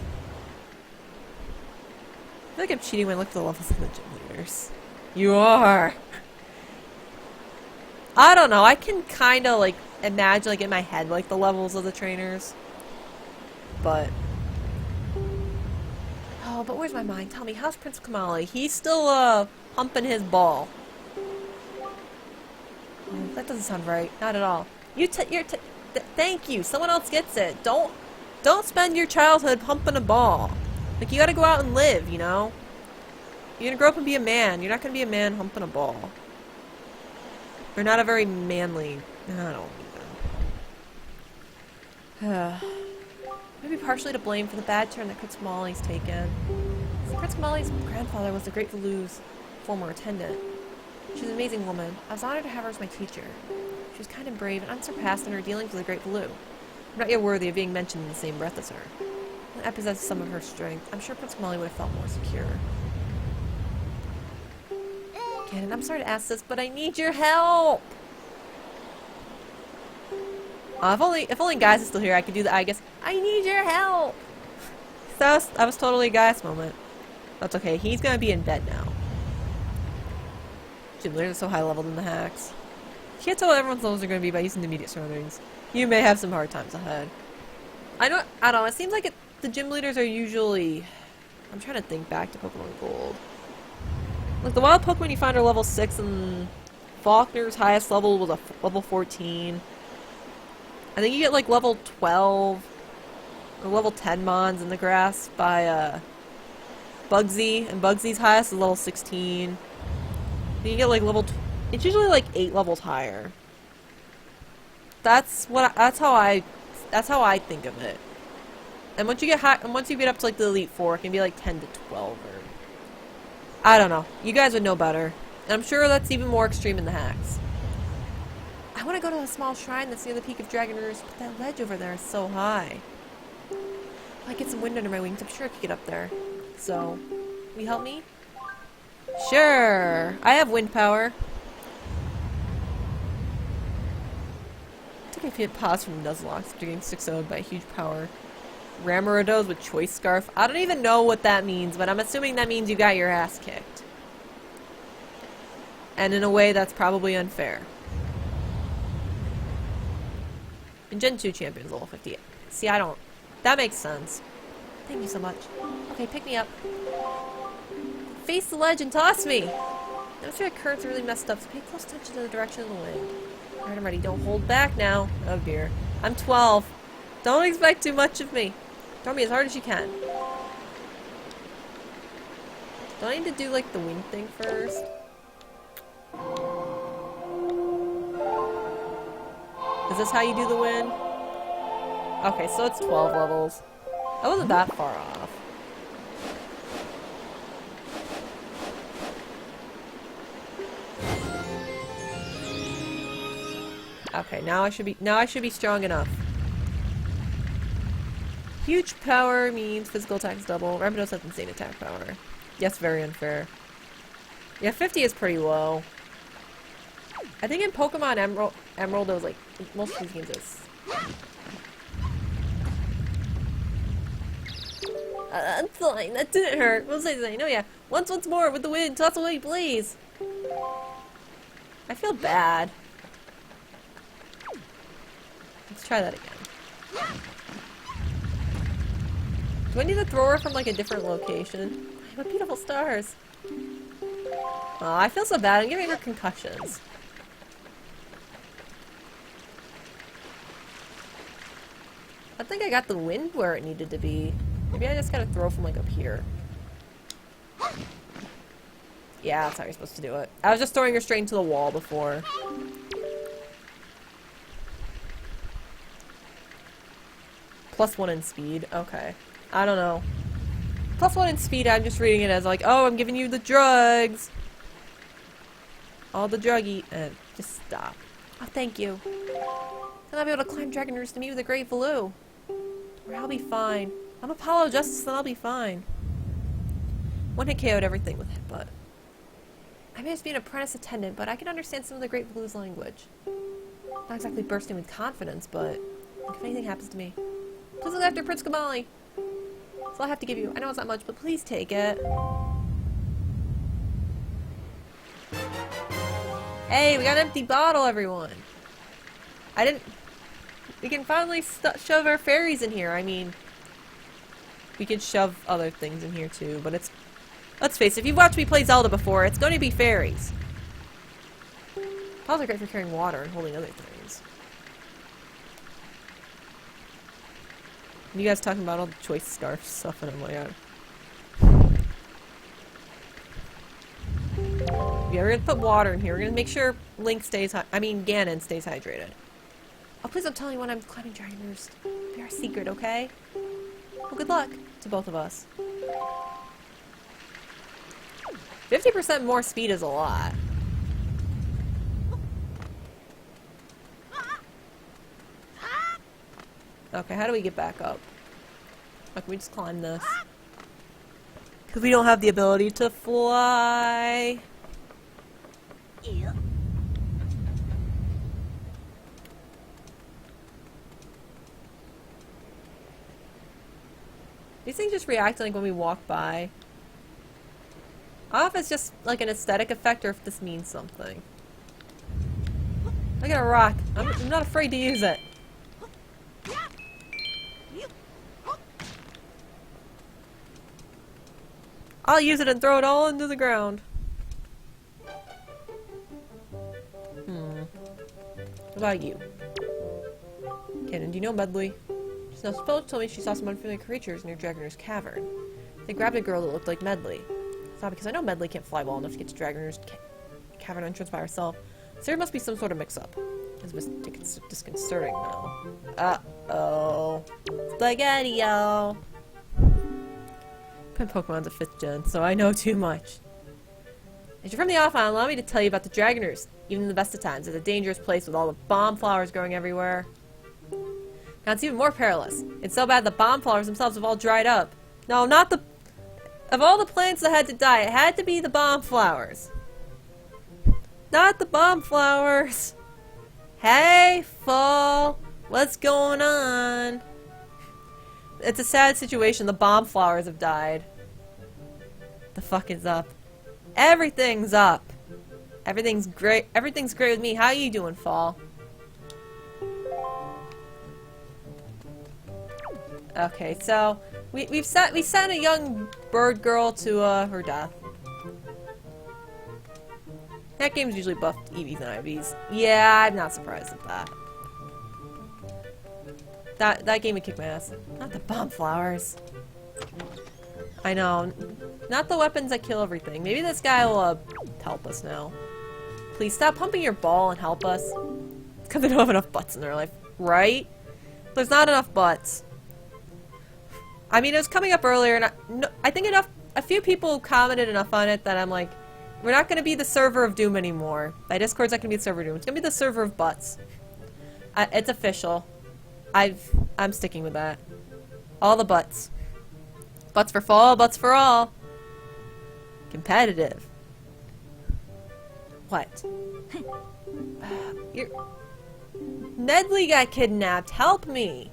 I feel like I'm cheating when I look at the levels of the gym leaders. You are! I don't know, I can kinda like imagine like in my head like the levels of the trainers. But... Oh, but where's my mind? Tell me, how's Prince Kamali? He's still humping his ball. Oh, that doesn't sound right. Not at all. Thank you. Someone else gets it. Don't spend your childhood pumping a ball. Like, you gotta go out and live, you know? You're gonna grow up and be a man. You're not gonna be a man humping a ball. You're not a very manly... I don't even... Maybe partially to blame for the bad turn that Prince Kamali's taken. Prince Kamali's grandfather was the great Valu's former attendant. She's an amazing woman. I was honored to have her as my teacher. She was kind and brave and unsurpassed in her dealings with the great Baloo. I'm not yet worthy of being mentioned in the same breath as her. When I possessed some of her strength, I'm sure Prince Kamali would have felt more secure. Ganon, I'm sorry to ask this, but I need your help! If only Gaius is still here, I could do that, I guess. I need your help! That was totally a Gaius moment. That's okay, he's gonna be in bed now. Gym leaders are so high leveled in the hacks. You can't tell what everyone's levels are going to be by using the immediate surroundings. You may have some hard times ahead. I don't know, it seems like the gym leaders are usually... I'm trying to think back to Pokemon Gold. Like, the wild Pokemon you find are level 6, and Faulkner's highest level was a level 14. I think you get, like, level 12, or level 10 Mons in the grass by, Bugsy, and Bugsy's highest is level 16. You get like it's usually like 8 levels higher. That's how I That's how I think of it. And once you get high, and once you get up to like the Elite Four, it can be like 10 to 12 or I don't know. You guys would know better. And I'm sure that's even more extreme in the hacks. I want to go to a small shrine that's near the peak of Dragon Roost, but that ledge over there is so high. If I get some wind under my wings, I'm sure I could get up there. So, will you help me? Sure! I have wind power. Took a few pause from the Nuzlocke after getting 6-0'd by a huge power. Ramarados with Choice Scarf. I don't even know what that means, but I'm assuming that means you got your ass kicked. And in a way that's probably unfair. And Gen 2 champion's level 50. See, I don't... That makes sense. Thank you so much. Okay, pick me up. Face the ledge and toss me! I'm sure the currents are really messed up, so pay close attention to the direction of the wind. Alright, I'm ready. Don't hold back now. Oh dear. I'm 12. Don't expect too much of me. Throw me as hard as you can. Do I need to do, like, the wind thing first? Is this how you do the wind? Okay, so it's 12 levels. That wasn't that far off. Okay, now I should be strong enough. Huge power means physical attacks double. Rampardos has insane attack power. Yes, very unfair. Yeah, 50 is pretty low. I think in Pokemon Emerald it was like, most of these games is. I'm fine, that didn't hurt. What was I saying? Oh yeah, once more with the wind, toss away, please. I feel bad. Let's try that again. Do I need to throw her from like a different location? What beautiful stars. Oh, I feel so bad. I'm giving her concussions. I think I got the wind where it needed to be. Maybe I just gotta throw from like up here. Yeah, that's how you're supposed to do it. I was just throwing her straight into the wall before. +1 in speed. Okay. I don't know. +1 in speed, I'm just reading it as like, oh, I'm giving you the drugs. All the druggy. Just stop. Oh, thank you. Then I'll be able to climb Dragon Roost to meet with the Great Valoo. Or I'll be fine. I'm Apollo Justice, then I'll be fine. One hit KO'd everything with Headbutt. I may just be an apprentice attendant, but I can understand some of the Great Valoo's language. Not exactly bursting with confidence, but if anything happens to me, please look after Prince Kamali. That's all I have to give you. I know it's not much, but please take it. Hey, we got an empty bottle, everyone. We can finally shove our fairies in here. I mean, we could shove other things in here too, but it's... Let's face it, if you've watched me play Zelda before, it's going to be fairies. Paws are great for carrying water and holding other things. You guys talking about all the choice scarf stuff, and I'm like, yeah, we're gonna put water in here. We're gonna make sure Ganon stays hydrated. Oh, please don't tell anyone I'm climbing Dragon Roost. Be our secret, okay? Well, good luck to both of us. 50% more speed is a lot. Okay, how do we get back up? Oh, can we just climb this? Because we don't have the ability to fly. These things just react like when we walk by. I don't know if it's just like an aesthetic effect or if this means something. Look at a rock. I'm not afraid to use it. I'll use it and throw it all into the ground. What about you? Cannon, do you know Medley? Philip told me she saw some unfamiliar creatures near Dragon Roost Cavern. They grabbed a girl that looked like Medley. It's not because I know Medley can't fly well enough to get to Dragon Roost Cavern entrance by herself. So there must be some sort of mix-up. It's disconcerting now. Uh-oh. Spaghetti-o. My Pokemon's a 5th gen, so I know too much. As you're from the offline, allow me to tell you about the Dragon Roost. Even in the best of times, it's a dangerous place with all the bomb flowers growing everywhere. Now it's even more perilous. It's so bad the bomb flowers themselves have all dried up. No, not the... Of all the plants that had to die, it had to be the bomb flowers. Not the bomb flowers. Hey, Fall. What's going on? It's a sad situation. The bomb flowers have died. The fuck is up? Everything's up. Everything's great. Everything's great with me. How you doing, Fall? Okay, so we sent a young bird girl to her death. That game's usually buffed EVs and IVs. Yeah, I'm not surprised at that. That game would kick my ass. Not the bomb flowers. I know. Not the weapons that kill everything. Maybe this guy will help us now. Please stop pumping your ball and help us. It's because they don't have enough butts in their life, right? There's not enough butts. I mean, it was coming up earlier, and I think a few people commented enough on it that I'm like, we're not going to be the server of Doom anymore. My Discord's not going to be the server of Doom. It's going to be the server of butts. It's official. I'm sticking with that. All the butts. Butts for fall, butts for all. Competitive. What? Nedley got kidnapped. Help me.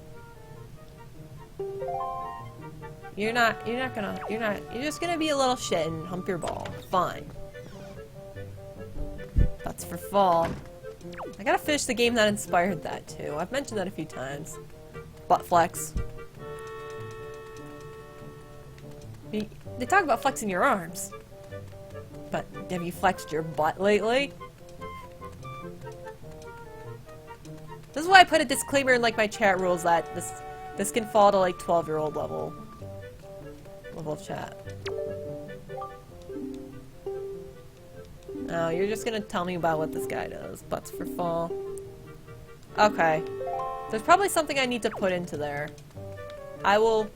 You're just gonna be a little shit and hump your ball. Fine. Butts for fall. I gotta finish the game that inspired that too. I've mentioned that a few times. Butt flex. They talk about flexing your arms. But have you flexed your butt lately? This is why I put a disclaimer in like my chat rules that this can fall to like 12-year-old level of chat. Oh, you're just gonna tell me about what this guy does. Butts for fall. Okay. There's probably something I need to put into there. I will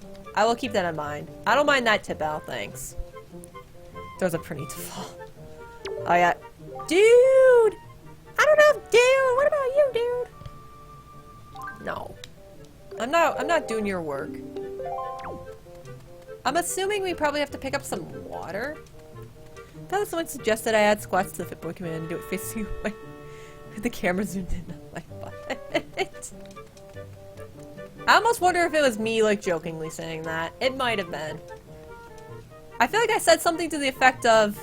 keep that in mind. I don't mind that tip out, thanks. Those are pretty to fall. Oh yeah. Dude! I don't know, dude! What about you, dude? No. I'm not doing your work. I'm assuming we probably have to pick up some water. I thought someone suggested I add squats to the Fitboy command and do it facing away. The camera zoomed in on my butt. I almost wonder if it was me, like, jokingly saying that. It might have been. I feel like I said something to the effect of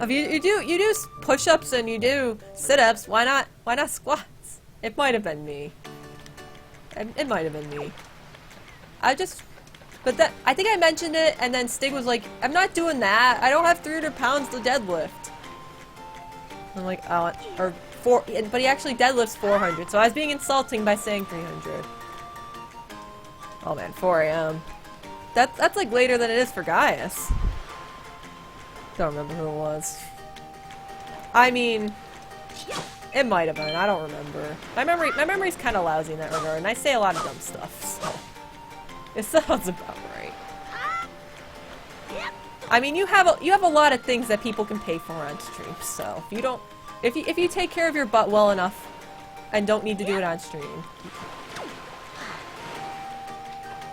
you do push-ups and you do sit-ups. Why not squats? It might have been me. It might have been me. But that, I think I mentioned it, and then Stig was like, I'm not doing that. I don't have 300 pounds to deadlift. I'm like, oh, or 4, but he actually deadlifts 400, so I was being insulting by saying 300. Oh man, 4 AM. That's like later than it is for Gaius. Don't remember who it was. I mean, it might have been. I don't remember. My memory's kind of lousy in that regard, and I say a lot of dumb stuff. So it sounds about right. I mean, you have a lot of things that people can pay for on stream. So if you take care of your butt well enough, and don't need to do it on stream.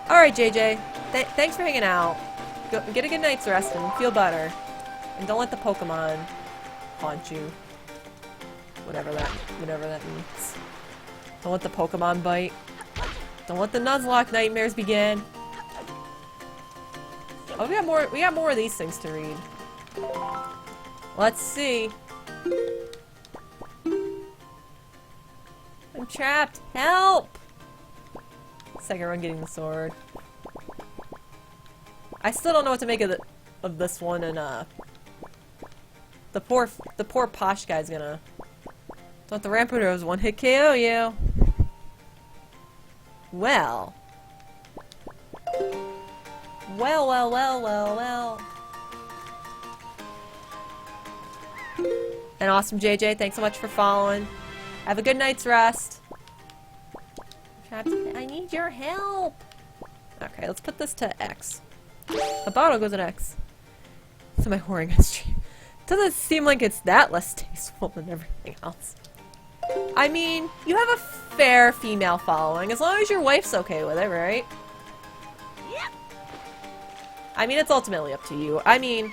All right, JJ. Thanks for hanging out. Get a good night's rest and feel better. And don't let the Pokemon haunt you. Whatever that means. Don't let the Pokemon bite. Don't let the Nuzlocke nightmares begin. Oh, we got more of these things to read. Let's see. I'm trapped. Help! Second run getting the sword. I still don't know what to make of this one, and the poor Posh guy's gonna. Don't the Rampardos one-hit KO you. Well. And awesome JJ, thanks so much for following. Have a good night's rest. Captain, I need your help. Okay, let's put this to X. A bottle goes in X. So my whoring history. Doesn't seem like it's that less tasteful than everything else. I mean, you have a fair female following, as long as your wife's okay with it, right? Yep. I mean, it's ultimately up to you. I mean,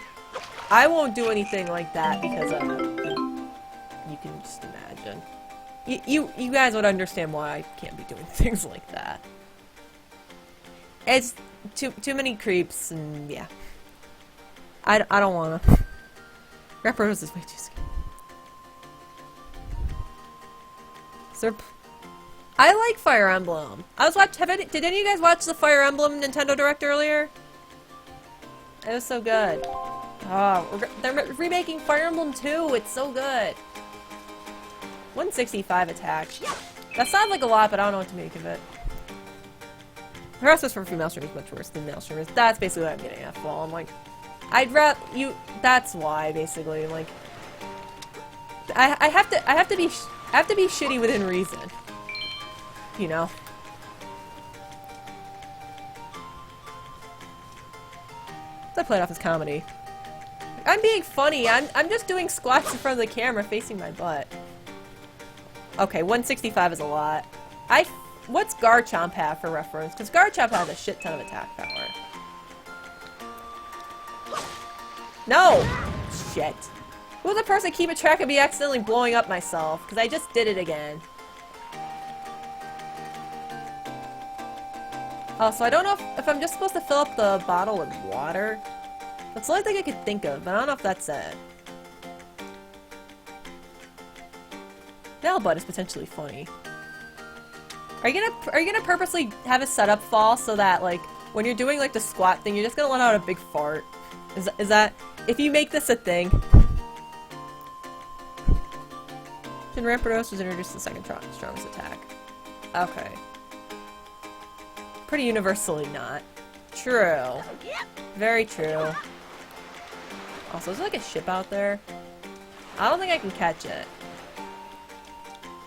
I won't do anything like that because of it. You can just imagine. You guys would understand why I can't be doing things like that. It's too many creeps, and yeah. I don't wanna. Rapper Rose is way too scary. I like Fire Emblem. Did any of you guys watch the Fire Emblem Nintendo Direct earlier? It was so good. Oh, they're remaking Fire Emblem 2. It's so good. 165 attack. That sounds like a lot, but I don't know what to make of it. Harassment for female streamers is much worse than male streamers. That's basically what I'm getting at, Fall. I'm like, I'd rather you. That's why, basically, like, I have to be shitty within reason. You know. I played off as comedy. I'm being funny. I'm just doing squats in front of the camera, facing my butt. Okay, 165 is a lot. What's Garchomp have for reference? Because Garchomp has a shit ton of attack power. No! Shit. Who's the person keeping track of me accidentally blowing up myself? Because I just did it again. Oh, so I don't know if I'm just supposed to fill up the bottle with water. That's the only thing I could think of, but I don't know if that's it. Nail butt is potentially funny. Are you gonna purposely have it set up, Fall, so that, like, when you're doing, like, the squat thing, you're just gonna let out a big fart? Is that... If you make this a thing... Rampardos was introduced to the second strongest attack. Okay. Pretty universally not. True. Very true. Also, is there, like, a ship out there? I don't think I can catch it.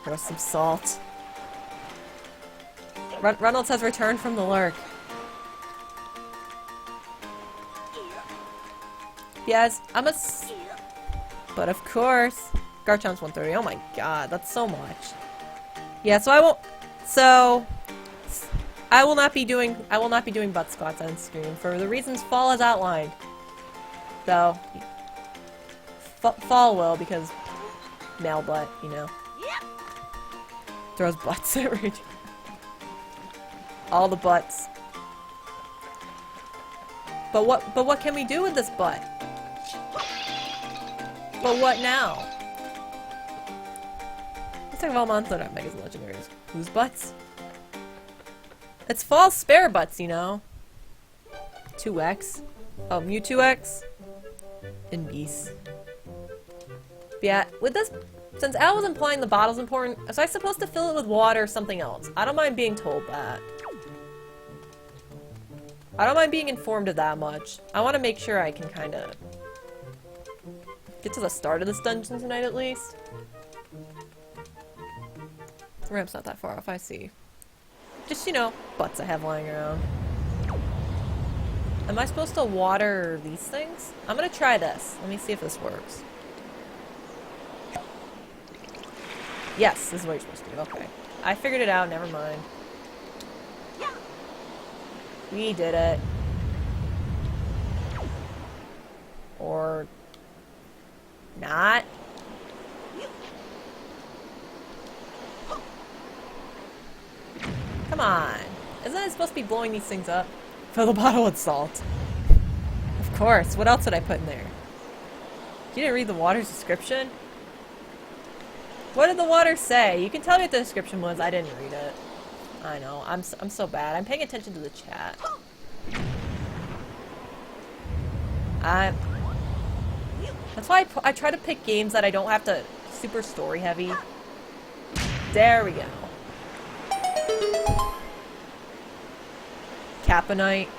Throw some salt. Reynolds has returned from the lurk. Yes, but of course. Garchomp's 130. Oh my god, that's so much. Yeah, so I will not be doing butt squats on screen for the reasons Fall has outlined. Though Fall will, because male butt, you know. Throws butts at Rage. All the butts. But what can we do with this butt? But what now? Let's talk about monster not megas and legendaries. Whose butts? It's Fall's spare butts, you know. 2x. Oh, Mewtwo X. And Beast. Yeah, with this, since Al was implying the bottle's important, was I supposed to fill it with water or something else? I don't mind being told that. I don't mind being informed of that much. I want to make sure I can kind of get to the start of this dungeon tonight, at least. The ramp's not that far off, I see. Just, you know, butts I have lying around. Am I supposed to water these things? I'm gonna try this. Let me see if this works. Yes, this is what you're supposed to do. Okay. I figured it out, never mind. We did it. Or... not? Come on. Isn't it supposed to be blowing these things up? Fill the bottle with salt. Of course. What else did I put in there? You didn't read the water's description? What did the water say? You can tell me what the description was. I didn't read it. I know. I'm so bad. I'm paying attention to the chat. That's why I try to pick games that I don't have to super story heavy. There we go. Caponite.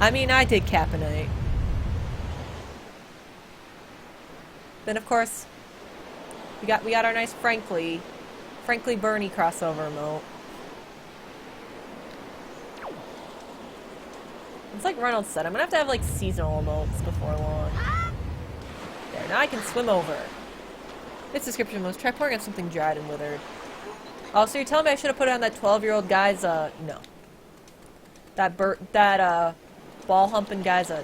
I mean, I did Caponite. Then of course, we got our nice Frankly Frankly Bernie crossover emote. It's like Reynolds said, I'm gonna have to have like seasonal emotes before long. There, now I can swim over. Its description was, try pouring on something dried and withered. Oh, so you're telling me I should have put it on that 12-year-old guy's, no. That ball humping guy's, no.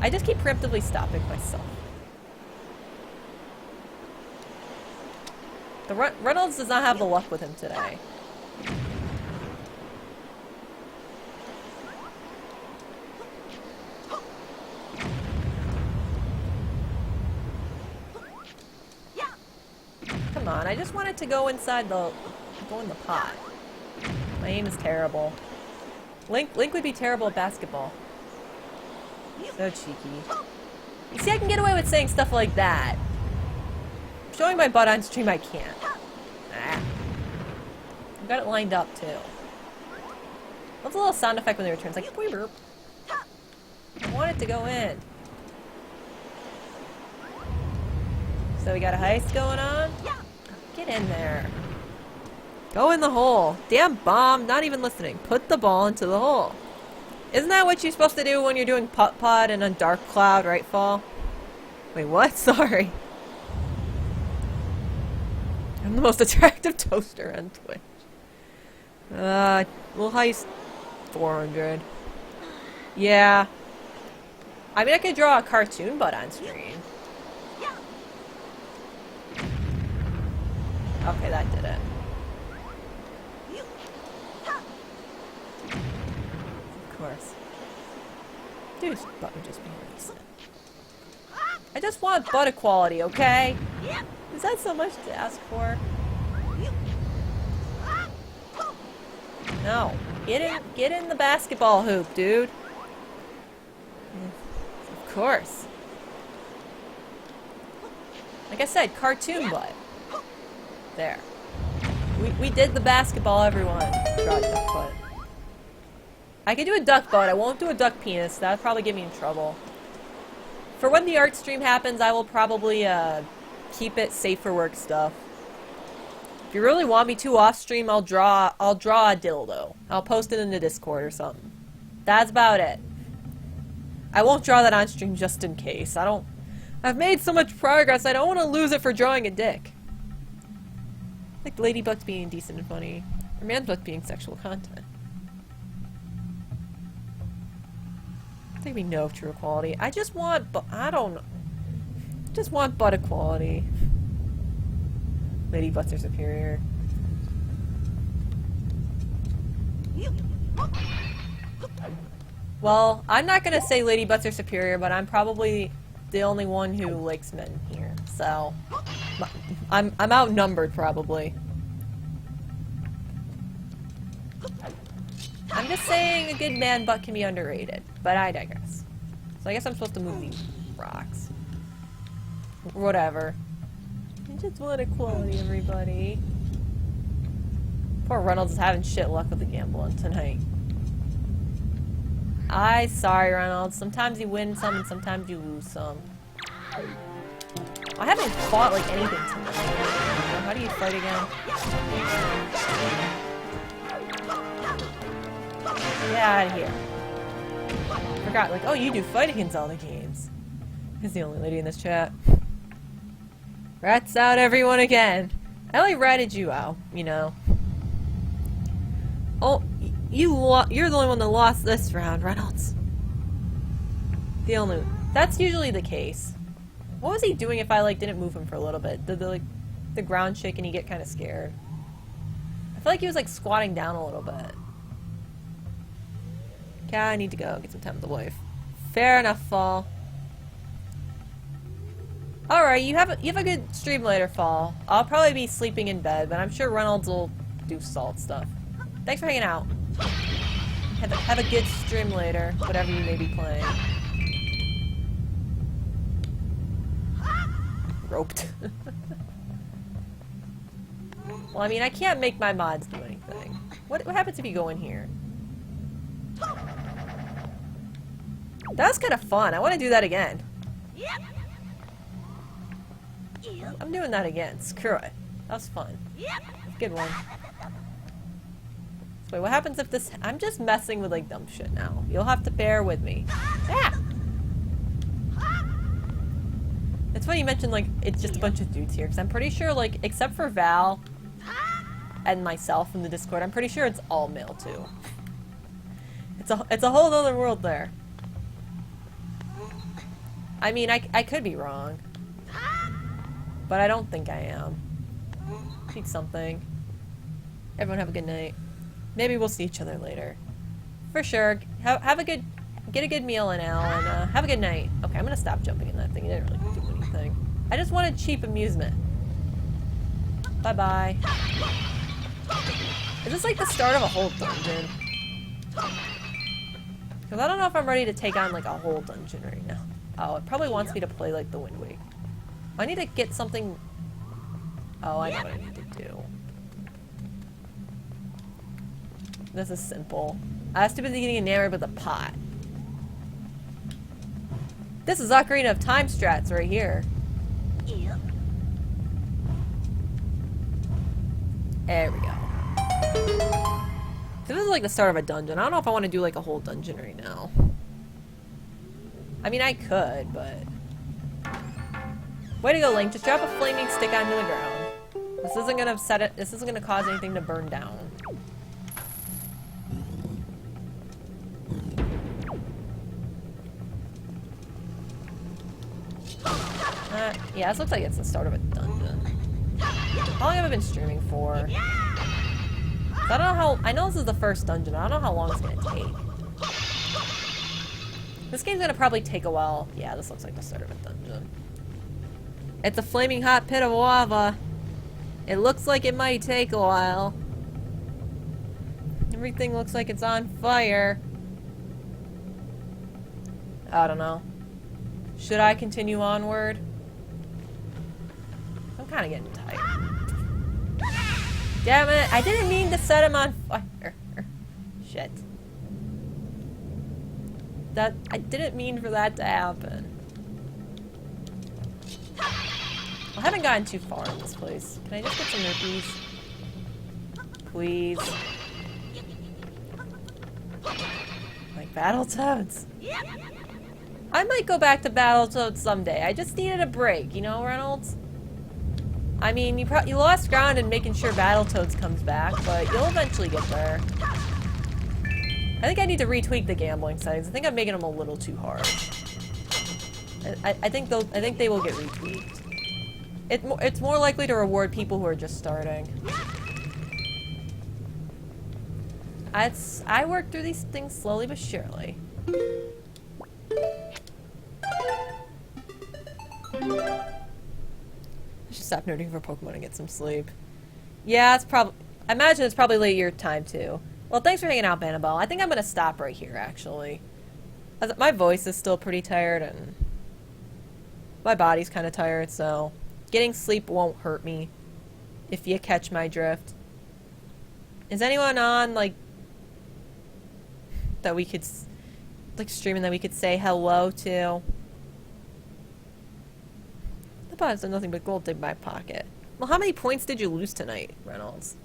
I just keep preemptively stopping myself. Reynolds does not have the luck with him today. Come on, I just wanted to go inside go in the pot. My aim is terrible. Link would be terrible at basketball. So cheeky. You see, I can get away with saying stuff like that. Showing my butt on stream, I can't. Ah. I've got it lined up, too. What's a little sound effect when they return? It's like, boop, boop. I want it to go in. So we got a heist going on? Get in there. Go in the hole. Damn bomb, not even listening. Put the ball into the hole. Isn't that what you're supposed to do when you're doing putt-putt in a dark cloud, right, Fall? Wait, what? Sorry. I'm the most attractive toaster on Twitch. Little heist 400. Yeah. I mean, I could draw a cartoon butt on screen. Okay, that did it. Of course. Dude's butt would just be recent. I just want butt equality, okay? Is that so much to ask for? No. Get in the basketball hoop, dude. Of course. Like I said, cartoon butt. There. We did the basketball, everyone. Draw a duck butt. I can do a duck butt. I won't do a duck penis. That would probably get me in trouble. For when the art stream happens, I will probably keep it safe for work stuff. If you really want me to off stream, I'll draw a dildo. I'll post it in the Discord or something. That's about it. I won't draw that on stream just in case. I've made so much progress, I don't want to lose it for drawing a dick. Like lady butts being decent and funny, or man butts being sexual content. I think we know of true equality. I just want, I don't know. Just want butt equality. Lady butts are superior. Well, I'm not gonna say lady butts are superior, but I'm probably the only one who likes men here, so I'm outnumbered probably. I'm just saying a good man butt can be underrated, but I digress. So I guess I'm supposed to move these rocks. Whatever. I just want equality, everybody. Poor Reynolds is having shit luck with the gambling tonight. Sorry, Reynolds. Sometimes you win some and sometimes you lose some. I haven't fought like anything tonight. How do you fight again? Get out of here. Forgot, like, oh, you do fighting in Zelda games. He's the only lady in this chat. Rats out everyone again. I only ratted you out, you know. Oh, you're the only one that lost this round, Reynolds. That's usually the case. What was he doing if I, like, didn't move him for a little bit? Did the ground shake and he get kind of scared? I feel like he was, like, squatting down a little bit. Okay, I need to go get some time with the wife. Fair enough, Fall. Alright, you have a good stream later, Fall. I'll probably be sleeping in bed, but I'm sure Reynolds will do salt stuff. Thanks for hanging out. Have a good stream later, whatever you may be playing. Roped. Well, I mean, I can't make my mods do anything. What happens if you go in here? That was kind of fun. I want to do that again. I'm doing that again. Screw it. That was fun. Good one. So wait, what happens if this... I'm just messing with, like, dumb shit now. You'll have to bear with me. Ah! It's funny you mentioned, like, it's just a bunch of dudes here, because I'm pretty sure, like, except for Val and myself in the Discord, I'm pretty sure it's all male, too. It's a whole other world there. I mean, I could be wrong. But I don't think I am. Need something. Everyone have a good night. Maybe we'll see each other later. For sure. Have a good... Get a good meal in, Al, and have a good night. Okay, I'm gonna stop jumping in that thing. It didn't really do anything. I just wanted cheap amusement. Bye-bye. Is this like the start of a whole dungeon? Because I don't know if I'm ready to take on like a whole dungeon right now. Oh, it probably wants me to play like the Wind Waker. I need to get something... Oh, I know what I need to do. This is simple. I was too busy getting enamored with the pot. This is Ocarina of Time strats right here. There we go. So this is like the start of a dungeon. I don't know if I want to do like a whole dungeon right now. I mean, I could, but... Way to go, Link. Just drop a flaming stick onto the ground. This isn't gonna upset it. This isn't gonna cause anything to burn down. Yeah, this looks like it's the start of a dungeon. How long have I been streaming for? I don't know how... I know this is the first dungeon. I don't know how long it's gonna take. This game's gonna probably take a while. Yeah, this looks like the start of a dungeon. It's a flaming hot pit of lava. It looks like it might take a while. Everything looks like it's on fire. I don't know. Should I continue onward? I'm kind of getting tired. Damn it! I didn't mean to set him on fire. Shit. I didn't mean for that to happen. I haven't gotten too far in this place. Can I just get some rupees? Please. Like Battletoads. I might go back to Battletoads someday. I just needed a break, you know, Reynolds? I mean, you lost ground in making sure Battletoads comes back, but you'll eventually get there. I think I need to retweak the gambling settings. I think I'm making them a little too hard. I think they will get retweaked. It's more likely to reward people who are just starting. I work through these things slowly but surely. I should stop nerding for Pokemon and get some sleep. Yeah, it's probably... I imagine it's probably late your time, too. Well, thanks for hanging out, Banabelle. I think I'm gonna stop right here, actually. My voice is still pretty tired, and... my body's kind of tired, so... getting sleep won't hurt me. If you catch my drift. Is anyone on, like... that we could... like, streaming that we could say hello to? The bot's done nothing but gold dig my pocket. Well, how many points did you lose tonight, Reynolds?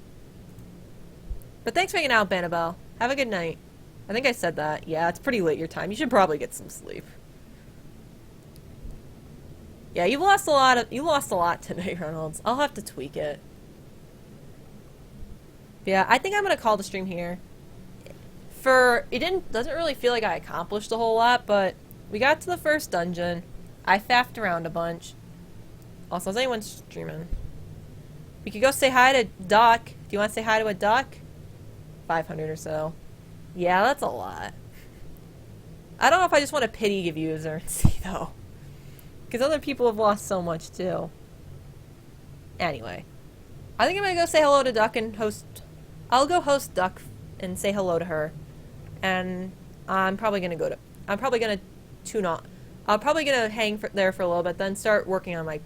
But thanks for hanging out, Banabelle. Have a good night. I think I said that. Yeah, it's pretty late your time. You should probably get some sleep. Yeah, you lost a lot tonight, Reynolds. I'll have to tweak it. Yeah, I think I'm gonna call the stream here. Doesn't really feel like I accomplished a whole lot, but we got to the first dungeon. I faffed around a bunch. Also, is anyone streaming? We could go say hi to Duck. Do you want to say hi to a duck? 500 or so. Yeah, that's a lot. I don't know if I just want to pity give user and see though. Because other people have lost so much too. Anyway. I think I'm going to go say hello to Duck and host... I'll go host Duck and say hello to her. And I'm probably going to go to... I'm probably going to tune on... I'm probably going to hang there for a little bit, then start working on my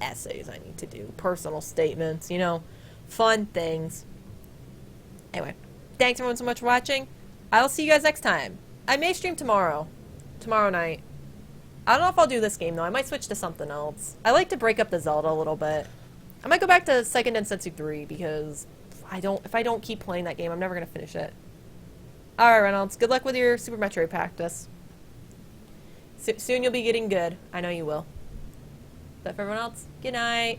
essays I need to do. Personal statements, you know. Fun things. Anyway. Thanks everyone so much for watching. I'll see you guys next time. I may stream tomorrow. Tomorrow night. I don't know if I'll do this game though. I might switch to something else. I like to break up the Zelda a little bit. I might go back to Seiken Densetsu 3 because if I don't keep playing that game, I'm never gonna finish it. Alright, Reynolds, good luck with your Super Metroid practice. Soon you'll be getting good. I know you will. But for everyone else, good night.